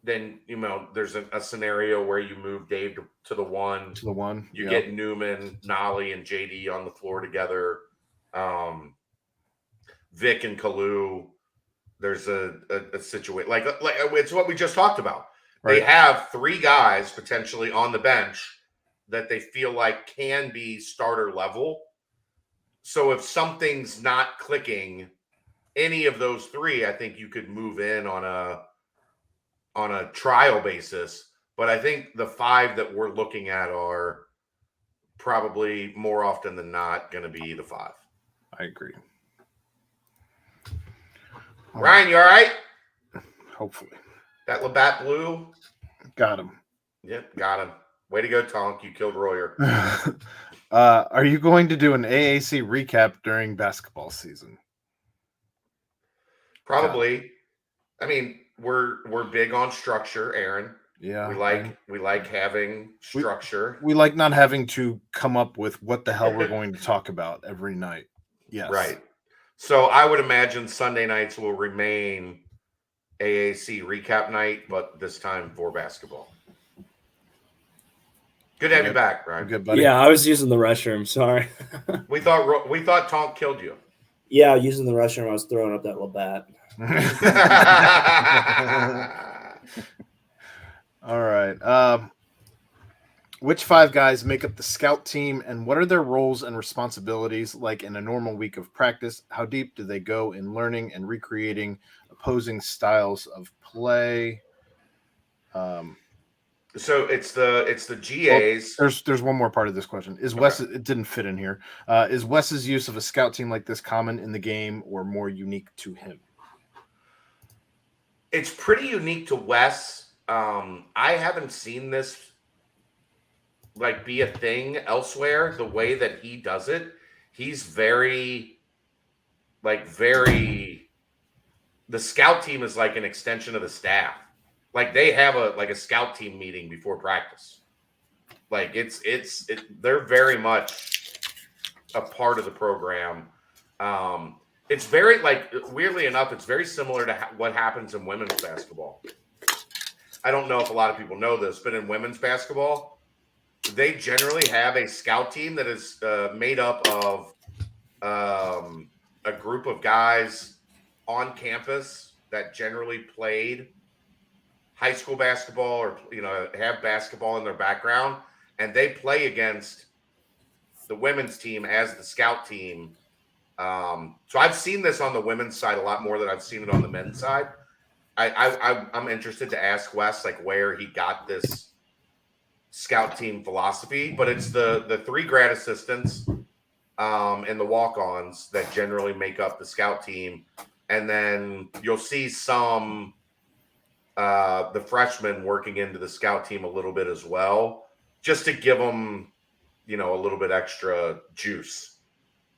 then there's a scenario where you move Dave to the one. To the one. You get Newman, Nolly, and JD on the floor together. Vic and Kalu. There's a situation like it's what we just talked about. Right. They have 3 guys potentially on the bench that they feel like can be starter level. So if something's not clicking, any of those 3, I think you could move in on a trial basis. But I think the 5 that we're looking at are probably more often than not going to be the 5. I agree. Ryan, you all right? Hopefully. That Labatt Blue? Got him. Yep, got him. Way to go, Tonk. You killed Royer. Are you going to do an AAC recap during basketball season? Probably. I mean, we're big on structure, Aaron. Yeah. We like having structure. We like not having to come up with what the hell we're going to talk about every night. Yes. Right. So I would imagine Sunday nights will remain AAC recap night, but this time for basketball. Good to have you back, Ryan. Good, buddy. Yeah, I was using the restroom. Sorry. We thought Tonk killed you. Yeah, using the restroom. I was throwing up that Labatt. All right. Which 5 guys make up the scout team, and what are their roles and responsibilities like in a normal week of practice? How deep do they go in learning and recreating opposing styles of play? So it's the GAs. Well, there's one more part of this question. Is Wes? It didn't fit in here. Is Wes's use of a scout team like this common in the game or more unique to him? It's pretty unique to Wes. I haven't seen this like be a thing elsewhere. The way that he does it, he's very. The scout team is like an extension of the staff. Like they have a scout team meeting before practice. Like they're very much a part of the program. It's very weirdly enough, it's very similar to what happens in women's basketball. I don't know if a lot of people know this, but in women's basketball, they generally have a scout team that is made up of a group of guys on campus that generally played high school basketball or have basketball in their background, and they play against the women's team as the scout team. So I've seen this on the women's side a lot more than I've seen it on the men's side. I'm interested to ask Wes where he got this scout team philosophy, but it's the 3 grad assistants and the walk-ons that generally make up the scout team, and then you'll see some the freshmen working into the scout team a little bit as well, just to give them, a little bit extra juice.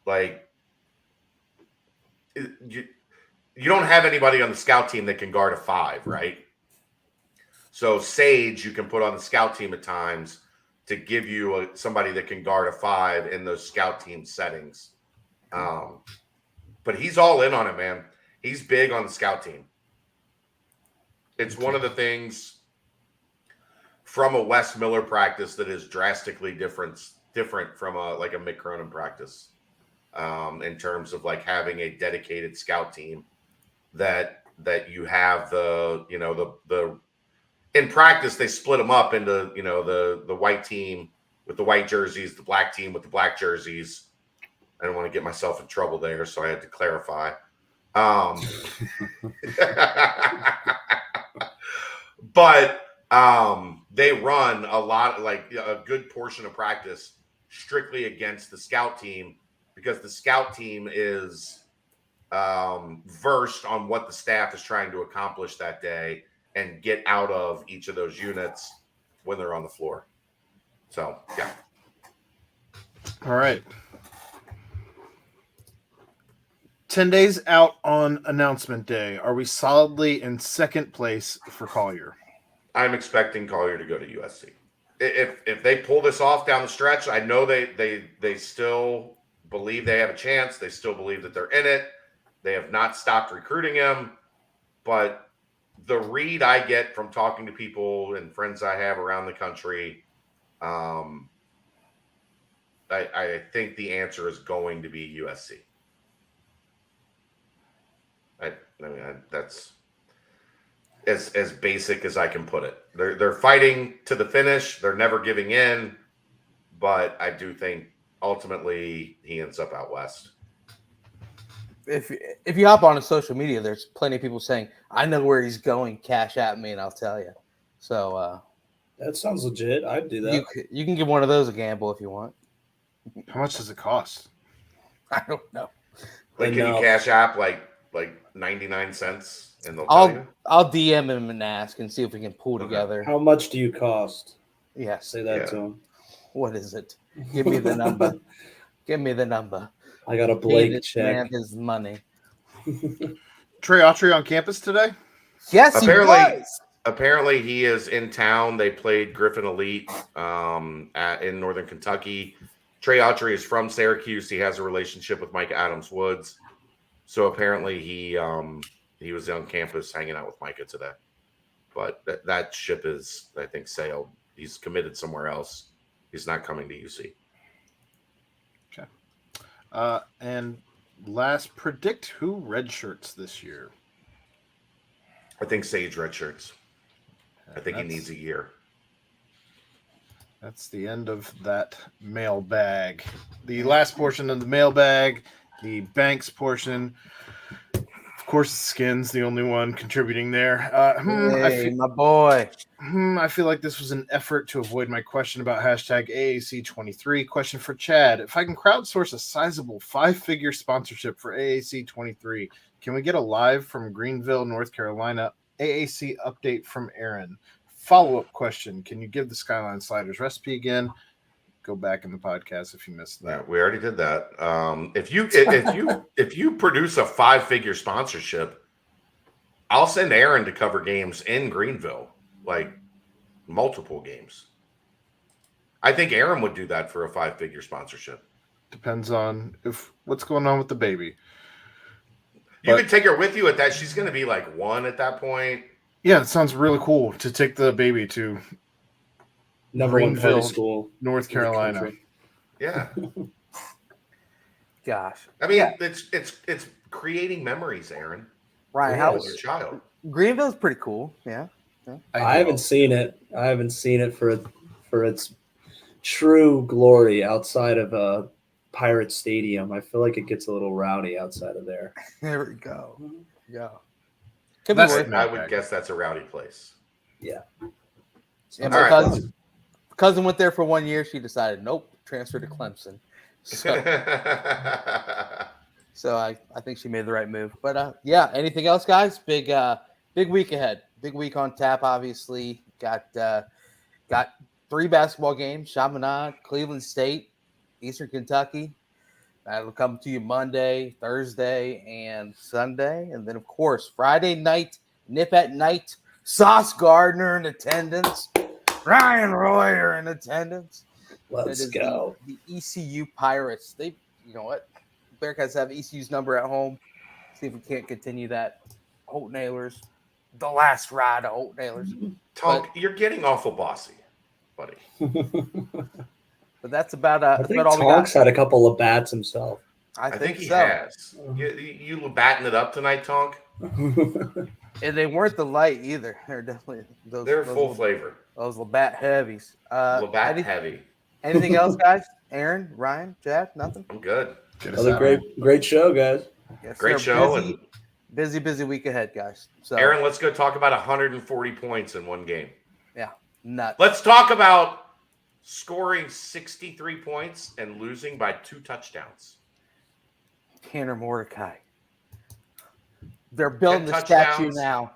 Like you don't have anybody on the scout team that can guard a 5, right? So Sage, you can put on the scout team at times to give you somebody that can guard a 5 in those scout team settings. But he's all in on it, man. He's big on the scout team. It's one of the things from a Wes Miller practice that is drastically different from a Mick Cronin practice, in terms of having a dedicated scout team that you have the in practice they split them up into the white team with the white jerseys, the black team with the black jerseys. I don't want to get myself in trouble there, so I had to clarify. But they run a lot, a good portion of practice strictly against the scout team, because the scout team is versed on what the staff is trying to accomplish that day and get out of each of those units when they're on the floor. So, yeah. All right. 10 days out on announcement day. Are we solidly in second place for Collier? I'm expecting Collier to go to USC. If they pull this off down the stretch, I know they still believe they have a chance. They still believe that they're in it. They have not stopped recruiting him. But the read I get from talking to people and friends I have around the country, I think the answer is going to be USC. I mean, that's as basic as I can put it. They're fighting to the finish. They're never giving in, but I do think ultimately he ends up out west. If you hop on his social media, there's plenty of people saying, "I know where he's going. Cash at me, and I'll tell you." So that sounds legit. I'd do that. You can give one of those a gamble if you want. How much does it cost? I don't know. Can you cash app like 99 cents and they'll tell you? I'll DM him and ask and see if we can pull together. How much do you cost? Yes. Say that to him. What is it? Give me the number. Give me the number. I got a blank check. Man, his money. Trey Autry on campus today? Yes, he was. Apparently, he is in town. They played Griffin Elite in Northern Kentucky. Trey Autry is from Syracuse. He has a relationship with Mike Adams Woods. So apparently he was on campus hanging out with Micah today. But that ship is, I think, sailed. He's committed somewhere else. He's not coming to UC. Okay. And last, predict who redshirts this year. I think Sage redshirts. I think he needs a year. That's the end of that mailbag. The last portion of the mailbag, the Banks portion. Of course, Skin's the only one contributing there. My boy. I feel like this was an effort to avoid my question about hashtag AAC23. Question for Chad. If I can crowdsource a sizable 5-figure sponsorship for AAC23, can we get a live from Greenville, North Carolina AAC update from Aaron? Follow-up question. Can you give the Skyline Sliders recipe again? Go back in the podcast if you missed that. Yeah, we already did that. If you produce a 5-figure sponsorship, I'll send Aaron to cover games in Greenville, like multiple games. I think Aaron would do that for a 5-figure sponsorship. Depends on what's going on with the baby. You could take her with you at that. She's going to be like 1 at that point. Yeah, it sounds really cool to take the baby to Number one Greenville, party school, North Carolina. Yeah. Gosh. I mean, it's creating memories, Aaron. Ryan, How was your child? Greenville's pretty cool. Yeah. I haven't seen it. I haven't seen it for its true glory outside of Pirate Stadium. I feel like it gets a little rowdy outside of there. There we go. Yeah. I would guess that's a rowdy place. Yeah. And my cousin went there for 1 year. She decided, nope, transfer to Clemson. So I think she made the right move. But yeah, anything else, guys? Big week ahead. Big week on tap. Obviously, got 3 basketball games: Chaminade, Cleveland State, Eastern Kentucky. That'll come to you Monday, Thursday, and Sunday. And then, of course, Friday night, Nip at Night, Sauce Gardner in attendance, Ryan Royer in attendance. Let's go. The ECU Pirates. You know what? Bearcats have ECU's number at home. See if we can't continue that. Holt Nailers, the last ride of Holt Nailers. Tonk, you're getting awful bossy, buddy. But that's about I think all we got. Tonk's had a couple of bats himself. I think he so. has. You batting it up tonight, Tonk? And they weren't the light either. They're definitely they're full flavor. Those Labatt heavies. Labatt heavy. Anything else, guys? Aaron, Ryan, Jack, nothing? I'm good. Another great show, guys. Yes, great sir. show. Busy week ahead, guys. So Aaron, let's go talk about 140 points in one game. Yeah, nuts. Let's talk about scoring 63 points and losing by 2 touchdowns. Tanner Mordecai. They're building the statue now.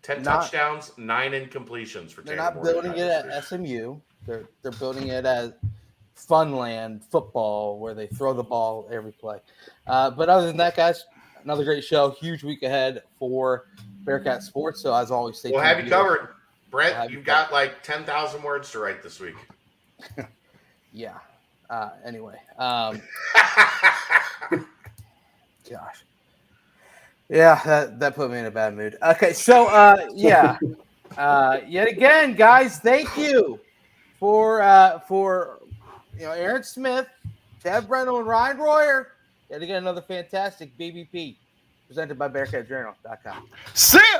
10 touchdowns, 9 incompletions for Tanner Mordecai. They're not building it at SMU. They're building it as Funland football, where they throw the ball every play. But other than that, guys, another great show. Huge week ahead for Bearcat Sports. So as always, stay tuned. We'll have you covered. Brent, you've got like 10,000 words to write this week. Yeah. Anyway. Gosh. Yeah, that put me in a bad mood. Okay, so yeah. Yet again, guys, thank you for Aaron Smith, Chad Brendel, and Ryan Royer. Yet again, another fantastic BBP presented by BearcatJournal.com. See ya!